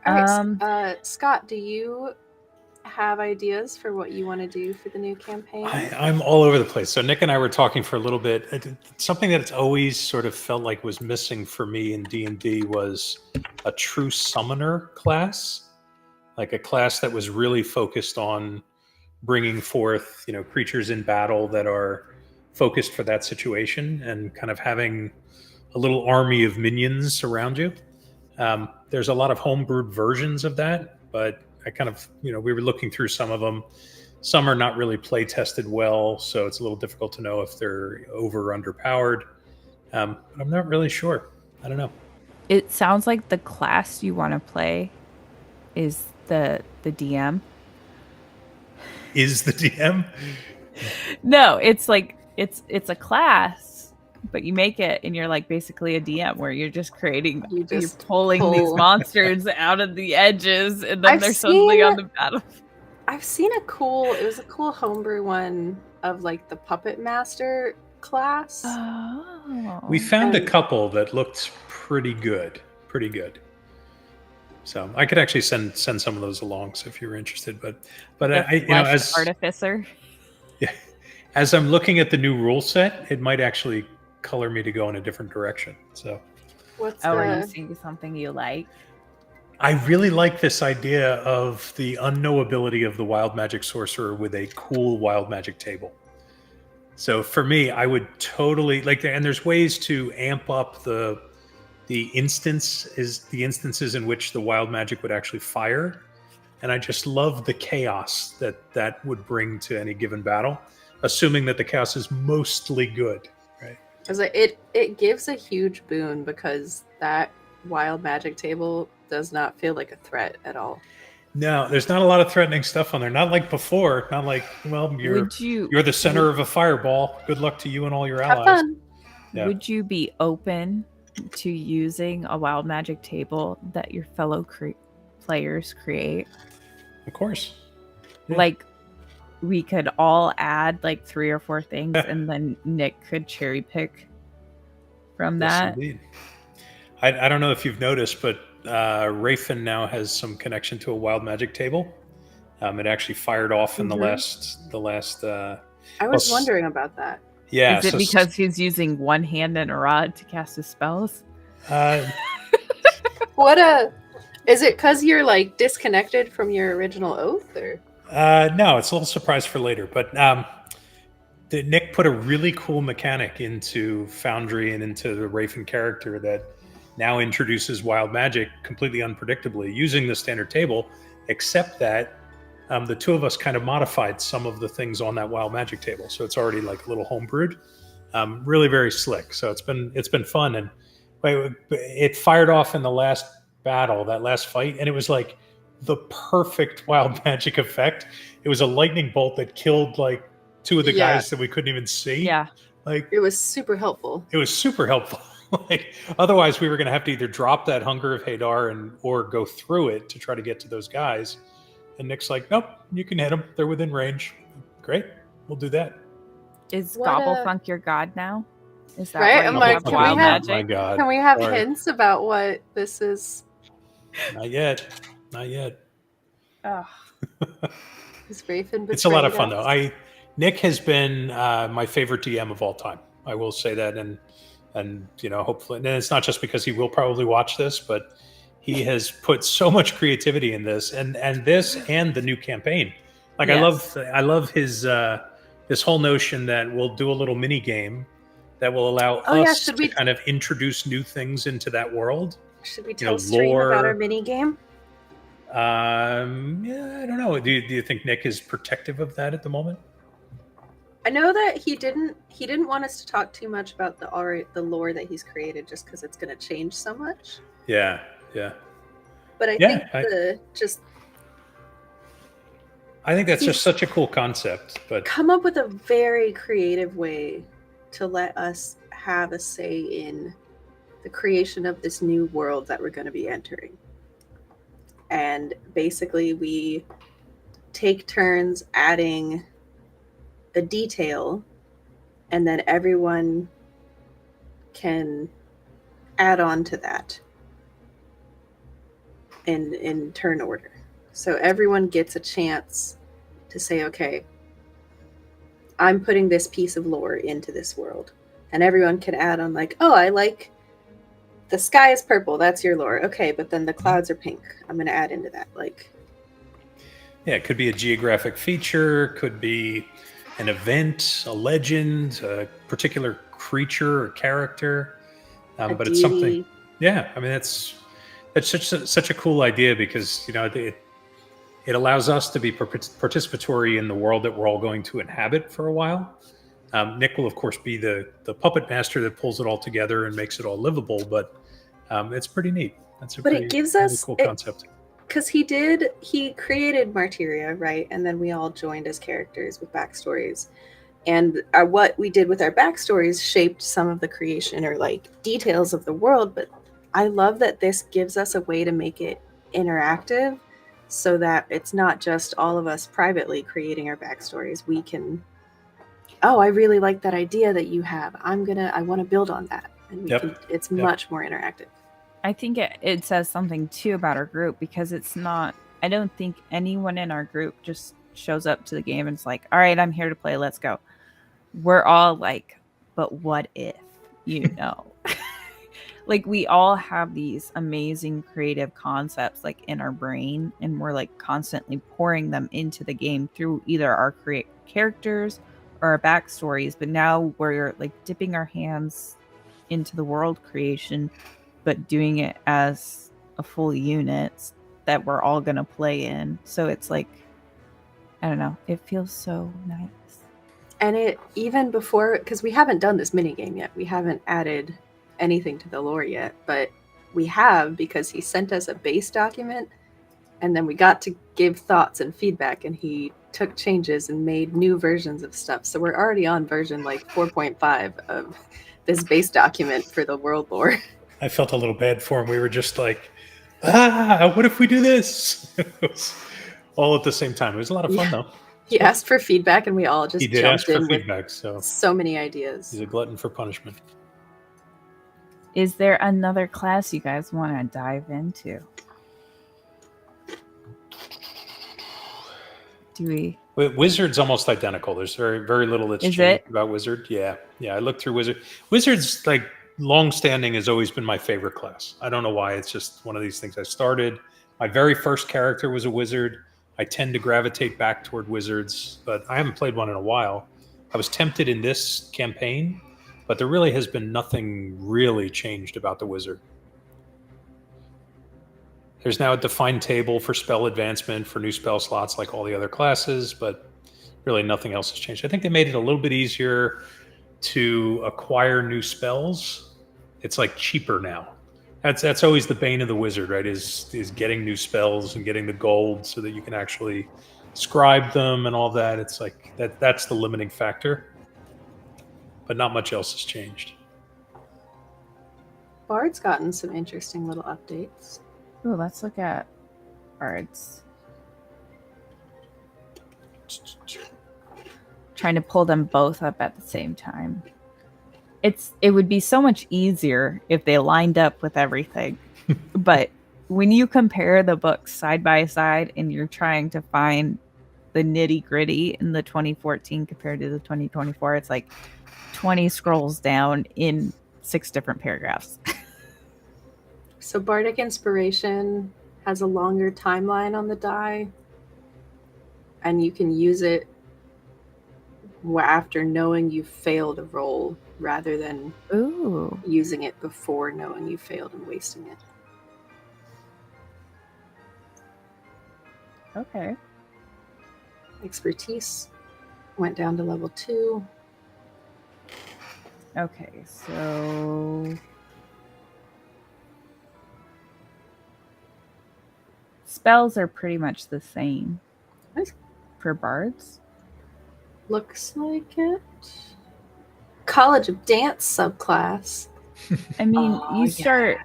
All right, Scott, do you have ideas for what you want to do for the new campaign? I'm all over the place. So Nick and I were talking for a little bit. Something that's always sort of felt like was missing for me in D&D was a true summoner class, like a class that was really focused on bringing forth, creatures in battle that are focused for that situation and kind of having a little army of minions around you. There's a lot of homebrewed versions of that, but I kind of, we were looking through some of them. Some are not really play tested well, so it's a little difficult to know if they're over or underpowered. But I'm not really sure. I don't know. It sounds like the class you want to play is the DM. Is the DM? No, it's like it's a class, but you make it and you're like basically a DM where you're just creating, you're pulling these monsters out of the edges, and then they're suddenly on the battle. I've seen it was a cool homebrew one of like the Puppet Master class. Oh. We found a couple that looked pretty good. So I could actually send some of those along, so if you're interested. But as artificer. Yeah, as I'm looking at the new rule set, it might actually color me to go in a different direction. So, are you seeing something you like? I really like this idea of the unknowability of the wild magic sorcerer with a cool wild magic table. So for me, I would totally like that. And there's ways to amp up the instances in which the wild magic would actually fire. And I just love the chaos that would bring to any given battle, assuming that the chaos is mostly good, right? Because it gives a huge boon, because that wild magic table does not feel like a threat at all. No, there's not a lot of threatening stuff on there. Not like before. Not like, well, you're the center of a fireball. Good luck to you and all your allies. Have fun. Yeah. Would you be open to using a wild magic table that your fellow players create? Of course. Yeah. Like, we could all add like 3 or 4 things, and then Nick could cherry pick from that. Yes, indeed. I don't know if you've noticed, but Rafyn now has some connection to a wild magic table. It actually fired off in the last. I was wondering about that. Yeah. Is it because he's using one hand and a rod to cast his spells? Is it because you're like disconnected from your original oath, or? No, it's a little surprise for later. But Nick put a really cool mechanic into Foundry and into the Rafyn character that now introduces wild magic completely unpredictably using the standard table, except that the two of us kind of modified some of the things on that wild magic table. So it's already like a little homebrewed, really very slick. So it's been fun. And it fired off in the last battle, that last fight. And it was like the perfect wild magic effect. It was a lightning bolt that killed like 2 of the guys that we couldn't even see. Yeah. Like, it was super helpful. Like, otherwise we were going to have to either drop that Hunger of Hadar or go through it to try to get to those guys. And Nick's like, nope, you can hit them. They're within range. Great. We'll do that. Is Gobblefunk your god now? Is that right? I'm like, magic? Oh my God. Can we have hints about what this is? Not yet. Oh. Is Rafyn It's a lot of fun, though. Nick has been my favorite DM of all time. I will say that, and hopefully, and it's not just because he will probably watch this, but he has put so much creativity in this, and this and the new campaign. Like, yes. I love his whole notion that we'll do a little mini game that will allow us to kind of introduce new things into that world. Should we tell Stream about our mini game? Yeah, I don't know. Do you think Nick is protective of that at the moment? I know that he didn't want us to talk too much about the lore that he's created, just because it's going to change so much. Yeah. But I think I think that's just such a cool concept. But come up with a very creative way to let us have a say in the creation of this new world that we're going to be entering. And basically, we take turns adding a detail, and then everyone can add on to that in turn order. So everyone gets a chance to say, okay, I'm putting this piece of lore into this world. And everyone can add on like, oh, I like the sky is purple. That's your lore. Okay, but then the clouds are pink. I'm going to add into that. Like, Yeah, it could be a geographic feature, could be an event, a legend, a particular creature or character. But it's something. Yeah, I mean that's such a cool idea because it allows us to be participatory in the world that we're all going to inhabit for a while. Nick will of course be the puppet master that pulls it all together and makes it all livable, but it's pretty neat. It gives really us cool concept. Because he created Martyria, right? And then we all joined as characters with backstories. And what we did with our backstories shaped some of the creation or like details of the world. But I love that this gives us a way to make it interactive so that it's not just all of us privately creating our backstories. We can, oh, I really like that idea that you have. I want to build on that. And it's much more interactive. I think it says something too about our group because it's not, I don't think anyone in our group just shows up to the game and it's like, all right, I'm here to play, let's go. We're all like, but what if, like we all have these amazing creative concepts like in our brain and we're like constantly pouring them into the game through either our characters or our backstories. But now we're like dipping our hands into the world creation, but doing it as a full unit that we're all going to play in. So it's like, I don't know, it feels so nice. And it, even before, because we haven't done this minigame yet, we haven't added anything to the lore yet, but we have because he sent us a base document and then we got to give thoughts and feedback and he took changes and made new versions of stuff. So we're already on version like 4.5 of this base document for the world lore. I felt a little bad for him. We were just like, what if we do this? It was all at the same time. It was a lot of fun, though. He asked for feedback, and we all just jumped in with feedback, so many ideas. He's a glutton for punishment. Is there another class you guys want to dive into? Wizard's almost identical. There's very, very little that's changed about Wizard. Yeah. I looked through Wizard. Wizard's like long-standing has always been my favorite class. I don't know why. It's just one of these things I started. My very first character was a wizard. I tend to gravitate back toward wizards, but I haven't played one in a while. I was tempted in this campaign, but there really has been nothing really changed about the wizard. There's now a defined table for spell advancement for new spell slots like all the other classes, but really nothing else has changed. I think they made it a little bit easier to acquire new spells. It's like cheaper now. That's always the bane of the wizard, right? Is getting new spells and getting the gold so that you can actually scribe them and all that. It's like that's the limiting factor. But not much else has changed. Bard's gotten some interesting little updates. Oh, let's look at Bards. Trying to pull them both up at the same time. It would be so much easier if they lined up with everything. But when you compare the books side by side and you're trying to find the nitty gritty in the 2014 compared to the 2024, it's like 20 scrolls down in 6 different paragraphs. So Bardic Inspiration has a longer timeline on the die, and you can use it after knowing you failed a roll rather than using it before knowing you failed and wasting it. Okay. Expertise went down to level 2. Okay, so spells are pretty much the same for bards. Looks like it. College of Dance subclass. I mean, you start.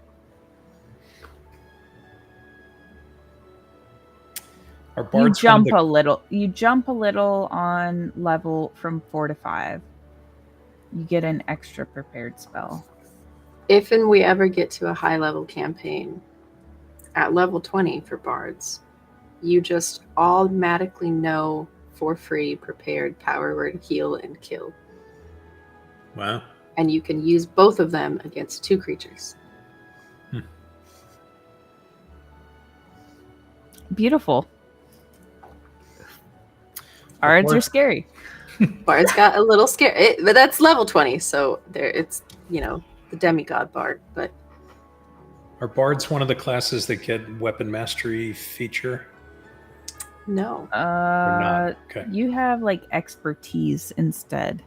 Our Are You bards one of jump a little. You jump a little on level from 4 to 5. You get an extra prepared spell. If and we ever get to a high level campaign at level 20 for bards, you just automatically know for free prepared power word heal and kill. Wow. And you can use both of them against 2 creatures. Beautiful. Bards are scary. Bards got a little scary, but that's level 20, so there it's, the demigod bard. But Are bards one of the classes that get weapon mastery feature? no, Or not? Okay. You have like expertise instead.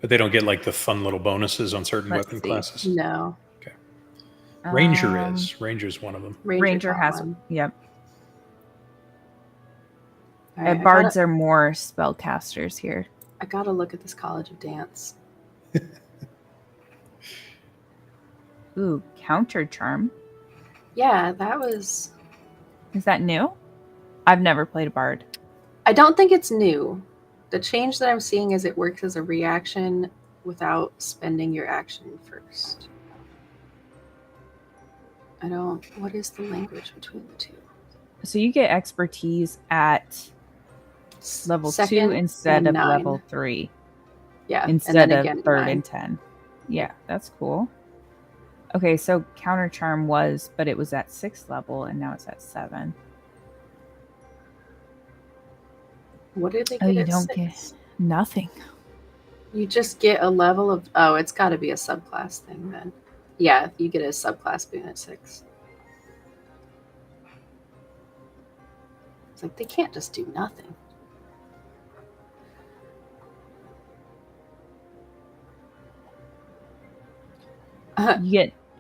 But they don't get like the fun little bonuses on certain Let's weapon see. classes? no. Ranger is. Ranger's one of them. Ranger got has one. Yep. All right, Bards are more spellcasters here. I gotta look at this College of Dance. Ooh, counter charm. Yeah, that was. Is that new? I've never played a bard. I don't think it's new. The change that I'm seeing is it works as a reaction without spending your action first. What is the language between the two? So you get expertise at level 2 Second instead and of 9. level 3. Yeah, Instead and then of again, 3rd 9. and 10. Yeah, that's cool. Okay, so counter charm but it was at 6th level and now it's at 7. What did they Oh, get you at don't 6? get nothing. You just get a level of. Oh, it's got to be a subclass thing then. Yeah, you get a subclass boon at 6. It's like they can't just do nothing.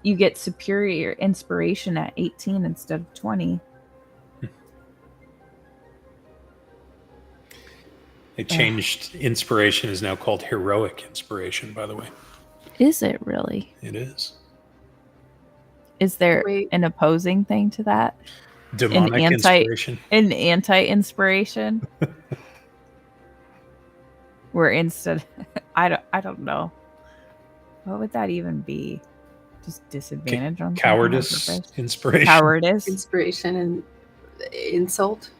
You get superior inspiration at 18 instead of 20. They changed inspiration is now called heroic inspiration, by the way. Is it really? It is. Is there Wait. an opposing thing to that? Demonic inspiration. An anti-inspiration? Where instead I don't know. What would that even be? Just disadvantage on something on Cowardice purpose? inspiration. Cowardice. Inspiration and insult.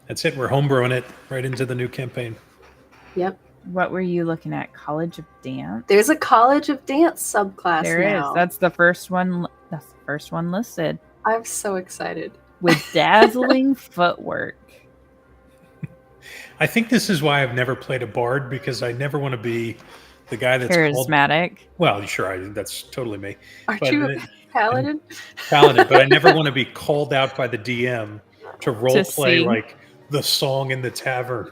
That's it. We're homebrewing it right into the new campaign. Yep. What were you looking at? College of Dance? There's a College of Dance subclass There is. now. That's the first one. That's the first one listed I'm so excited. with dazzling footwork. I think this is why I've never played a bard, because I never want to be the guy that's called. Charismatic. Well, sure, that's totally me. Aren't But you a paladin? Paladin, but I never want to be called out by the DM to role play sing. like the song in the tavern.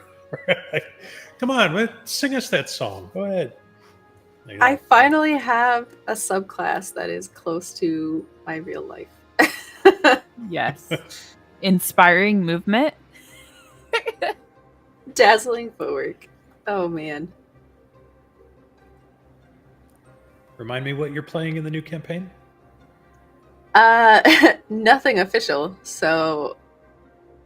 Come on, sing us that song. Go ahead. I finally have a subclass that is close to my real life. Yes. Inspiring movement. Dazzling footwork. Oh man. Remind me what you're playing in the new campaign? Nothing official. So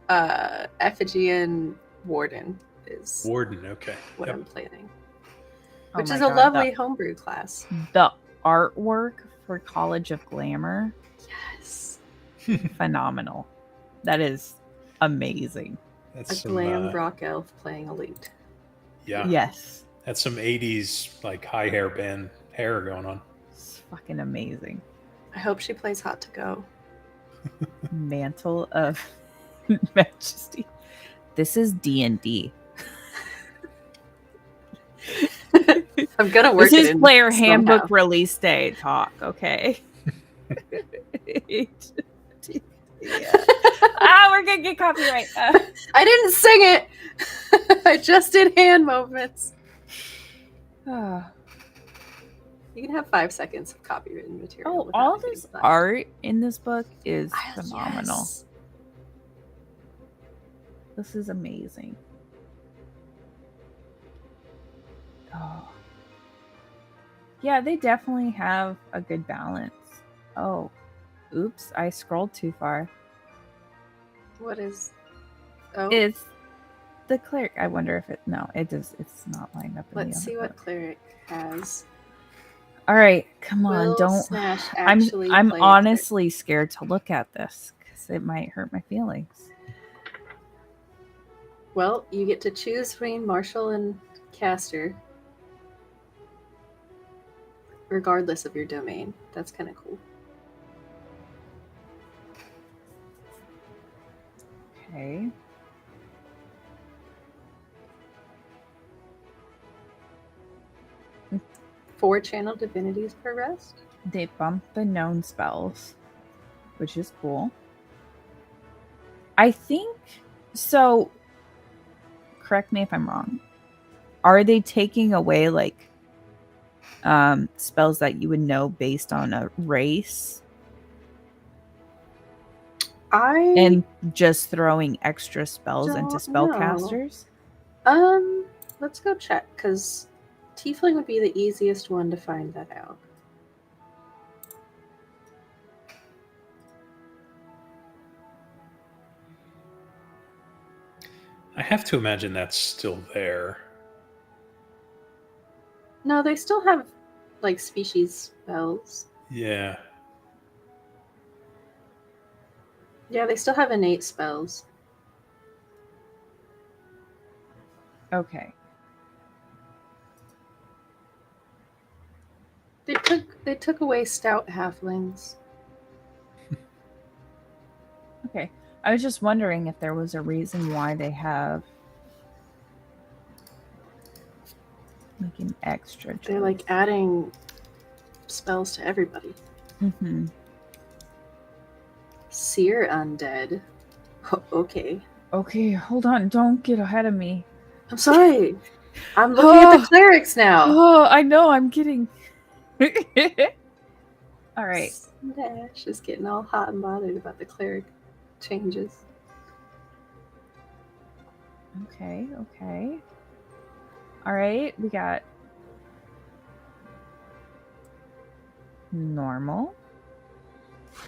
Effigian Warden is Warden, okay. what Yep. I'm planning. Oh Which my is a God, lovely homebrew class. The artwork for College of Glamour, Yes. phenomenal. That is amazing. That's A glam rock elf playing a lute. yeah. Yes. That's some 80s like high hair band hair going on. It's fucking amazing. I hope she plays Hot to Go. Mantle of Majesty. This is D&D. I'm gonna work This it is in player somehow. handbook release day talk, okay? We're gonna get copyright. I didn't sing it. I just did hand movements. You can have 5 seconds of copywritten material. Oh, without all me being this fun. art in this book is Ah, phenomenal. yes. This is amazing. Oh. Yeah, they definitely have a good balance. Oh, oops! I scrolled too far. What is? Oh, It's the cleric. I wonder if it. No, it does. It's not lined up. In let's the see other what book. cleric has. All right, come on, Will don't. Snash I'm actually I'm play a honestly scared to look at this because it might hurt my feelings. Well, you get to choose between Marshall and Caster, regardless of your domain. That's kind of cool. Okay. Four channel divinities per rest. They bump the known spells, which is cool. I think so. Correct me if I'm wrong. Are they taking away like spells that you would know based on a race and just throwing extra spells into don't know. spellcasters? Let's go check, because Tiefling would be the easiest one to find that out. I have to imagine that's still there. No, they still have, like, species spells. Yeah. Yeah, they still have innate spells. Okay. They took away stout halflings. Okay. I was just wondering if there was a reason why they have like an extra. They're like adding spells to everybody. Mm-hmm. Seer undead. Okay. Okay, hold on. Don't get ahead of me. I'm sorry. I'm looking at the clerics now. Oh, I know. I'm getting. All right. Dash is getting all hot and bothered about the cleric changes. Okay. All right. We got normal.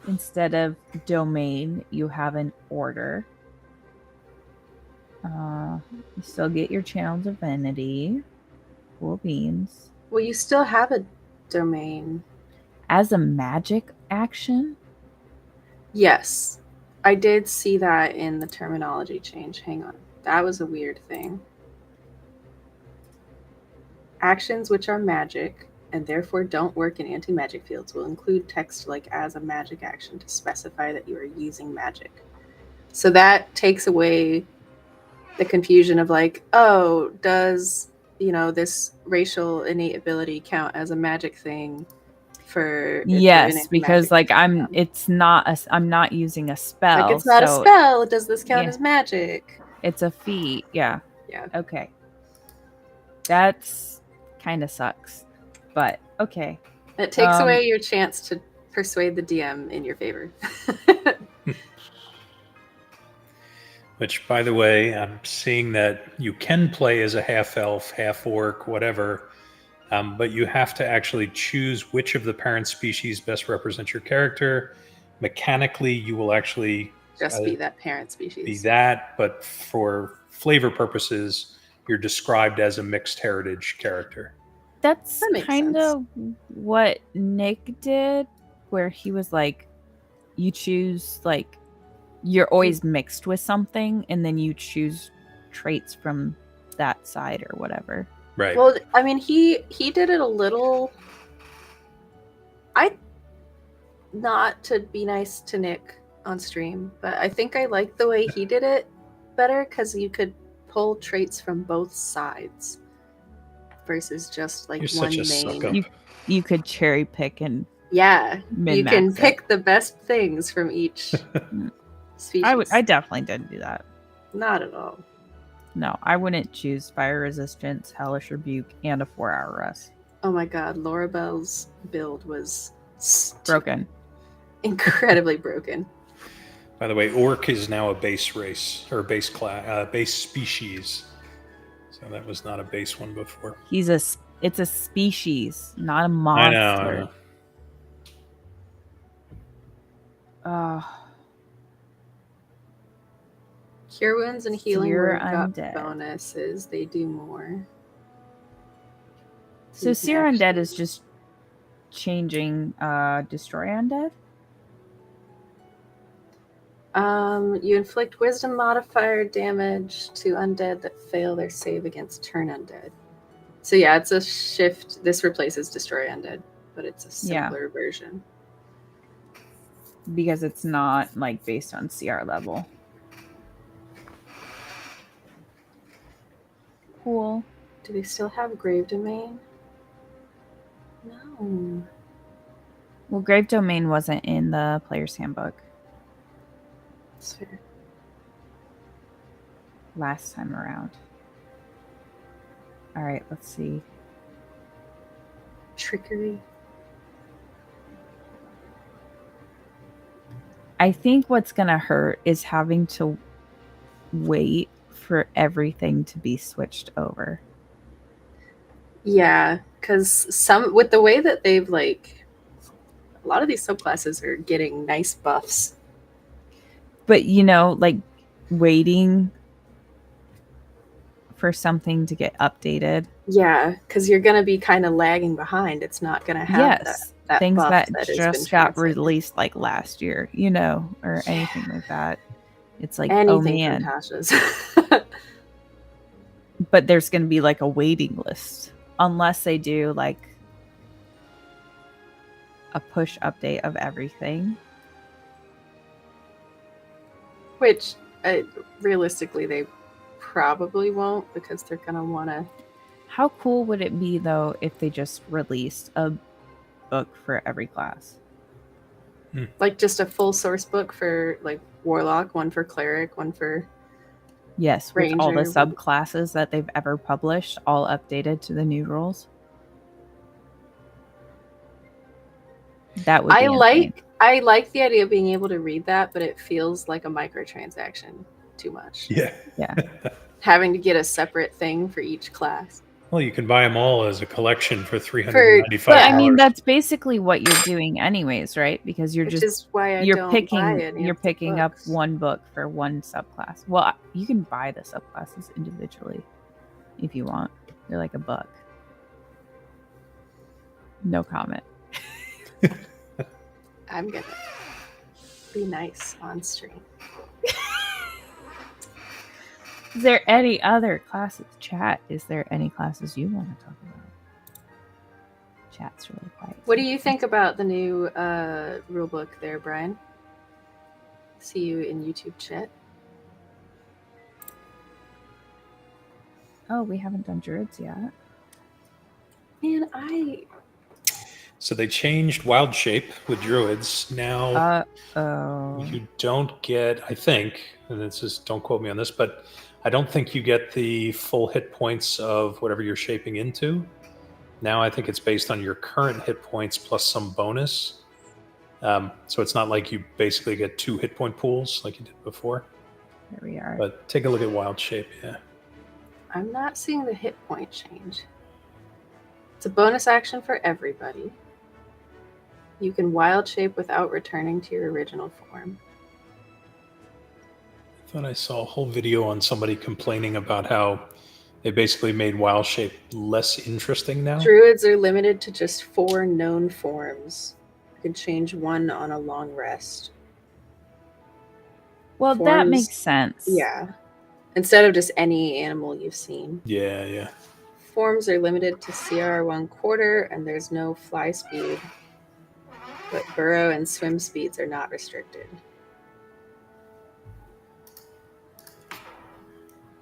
Instead of domain, you have an order. You still get your channel divinity. Cool beans. Well, you still have a domain. As a magic action? Yes. I did see that in the terminology change. Hang on. That was a weird thing. Actions which are magic and therefore don't work in anti-magic fields will include text like as a magic action to specify that you are using magic. So that takes away the confusion of like, oh, does, this racial innate ability count as a magic thing for yes, because like I'm not using a spell. Like it's not a spell. Does this count as magic? It's a feat. Yeah. Yeah. Okay. That's kind of sucks. But okay. It takes away your chance to persuade the DM in your favor. Which, by the way, I'm seeing that you can play as a half-elf, half-orc, whatever, but you have to actually choose which of the parent species best represents your character. Mechanically, you will actually just be that parent species. Be that, but for flavor purposes, you're described as a mixed heritage character. That's kind of what Nick did, where he was like, you choose like you're always mixed with something and then you choose traits from that side or whatever. Right. Well, I mean, he did it a little. Not to be nice to Nick on stream, but I think I like the way he did it better because you could pull traits from both sides versus just like You're one such a main. You could cherry pick and you can pick the best things from each species. I definitely didn't do that. Not at all. No, I wouldn't choose fire resistance, hellish rebuke, and a 4-hour rest. Oh my god, Laura Bell's build was broken. Incredibly broken. By the way, orc is now a base race or base class, base species. So that was not a base one before. It's a species, not a monster. I know. Cure wounds and healing Seer word got undead. bonuses. They do more. So You can Seer Undead actually- is just changing Destroy Undead? You inflict wisdom modifier damage to undead that fail their save against turn undead. So yeah, it's a shift. This replaces Destroy Undead, but it's a simpler version. Because it's not like based on CR level. Cool. Do they still have Grave Domain? No. Well, Grave Domain wasn't in the player's handbook That's fair. last time around. All right, let's see. Trickery. I think what's going to hurt is having to wait for everything to be switched over. Yeah, because some with the way that they've like a lot of these subclasses are getting nice buffs. But you know, like waiting for something to get updated. Yeah, because you're gonna be kind of lagging behind. It's not gonna have that things buff that has been just got translated. released like last year, you know, or anything like that. It's like, Anything oh man, from Tasha's. but there's going to be like a waiting list unless they do like a push update of everything. Which realistically they probably won't because they're gonna want to. How cool would it be though if they just released a book for every class? Like just a full source book for like Warlock, one for Cleric, one for Yes, with all the Ranger. subclasses that they've ever published, all updated to the new rules. That would be insane. I like the idea of being able to read that, but it feels like a microtransaction too much. Yeah. Yeah. Having to get a separate thing for each class. Well, you can buy them all as a collection for $395. But I mean, that's basically what you're doing anyways, right? Because you're Which just is why I you're don't picking buy any you're of the picking up books. one book for one subclass. Well, you can buy the subclasses individually if you want. They're like a buck. No comment. I'm gonna be nice on stream. Is there any other classes? Chat, is there any classes you want to talk about? Chat's really quiet. What do you think about the new rule book there, Brian? See you in YouTube chat. Oh, we haven't done druids yet. Man, So they changed wild shape with druids. Now Oh. you don't get, I think, and this is, don't quote me on this, but I don't think you get the full hit points of whatever you're shaping into. Now I think it's based on your current hit points plus some bonus. So it's not like you basically get 2 hit point pools like you did before. There we are. But take a look at wild shape, yeah. I'm not seeing the hit point change. It's a bonus action for everybody. You can wild shape without returning to your original form. I thought I saw a whole video on somebody complaining about how they basically made wild shape less interesting now. Druids are limited to just 4 known forms. You can change one on a long rest. Well, that forms- makes sense. Yeah. Instead of just any animal you've seen. Yeah, yeah. Forms are limited to CR 1/4, and there's no fly speed. But burrow and swim speeds are not restricted.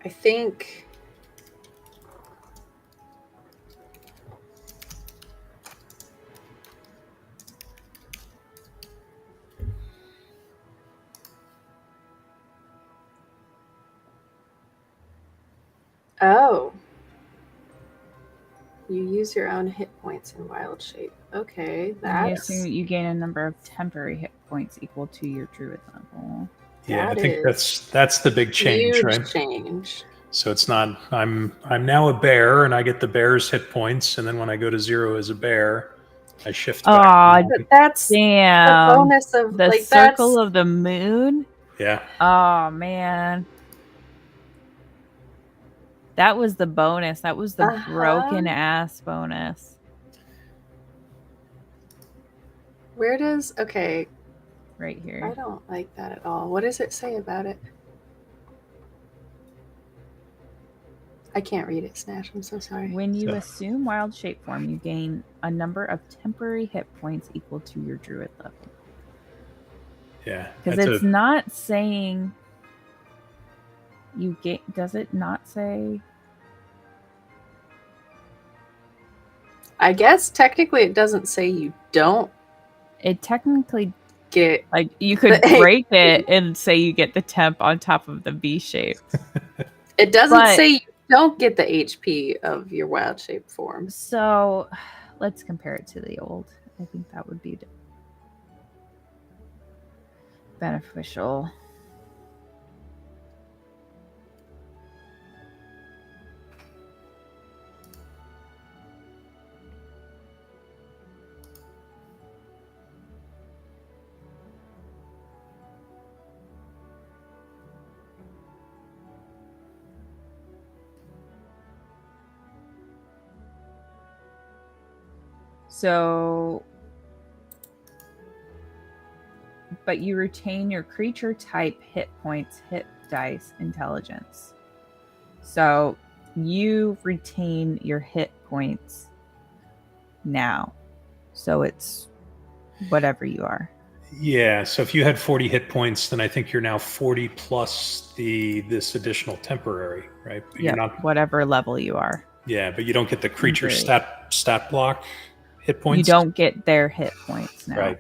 I think oh. You use your own hit points in wild shape. Okay, I that's assume you gain a number of temporary hit points equal to your druid level. Yeah, I That think is that's the big change, huge right? change. So it's not I'm now a bear and I get the bear's hit points, and then when I go to 0 as a bear, I shift Aw, back. But that's the Damn. bonus of The like circle that's of the moon? Yeah. Oh, man. That was the bonus. That was the broken ass bonus. where does okay, Right I here. don't like that at all. What does it say about it? I can't read it, Snash. I'm so sorry. When you So- assume wild shape form, you gain a number of temporary hit points equal to your druid level. Yeah. Because That's it's not saying you get. Does it not say? I guess technically it doesn't say you don't It technically, get like, you could The- break it and say you get the temp on top of the V shape. it doesn't But- say you don't get the HP of your wild shape form. So, let's compare it to the old. I think that would be beneficial. So, but you retain your creature type hit points, hit dice, intelligence. So you retain your hit points now. So it's whatever you are. Yeah, so if you had 40 hit points, then I think you're now 40 plus this additional temporary, right? But Yeah, you're not. whatever level you are. Yeah, but you don't get the creature Great. stat block hit points. You don't get their hit points now. Right.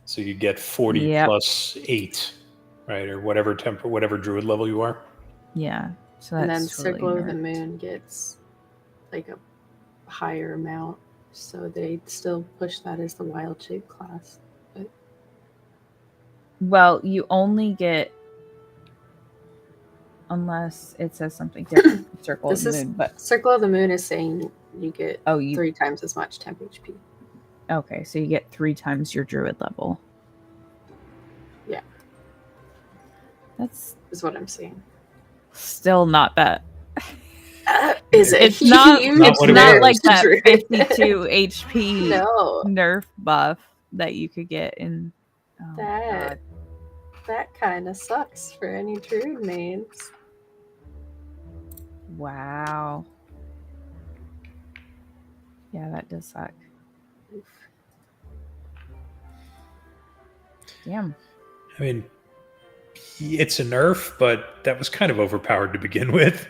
So you get 40 Yep. plus 8, right? Or whatever druid level you are. Yeah. So that's And then totally Circle of the nerfed. Moon gets like a higher amount. So they still push that as the wild shape class. But Well, you only get, unless it says something different from Circle of this the is Moon, but Circle of the Moon is saying you get you 3 times as much temp HP. okay, so you get 3 times your druid level. Yeah. That's Is what I'm saying. still not that. Is it? It's not. huge Not It's what it not was. like that Druid? 52 HP No, nerf buff that you could get in. Oh my that God. that kind of sucks for any druid mains. Wow. Yeah, that does suck. Damn. I mean, it's a nerf, but that was kind of overpowered to begin with.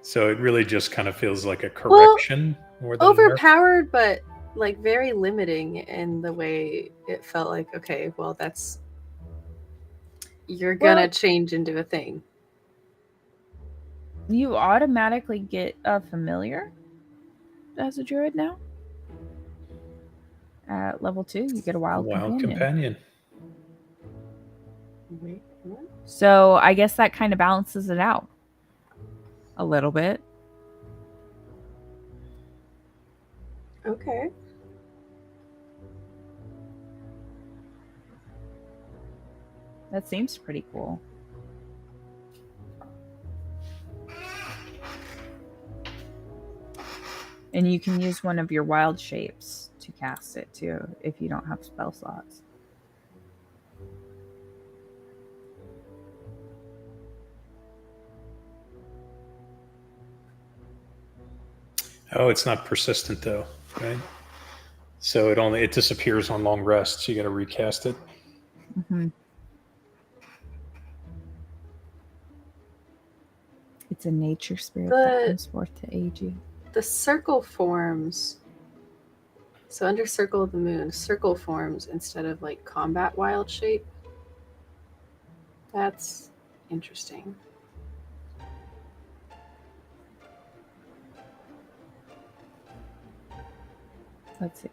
So it really just kind of feels like a correction more than a nerf. Overpowered, but like very limiting in the way it felt like. Okay, well that's you're gonna Well- change into a thing. You automatically get a familiar as a druid now. At level 2, you get a wild companion. Wait, what? So I guess that kind of balances it out a little bit. Okay. That seems pretty cool. And you can use one of your wild shapes to cast it too if you don't have spell slots. Oh, it's not persistent though, right? So it disappears on long rests. You got to recast it. Mm-hmm. It's a nature spirit that comes forth to aid you. The circle forms. So under Circle of the Moon, circle forms instead of like combat wild shape. That's interesting. Let's see.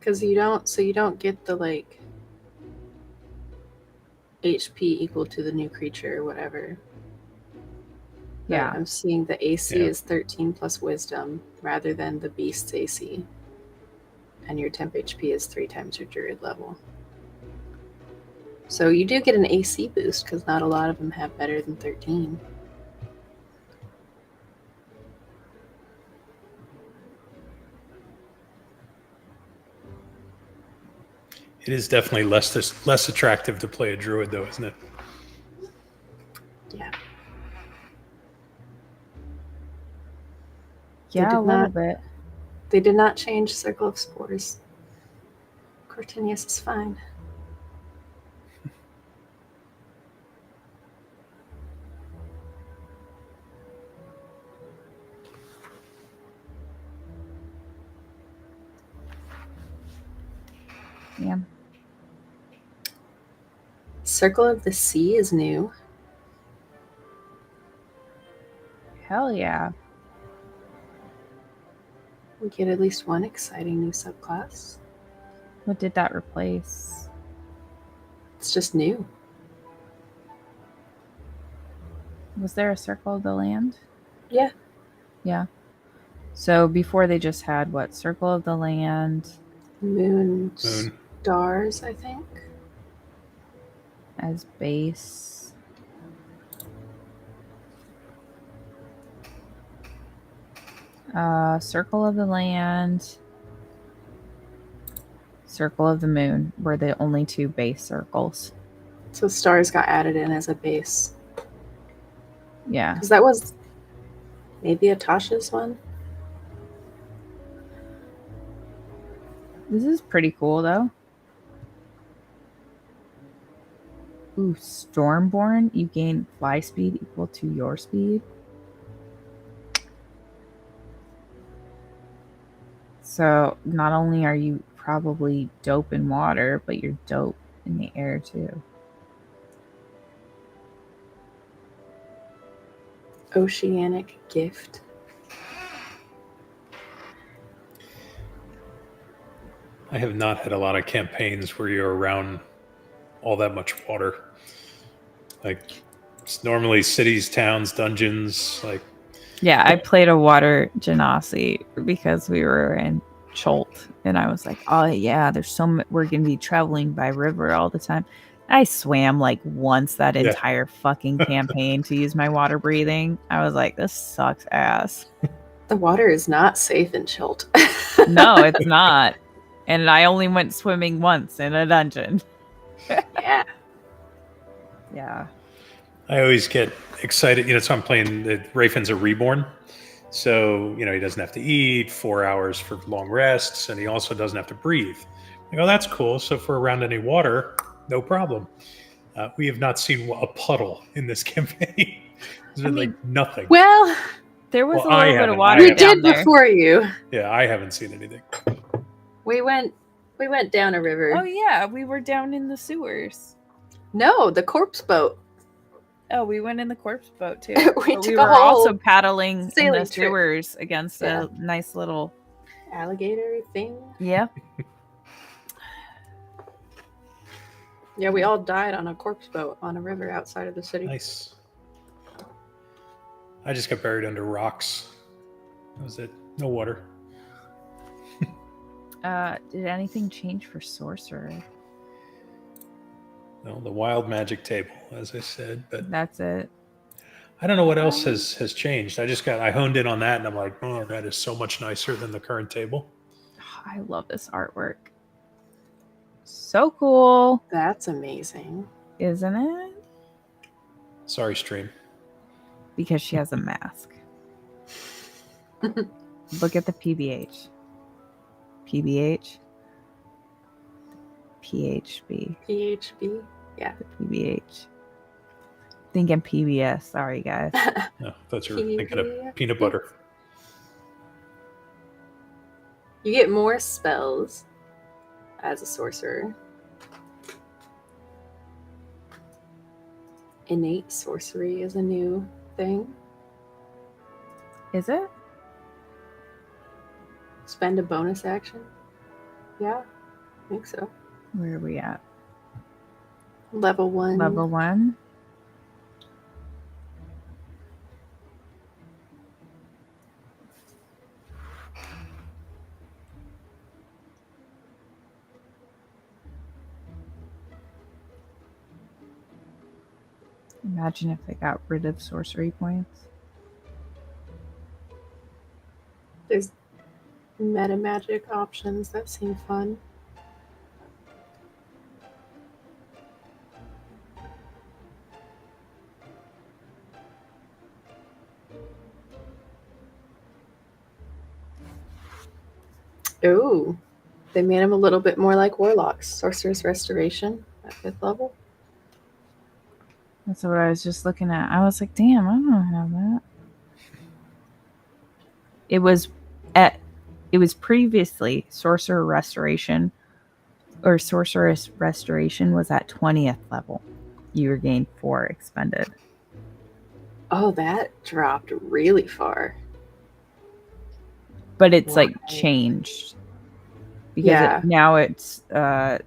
Because you don't get the like HP equal to the new creature or whatever. But Yeah. I'm seeing the AC Yeah. is 13 plus wisdom rather than the beast's AC. And your temp HP is 3 times your druid level. So you do get an AC boost because not a lot of them have better than 13. It is definitely less attractive to play a druid, though, isn't it? Yeah. Yeah, did a little not- bit. They did not change Circle of Spores. Cortinius is fine. Yeah. Circle of the Sea is new. Hell yeah. We get at least one exciting new subclass. What did that replace? It's just new. Was there a Circle of the Land? Yeah. Yeah. So before they just had what? Circle of the Land Moon. Moon. Stars, I think. as base. Circle of the Land, Circle of the Moon were the only 2 base circles. So stars got added in as a base. Yeah. Because that was maybe a Tasha's one. This is pretty cool though. Ooh, Stormborn, you gain fly speed equal to your speed. So not only are you probably dope in water, but you're dope in the air too. Oceanic Gift. I have not had a lot of campaigns where you're around all that much water. Like, it's normally cities, towns, dungeons. Like, Yeah, I played a water genasi because we were in Cholt, and I was like, "Oh yeah, there's we're gonna be traveling by river all the time." I swam like once that Yeah. entire fucking campaign to use my water breathing. I was like, "This sucks ass." The water is not safe in Chilt. No, it's not. And I only went swimming once in a dungeon. Yeah. Yeah. I always get excited. So I'm playing Rafyn's a reborn. So, he doesn't have to eat, 4 hours for long rests, and he also doesn't have to breathe. I go, that's cool. So for around any water, no problem. We have not seen a puddle in this campaign. There's been like nothing. Well, there was Well, a I little bit of haven't. water We down did there. before you. Yeah, I haven't seen anything. We went down a river. Oh yeah, we were down in the sewers. No, the corpse boat. Oh, we went in the corpse boat too. We But took we a were whole also paddling in sailing the trip. sewers against Yeah. a nice little. Alligator thing. Yeah. Yeah, we all died on a corpse boat on a river outside of the city. Nice. I just got buried under rocks. That was it. No water. Did anything change for sorcerer? No, the wild magic table, as I said. But That's it. I don't know what else has changed. I honed in on that, and I'm like, oh, that is so much nicer than the current table. I love this artwork. So cool, That's amazing. isn't it? Sorry, stream. Because she has a mask. Look at the PBH. PBH. PHB. PHB. Yeah. The PBH. Thinking PBS. Sorry, guys. No, I thought you were thinking of peanut butter. You get more spells as a sorcerer. Innate sorcery is a new thing. Is it? Spend a bonus action. Yeah. I think so. Where are we at? Level 1. Level 1. Imagine if they got rid of sorcery points. There's meta magic options that seem fun. Ooh, they made them a little bit more like warlocks. Sorcerer's Restoration at 5th level. That's what I was just looking at. I was like, damn, I don't have that. It was previously Sorcerer Restoration, or Sorceress Restoration was at 20th level. You regained 4 expended. Oh, that dropped really far. But it's Wow. like changed. Because Yeah. now it's Now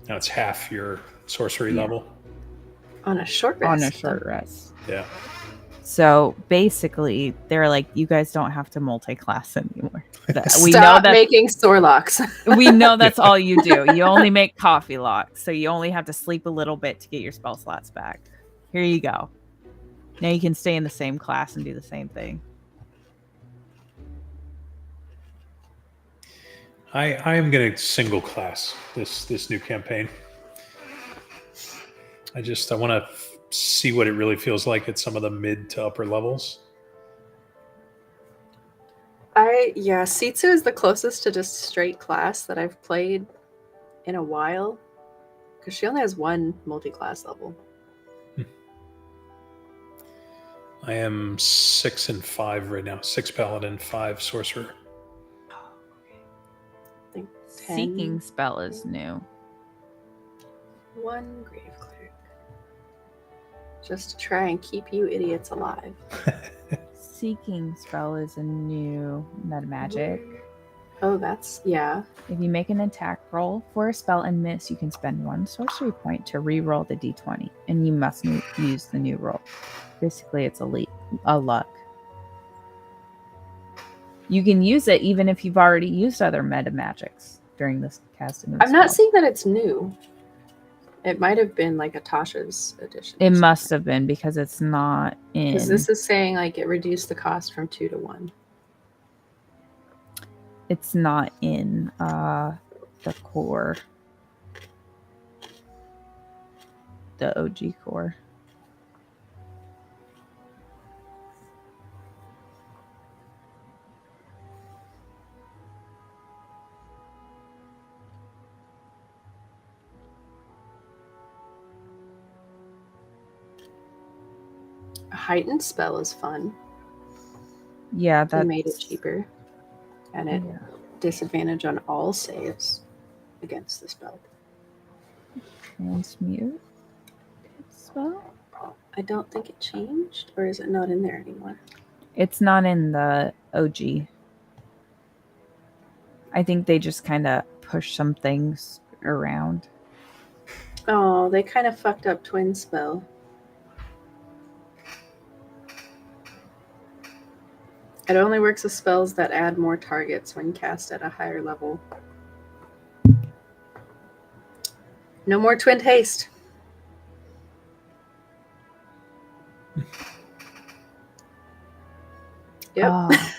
it's half your sorcery level. On a short rest. on a short rest. Yeah. So basically, they're like, you guys don't have to multi-class anymore. We know that making Sorlocks. We know that's all you do. You only make coffee locks, so you only have to sleep a little bit to get your spell slots back. Here you go. Now you can stay in the same class and do the same thing. I am going to single class this new campaign. I want to see what it really feels like at some of the mid to upper levels. Sitsu is the closest to just straight class that I've played in a while, because she only has 1 multi-class level. I am 6 and 5 right now. 6 paladin, 5 sorcerer. I think 10. Seeking spell is new. 1 grave cleric. Just to try and keep you idiots alive. Seeking spell is a new meta magic. Oh, that's, yeah. If you make an attack roll for a spell and miss, you can spend 1 sorcery point to re-roll the d20, and you must use the new roll. Basically, it's a luck. You can use it even if you've already used other meta magics during this casting. I'm not seeing that it's new. It might have been like a Tasha's edition. It must have been, because it's not in. Because this is saying like it reduced the cost from 2 to 1. It's not in the core. The OG core. A heightened spell is fun. Yeah, They that made it cheaper. And it disadvantage on all saves against the spell. Transmute spell? I don't think it changed, or is it not in there anymore? It's not in the OG. I think they just kind of push some things around. Oh, they kind of fucked up Twin Spell. It only works with spells that add more targets when cast at a higher level. No more Twin Haste. Yep. Oh.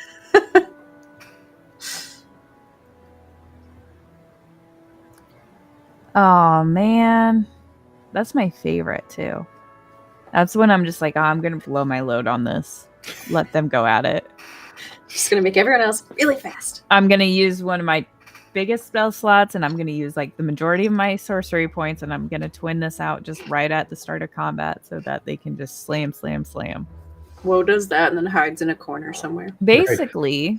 Oh, man. That's my favorite, too. That's when I'm just like, I'm going to blow my load on this. Let them go at it. Just going to make everyone else really fast. I'm going to use one of my biggest spell slots, and I'm going to use like the majority of my sorcery points, and I'm going to twin this out just right at the start of combat so that they can just slam. Woe does that and then hides in a corner somewhere. Basically.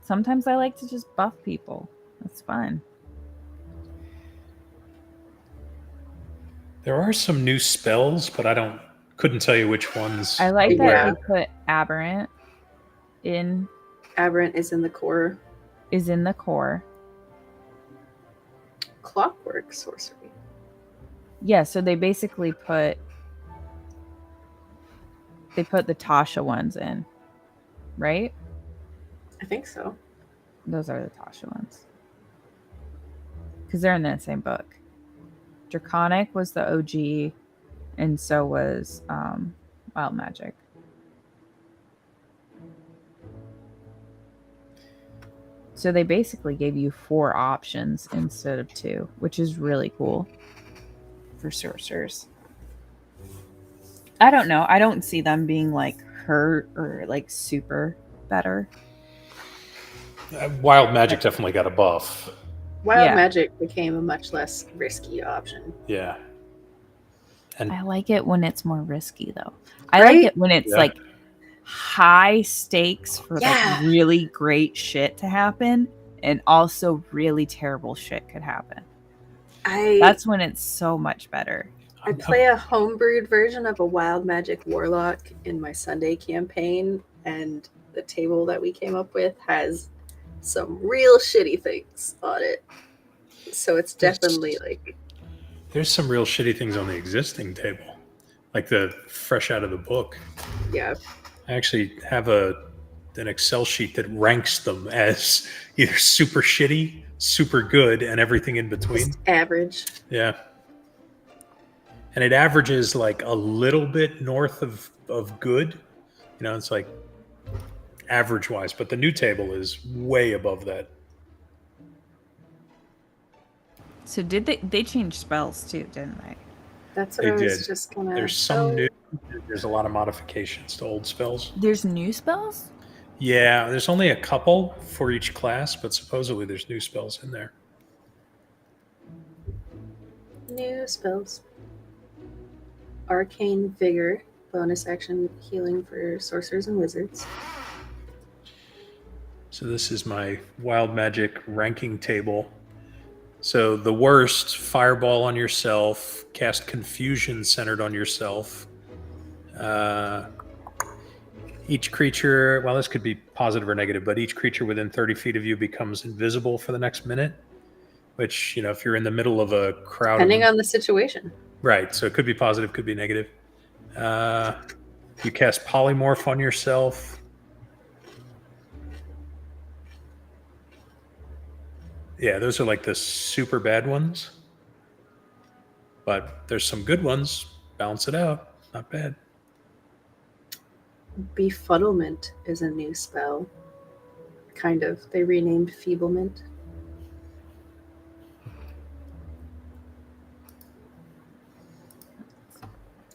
Sometimes I like to just buff people. That's fun. There are some new spells, but couldn't tell you which ones. I like that Yeah. they put Aberrant in. Aberrant is in the core. Is in the core. clockwork sorcery. Yeah, so they basically put the Tasha ones in, right? I think so. Those are the Tasha ones. Because they're in the same book. Draconic was the OG, and so was Wild Magic. So they basically gave you 4 options instead of 2, which is really cool for sorcerers. I don't know. I don't see them being like hurt or like super better. Wild Magic definitely got a buff. Wild Yeah. magic became a much less risky option. Yeah. And I like it when it's more risky though. I Right? like it when it's Yeah. like high stakes for Yeah. like really great shit to happen, and also really terrible shit could happen. That's when it's so much better. I play a homebrewed version of a wild magic warlock in my Sunday campaign, and the table that we came up with has some real shitty things on it. So it's definitely like there's some real shitty things on the existing table, like the fresh out of the book. yeah. I actually have an Excel sheet that ranks them as either super shitty, super good, and everything in between. Just average. Yeah. And it averages like a little bit north of good. You know, it's like average wise, but the new table is way above that. So did they changed spells too, didn't they? That's what They I was did. just gonna. There's some new, there's a lot of modifications to old spells. There's new spells? Yeah, there's only a couple for each class, but supposedly there's new spells in there. New spells. Arcane Vigor, bonus action healing for sorcerers and wizards. So this is my wild magic ranking table. So the worst, fireball on yourself, cast confusion centered on yourself. Each creature, well, this could be positive or negative, but each creature within 30 feet of you becomes invisible for the next minute, which, you know, if you're in the middle of a crowd. Depending on the situation. Right, so it could be positive, could be negative. You cast polymorph on yourself. Yeah, those are like the super bad ones. But there's some good ones. Balance it out. Not bad. Befuddlement is a new spell. Kind of. They renamed Feeblement.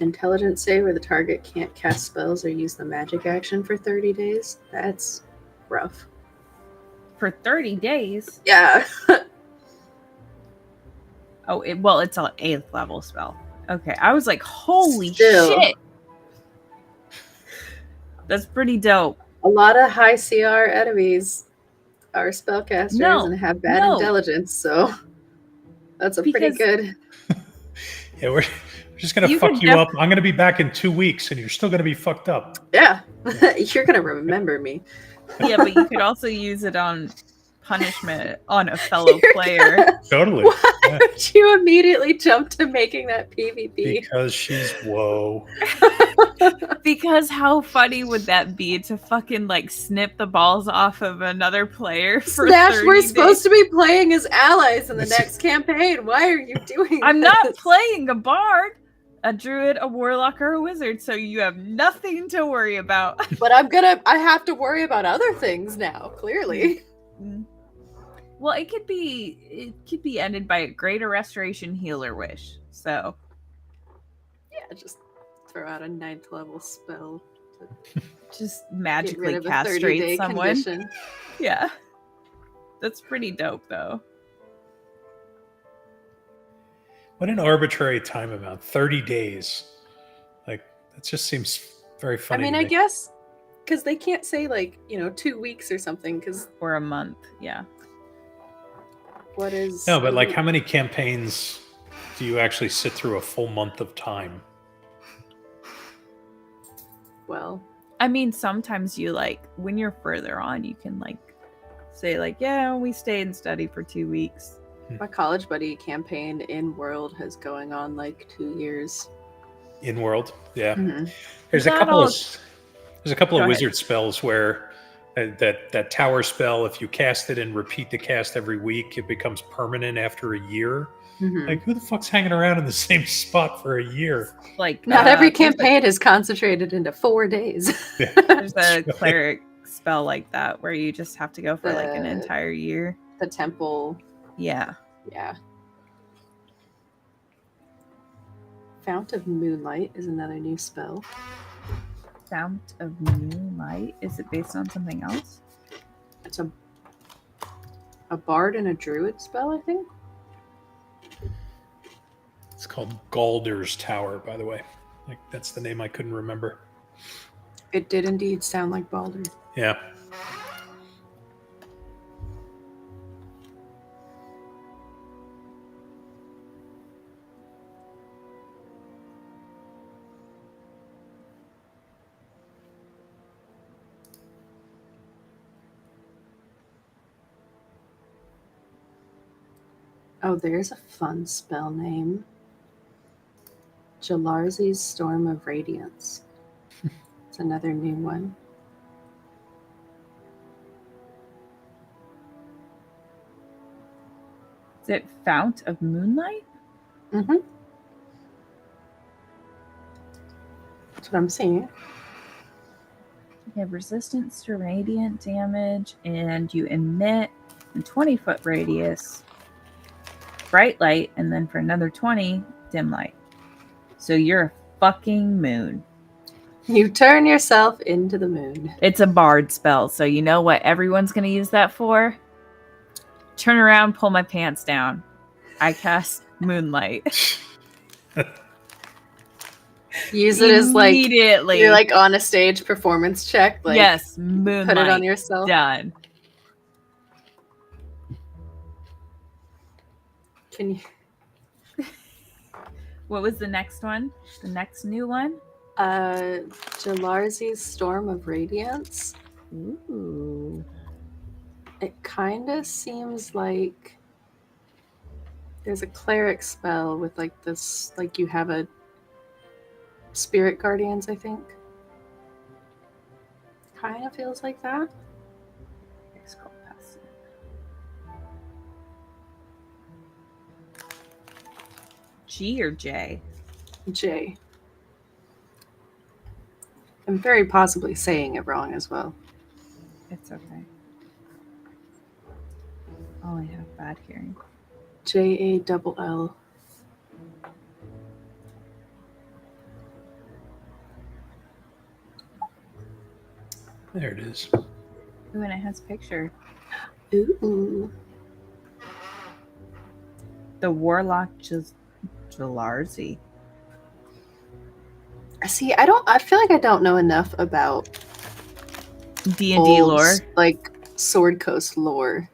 Intelligence save where the target can't cast spells or use the magic action for 30 days. That's rough. For 30 days? Yeah. Oh, it's an 8th level spell. Okay, I was like, holy Still. shit. That's pretty dope. A lot of high CR enemies are spellcasters and have bad intelligence, so that's a pretty good. Yeah, we're just going to fuck you up. I'm going to be back in 2 weeks, and you're still going to be fucked up. Yeah. You're going to remember me. Yeah, but you could also use it on punishment on a fellow player. Totally. Why would you immediately jump to making that PvP? Because she's whoa. Because how funny would that be to fucking like snip the balls off of another player for Snash, 30 we're days? supposed to be playing as allies in the next campaign. Why are you doing I'm this? not playing a bard, a druid, a warlock, or a wizard, so you have nothing to worry about. But I have to worry about other things now, clearly. Well, it could be ended by a greater restoration healer wish. So Yeah, just throw out a 9th level spell to just get magically rid of a castrate 30-day someone. condition. Yeah. That's pretty dope though. What an arbitrary time amount. 30 days. Like, that just seems very funny. I mean, to I me. guess because they can't say 2 weeks or something. Because Or a month, yeah. what is No, but like, how many campaigns do you actually sit through a full month of time? Well, I mean, sometimes you when you're further on, you can say yeah, we stay and study for 2 weeks. My college buddy campaign in World has going on like 2 years. In world, yeah. Mm-hmm. There's a That couple all- of there's a couple Go of ahead. wizard spells where that tower spell, if you cast it and repeat the cast every week, it becomes permanent after a year. Mm-hmm. Like, who the fuck's hanging around in the same spot for a year? Like Not every there's a- campaign is concentrated into 4 days. There's a That's right. cleric spell like that where you just have to go for like an The- entire year. The temple, Yeah. yeah. Fount of Moonlight is another new spell. Fount of Moonlight. Is it based on something else? It's a bard and a druid spell, I think. It's called Galder's Tower, by the way. Like, that's the name I couldn't remember. It did indeed sound like Baldur. Yeah. Oh, there's a fun spell name. Jalarzi's Storm of Radiance. It's another new one. Is it Fount of Moonlight? Mm-hmm. That's what I'm seeing. You have resistance to radiant damage, and you emit in 20-foot radius bright light, and then for another 20, dim light. So you're a fucking moon. You turn yourself into the moon. It's a bard spell, so you know what everyone's going to use that for? Turn around, pull my pants down. I cast Moonlight. Use it as like immediately. you're like on a stage performance check. Like, yes, Moonlight. put it on yourself. Done. Can you? What was the next one? The next new one? Jalarzi's Storm of Radiance. Ooh. It kind of seems like there's a cleric spell with like this, like you have a spirit guardians, I think. Kind of feels like that. It's called passive. G or J? J. I'm very possibly saying it wrong as well. It's okay. Oh, I have bad hearing. JALL. There it is. Ooh, and it has a picture. Ooh. The Warlock Jalarzi. See, I feel like I don't know enough about D&D old, lore. like Sword Coast lore.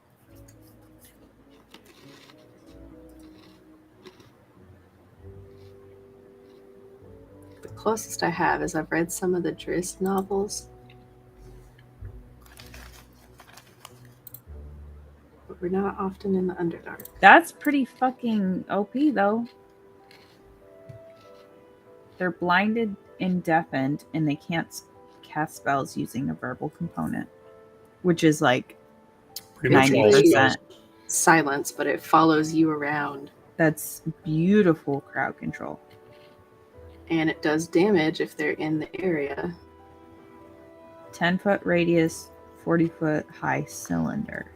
The closest I have is I've read some of the Drizzt novels. But we're not often in the Underdark. That's pretty fucking OP, though. They're blinded and deafened, and they can't cast spells using a verbal component, which is like Pretty much all 90%. spells. Silence, but it follows you around. That's beautiful crowd control. And it does damage if they're in the area. 10-foot radius, 40-foot high cylinder.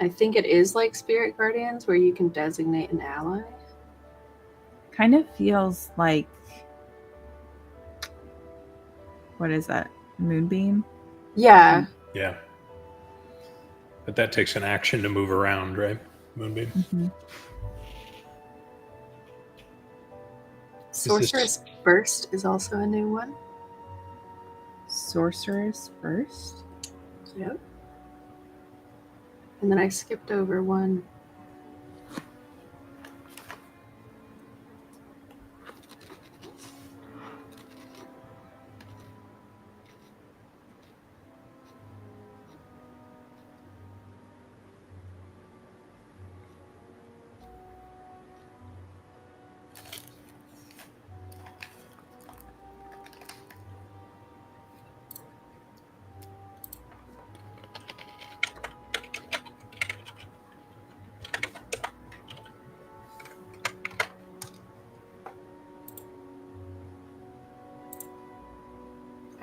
I think it is like Spirit Guardians where you can designate an ally. Kind of feels like, what is that? Moonbeam? Yeah. Yeah. But that takes an action to move around, right? Moonbeam. Mm-hmm. Sorceress Burst is also a new one. Sorceress Burst? Yep. And then I skipped over one.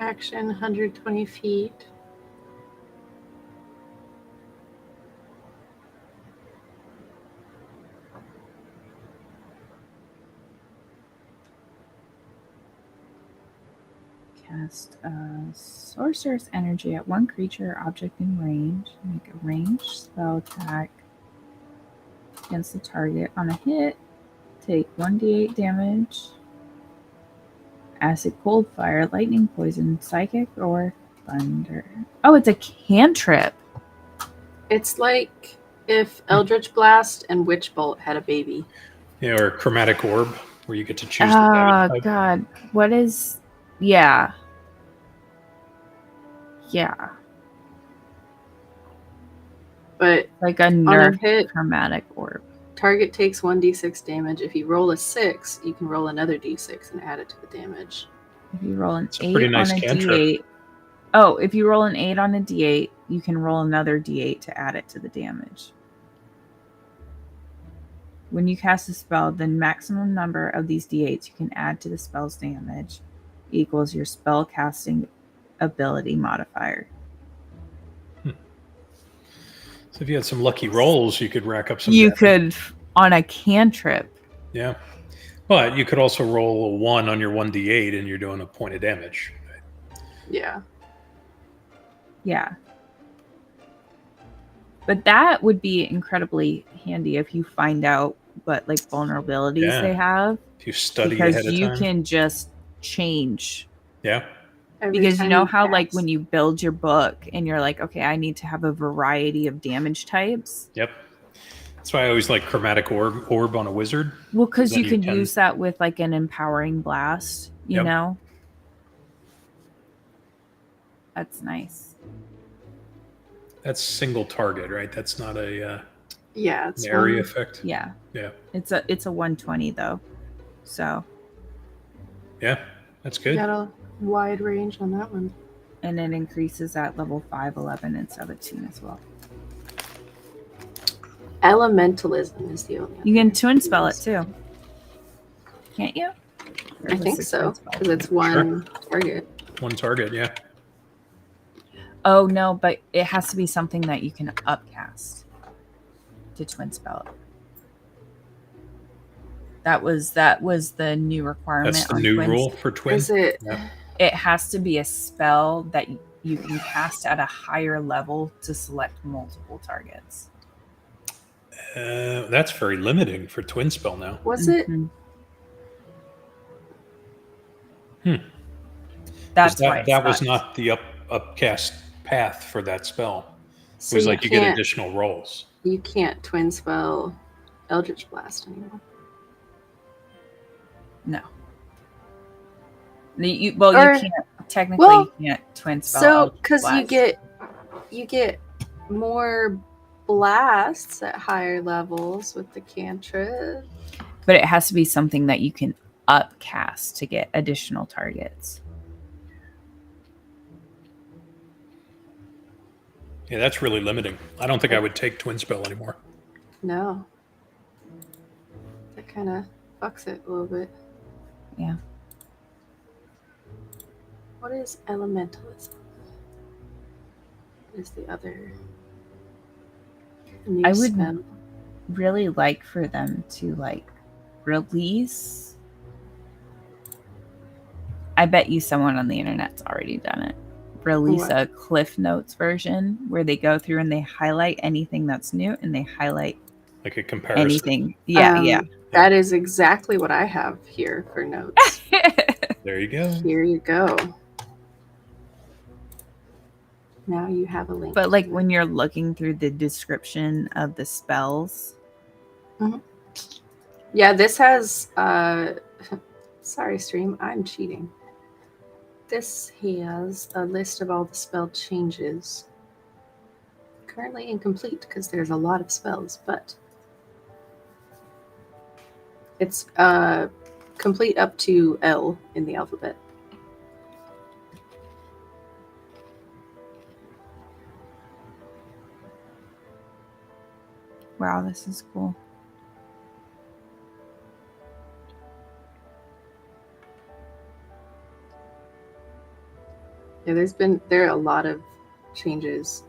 action, 120 feet. Cast sorcerer's energy at one creature or object in range. Make a ranged spell attack against the target. On a hit, take 1d8 damage. Acid, cold, fire, lightning, poison, psychic, or thunder. Oh, it's a cantrip. It's like if Eldritch Blast and Witch Bolt had a baby. Yeah, or chromatic orb, where you get to choose the Oh, damage type. God. What is... Yeah. Yeah. But Like a on a nerf hit, chromatic orb. target takes 1d6 damage. If you roll a 6, you can roll another d6 and add it to the damage. If you roll an It's a pretty 8 nice on a cantrip. d8... Oh, if you roll an 8 on a d8, you can roll another d8 to add it to the damage. When you cast a spell, the maximum number of these d8s you can add to the spell's damage equals your spell casting ability modifier. So if you had some lucky rolls, you could rack up some You damage. could, on a cantrip. Yeah. But you could also roll a 1 on your 1d8 and you're doing a point of damage. Yeah. Yeah. But that would be incredibly handy if you find out what like vulnerabilities Yeah. they have. If you study Because ahead of you time. can just change. Yeah. Every Because you time know how like cast. when you build your book and you're like, okay, I need to have a variety of damage types. Yep. That's why I always like chromatic orb on a wizard. Well, because Then you can can- use that with like an empowering blast, you Yep. know? That's nice. That's single target, right? That's not a Yeah, it's an area one- effect. Yeah. Yeah. It's a 120 though. So, Yeah. That's You good. got a wide range on that one. and it increases at level 5, 11, and 17 as well. Elementalism is the only. You can other twin spell it use. too. Can't you? Or I is think this a so twin spell? because it's one target. One target, yeah. Oh no, but it has to be something that you can upcast to twin spell it. That was the new requirement. That's the on new twins. rule for twin. Is it? Yeah. It has to be a spell that you can cast at a higher level to select multiple targets. That's very limiting for twin spell now. Was it? Mhm. Hmm. That's why That was sucked. not the upcast path for that spell. It So was like you get can't- additional rolls. You can't twin spell Eldritch Blast anymore. No. You Or- can't technically. well, you can't twin spell. So Eldritch because you Blast. get more blasts at higher levels with the cantrip. But it has to be something that you can upcast to get additional targets. Yeah, that's really limiting. I don't think I would take twin spell anymore. No. That kind of fucks it a little bit. Yeah. What is elementalism? What is the other? New I would- spell? Really like for them to like release. I bet you someone on the internet's already done it. Release What? a Cliff Notes version where they go through and they highlight anything that's new and they highlight Like a comparison. anything. Yeah, yeah. That is exactly what I have here for notes. There you go. Here you go. Now you have a link. But like to when you're looking through the description of the spells, yeah, this has sorry stream, I'm cheating. This has a list of all the spell changes. Currently incomplete because there's a lot of spells, but it's complete up to L in the alphabet. wow, this is cool. Yeah, there are a lot of changes.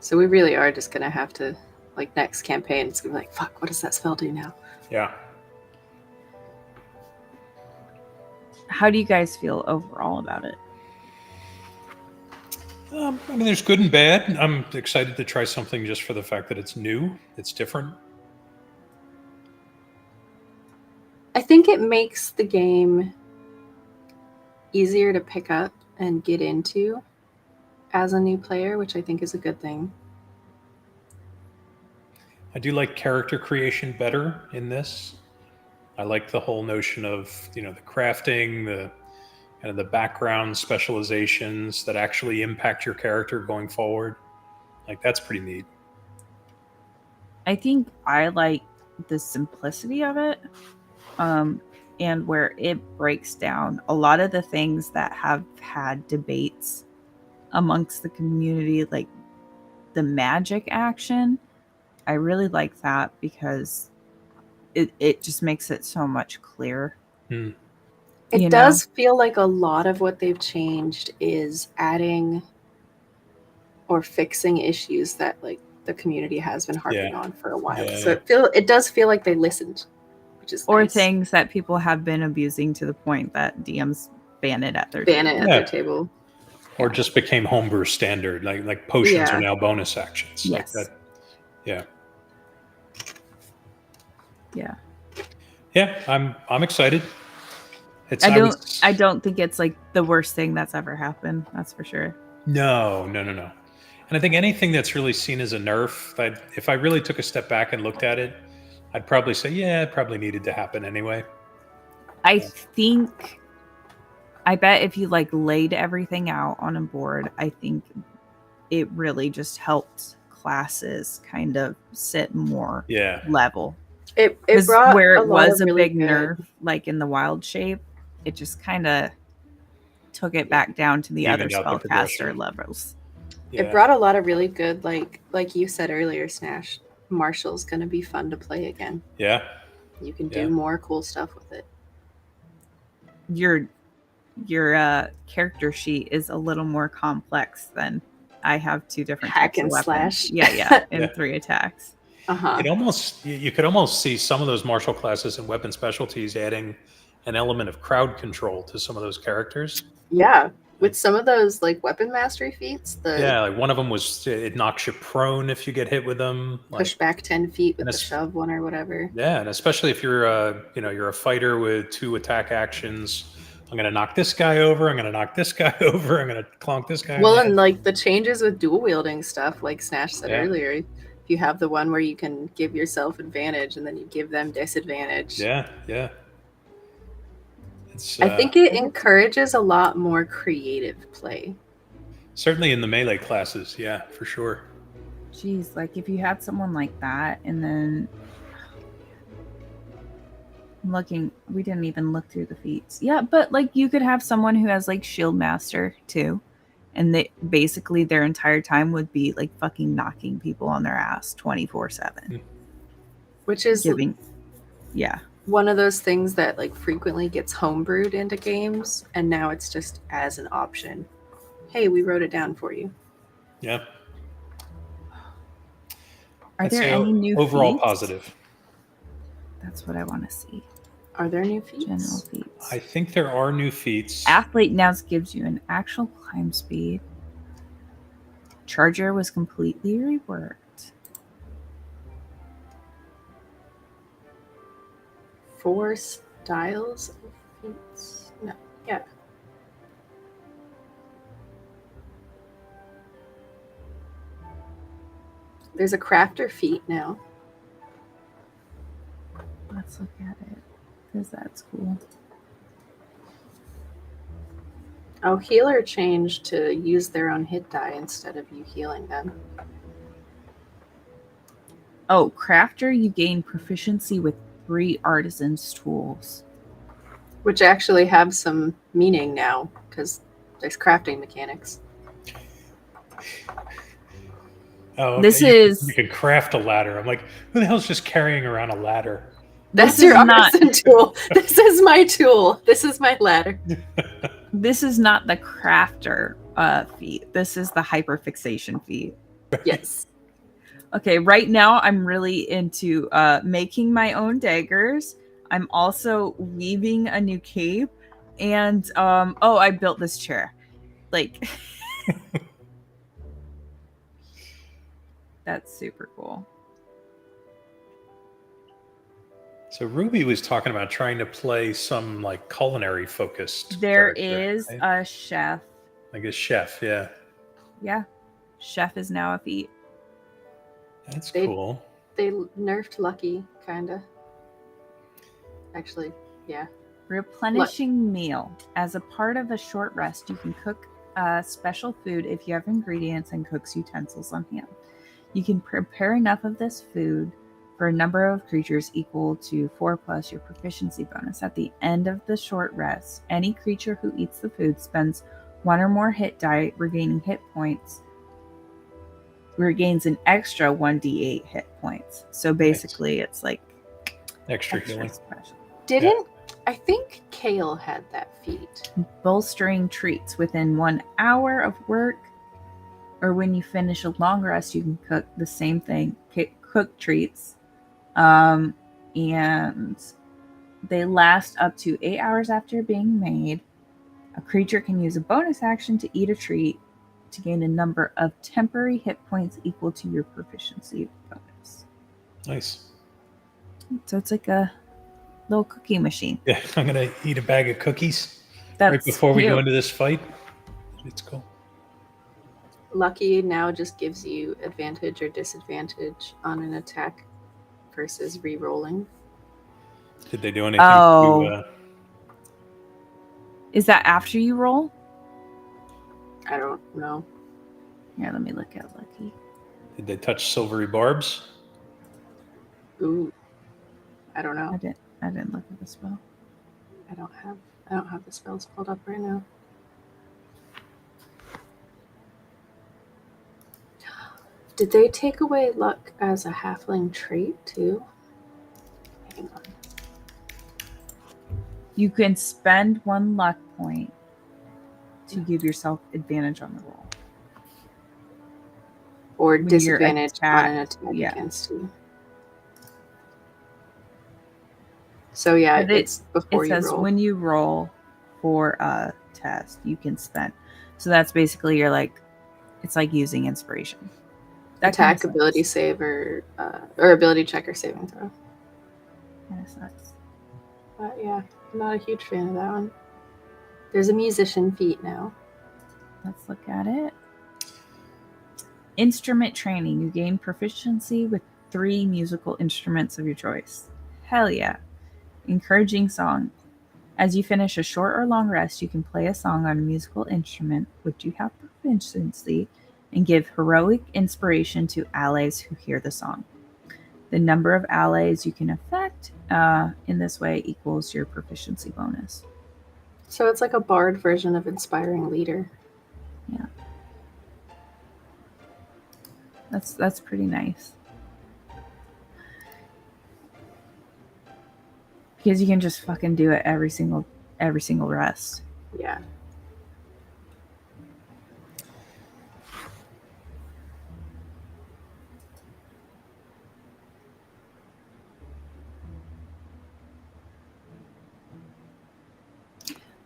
So we really are just gonna have to, like, next campaign, it's gonna be like, fuck, what does that spell do now? Yeah. How do you guys feel overall about it? I mean, there's good and bad. I'm excited to try something just for the fact that it's new, it's different. I think it makes the game easier to pick up and get into as a new player, which I think is a good thing. I do like character creation better in this. I like the whole notion of, the crafting, the kind of the background specializations that actually impact your character going forward. Like, that's pretty neat. I think I like the simplicity of it, and where it breaks down a lot of the things that have had debates amongst the community, like the magic action. I really like that because it just makes it so much clearer. It does feel like a lot of what they've changed is adding or fixing issues that, like, the community has been harping on for a while. So it does feel like they listened, which is or nice. things that people have been abusing to the point that DMs ban it at their their table. Or just became homebrew standard. Like potions are now bonus actions. Yes. Like that. Yeah. Yeah. Yeah, I'm excited. I don't think it's like the worst thing that's ever happened. That's for sure. No. And I think anything that's really seen as a nerf, if I really took a step back and looked at it, I'd probably say, yeah, it probably needed to happen anyway. I bet if you like laid everything out on a board, I think it really just helped classes kind of sit more level. It brought where it a lot was of a really big good nerf, like in the wild shape, it just kind of took it back down to the Evened other out the spellcaster progression. levels. Yeah. It brought a lot of really good, like you said earlier, Snash. Marshall's going to be fun to play again. Yeah. You can do more cool stuff with it. Your character sheet is a little more complex than I have 2 different hack types and of weapons. slash. Yeah, and 3 attacks. You could almost see some of those martial classes and weapon specialties adding an element of crowd control to some of those characters. Yeah, with some of those like weapon mastery feats. Like one of them was it knocks you prone if you get hit with them. Push back 10 feet with the shove one or whatever. Yeah, and especially if you're you're a fighter with 2 attack actions. I'm going to knock this guy over. I'm going to knock this guy over. I'm going to clonk this guy. Well, and like the changes with dual wielding stuff, like Snash said earlier, if you have the one where you can give yourself advantage and then you give them disadvantage. Yeah. I think it encourages a lot more creative play. Certainly in the melee classes, yeah, for sure. Jeez, like if you had someone like that and then we didn't even look through the feats. Yeah, but like you could have someone who has like Shield Master too, and they basically their entire time would be like fucking knocking people on their ass 24/7. Which is one of those things that like frequently gets homebrewed into games, and now it's just as an option. Hey, we wrote it down for you. Yeah. Are there any new overall feats? Positive? That's what I want to see. Are there new feats? General feats. I think there are new feats. Athlete now gives you an actual climb speed. Charger was completely reworked. 4 styles of feats? No. Yeah. There's a crafter feat now. Let's look at it, because that's cool. Oh, healer changed to use their own hit die instead of you healing them. Oh, crafter, you gain proficiency with 3 artisan's tools. Which actually have some meaning now, because there's crafting mechanics. Oh, okay. You could craft a ladder. I'm like, who the hell's just carrying around a ladder? That's your artisan tool. This is my tool. This is my ladder. This is not the crafter feat. This is the hyperfixation feat. Yes. Okay, right now I'm really into making my own daggers. I'm also weaving a new cape, and I built this chair. Like, that's super cool. So Ruby was talking about trying to play some like culinary focused. There character, is right? a chef. Like a chef, yeah. Yeah, chef is now a feat. That's They- cool. They nerfed Lucky, kinda. Actually, yeah. Replenishing meal. As a part of a short rest, you can cook special food if you have ingredients and cook's utensils on hand. You can prepare enough of this food for a number of creatures equal to 4 plus your proficiency bonus. At the end of the short rest, any creature who eats the food spends 1 or more hit die, regaining hit points. Regains an extra 1d8 hit points. So basically, it's like Extra extra healing. special. Didn't I think Kale had that feat? Bolstering treats within 1 hour of work, or when you finish a long rest, you can cook the same thing. Cook treats, and they last up to 8 hours after being made. A creature can use a bonus action to eat a treat to gain a number of temporary hit points equal to your proficiency bonus. Nice. So it's like a little cookie machine. Yeah, I'm gonna eat a bag of cookies That's right before we go cute. into this fight. It's cool. Lucky now just gives you advantage or disadvantage on an attack versus re-rolling. Did they do anything Oh. to Is that after you roll? I don't know. Here, let me look at Lucky. did they touch silvery barbs? Ooh. I don't know. I didn't look at the spell. I don't have the spells pulled up right now. Did they take away luck as a halfling trait too? Hang on. You can spend 1 luck point to give yourself advantage on the roll. Or When you're disadvantage on an attacked, attack yeah. against you. So yeah, But it's before It you says roll. when you roll for a test, you can spend. So that's basically it's like using inspiration. That attack, kinda ability sucks. save, or ability check or saving throw. Kinda sucks. But yeah, I'm not a huge fan of that one. There's a musician feat now. Let's look at it. Instrument training. You gain proficiency with 3 musical instruments of your choice. Hell yeah. Encouraging song. As you finish a short or long rest, you can play a song on a musical instrument which you have proficiency and give heroic inspiration to allies who hear the song. The number of allies you can affect in this way equals your proficiency bonus. So it's like a bard version of inspiring leader. Yeah. That's pretty nice. Because you can just fucking do it every single rest. Yeah.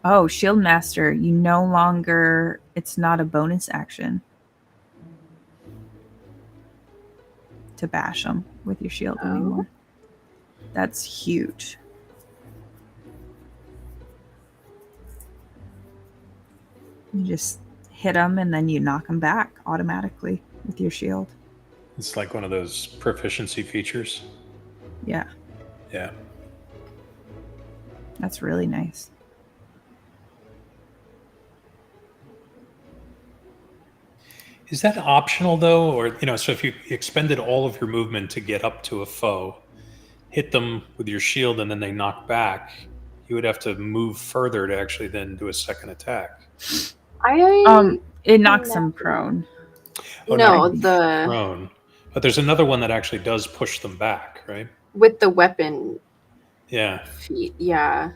Oh, Shield Master, you no longer, it's not a bonus action to bash them with your shield anymore. That's huge. You just hit them and then you knock them back automatically with your shield. It's like one of those proficiency features. Yeah, Yeah. that's really nice. Is that optional though? Or, so if you expended all of your movement to get up to a foe, hit them with your shield and then they knock back, you would have to move further to actually then do a second attack. It knocks them prone. Oh, no, not the prone. But there's another one that actually does push them back, right? with the weapon Yeah. feat. Yeah.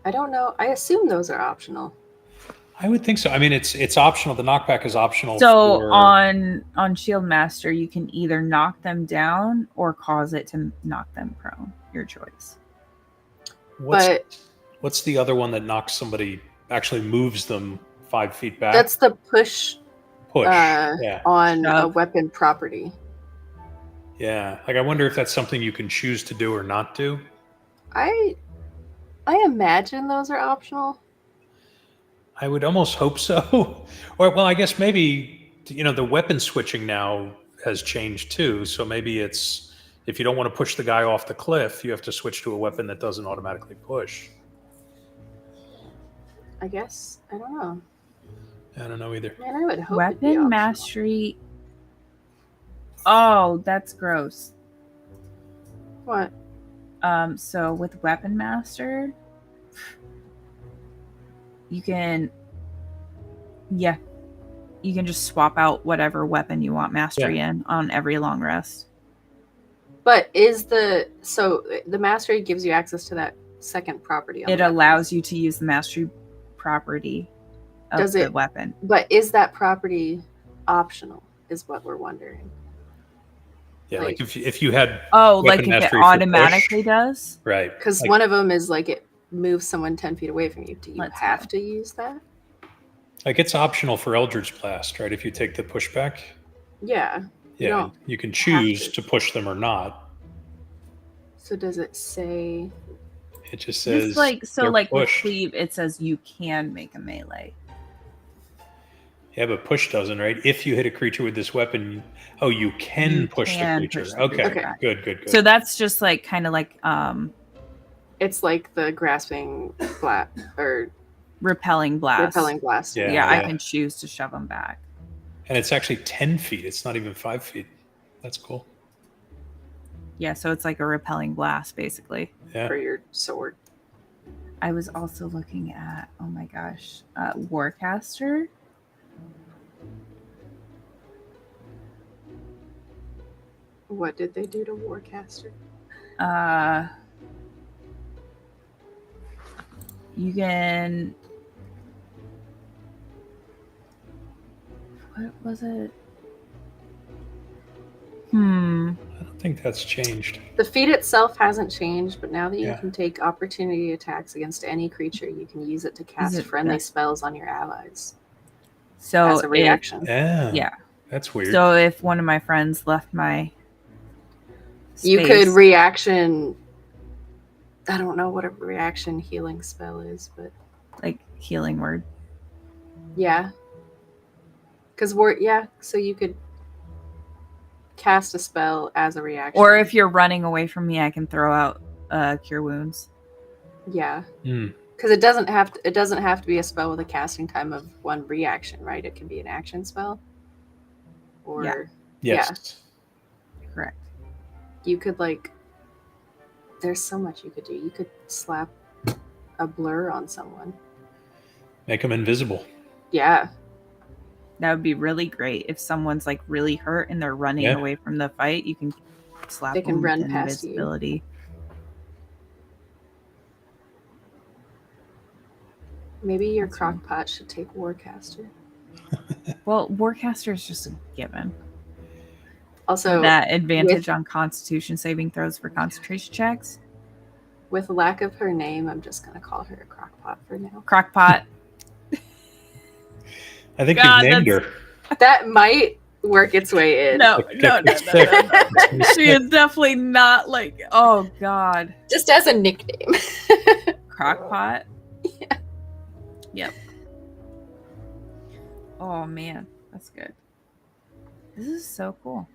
I don't know. I assume those are optional. I would think so. I mean, it's optional. The knockback is optional. So for... on Shield Master, you can either knock them down or cause it to knock them prone. Your choice. What's the other one that knocks somebody, actually moves them 5 feet back? That's the push yeah. on a weapon property. Yeah. Like, I wonder if that's something you can choose to do or not do. I imagine those are optional. I would almost hope so. Or, well, I guess maybe, the weapon switching now has changed too. So maybe it's, if you don't want to push the guy off the cliff, you have to switch to a weapon that doesn't automatically push. I guess. I don't know. I don't know either. Man, I would hope Weapon mastery. Oh, that's gross. What? So with Weapon Master, you can just swap out whatever weapon you want mastery in on every long rest. But the mastery gives you access to that second property. It allows you to use the mastery property of the weapon. But is that property optional is what we're wondering. Yeah, like if you had like if it automatically does? Right. Because one of them is like it moves someone 10 feet away from you. Do you have to use that? Like, it's optional for Eldritch Blast, right? If you take the pushback. Yeah. Yeah, you can choose to push them or not. So does it say? It just says with cleave, it says you can make a melee. Yeah, but push doesn't, right? If you hit a creature with this weapon, you can push the creature. Okay, good. So that's just like kind of like it's like the grasping blast or repelling blast. Yeah, I can choose to shove them back. And it's actually 10 feet. It's not even 5 feet. That's cool. Yeah, so it's like a repelling blast, basically. Yeah. For your sword. I was also looking at, oh my gosh, Warcaster. What did they do to Warcaster? You can... What was it? I don't think that's changed. The feat itself hasn't changed, but now that you can take opportunity attacks against any creature, you can use it to cast friendly spells on your allies. So as a reaction. Yeah. That's weird. So if one of my friends left my space, you could reaction... I don't know what a reaction healing spell is, but... Like healing word. Yeah. Because so you could cast a spell as a reaction. Or if you're running away from me, I can throw out Cure Wounds. Yeah. Because it doesn't have to be a spell with a casting time of 1 reaction, right? It can be an action spell. Or yes. Yeah. Correct. You could there's so much you could do. You could slap a blur on someone. Make them invisible. Yeah. That would be really great if someone's like really hurt and they're running away from the fight. You can slap them. They can run past invisibility. You. Maybe your crockpot should take Warcaster. Well, Warcaster is just a given. Also, that advantage on Constitution saving throws for concentration checks. With lack of her name, I'm just gonna call her a crockpot for now. Crockpot. I think you've named her. That might work its way in. No. She is definitely not like, oh God. Just as a nickname. Crockpot? Yeah. Yep. Oh man, that's good. This is so cool.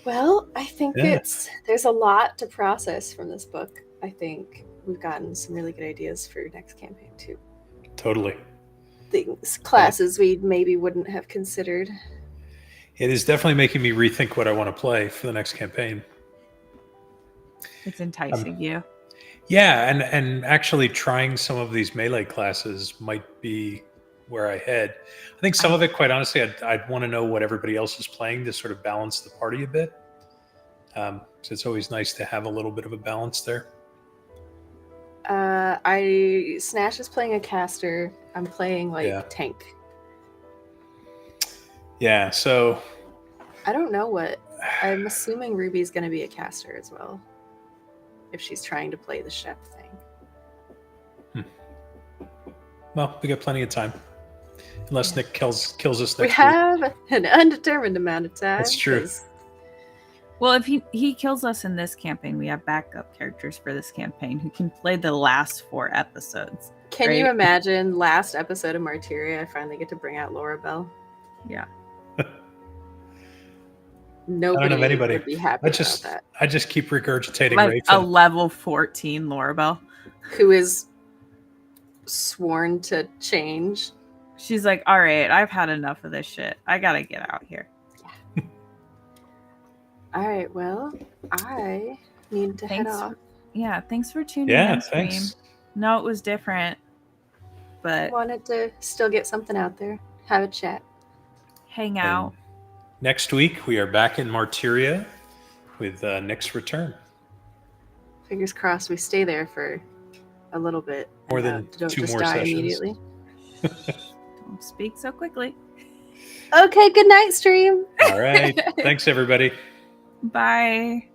Well, I think there's a lot to process from this book. I think we've gotten some really good ideas for your next campaign too. Totally. Classes we maybe wouldn't have considered. It is definitely making me rethink what I want to play for the next campaign. It's enticing you. Yeah, and actually trying some of these melee classes might be where I head. I think some of it, quite honestly, I'd want to know what everybody else is playing to sort of balance the party a bit. So it's always nice to have a little bit of a balance there. Snash is playing a caster. I'm playing like Yeah. tank. Yeah, so I don't know what. I'm assuming Ruby's going to be a caster as well. If she's trying to play the chef thing. well, we got plenty of time. Unless Nick kills us We next week. have an undetermined amount of time. That's true. 'cause Well, if he kills us in this campaign, we have backup characters for this campaign who can play the last 4 episodes. Can you Right. imagine last episode of Martyria? I finally get to bring out Laura Bell. Yeah. Nobody of anybody. would be happy I just keep regurgitating Like a Rafyn. level 14 Lorabelle. about that. Who is sworn to change. She's like, all right, I've had enough of this shit. I gotta get out here. All right, well, I need to head Thanks. off. Yeah, thanks for tuning Yeah, in, stream. thanks. No, it was different, but Wanted to still get something out there, have a chat. hang out. Next week, we are back in Martyria with Nick's return. Fingers crossed we stay there for a little bit. More and, than don't 2 just more die sessions. immediately. Don't speak so quickly. Okay, good night, stream. All right. Thanks, everybody. Bye.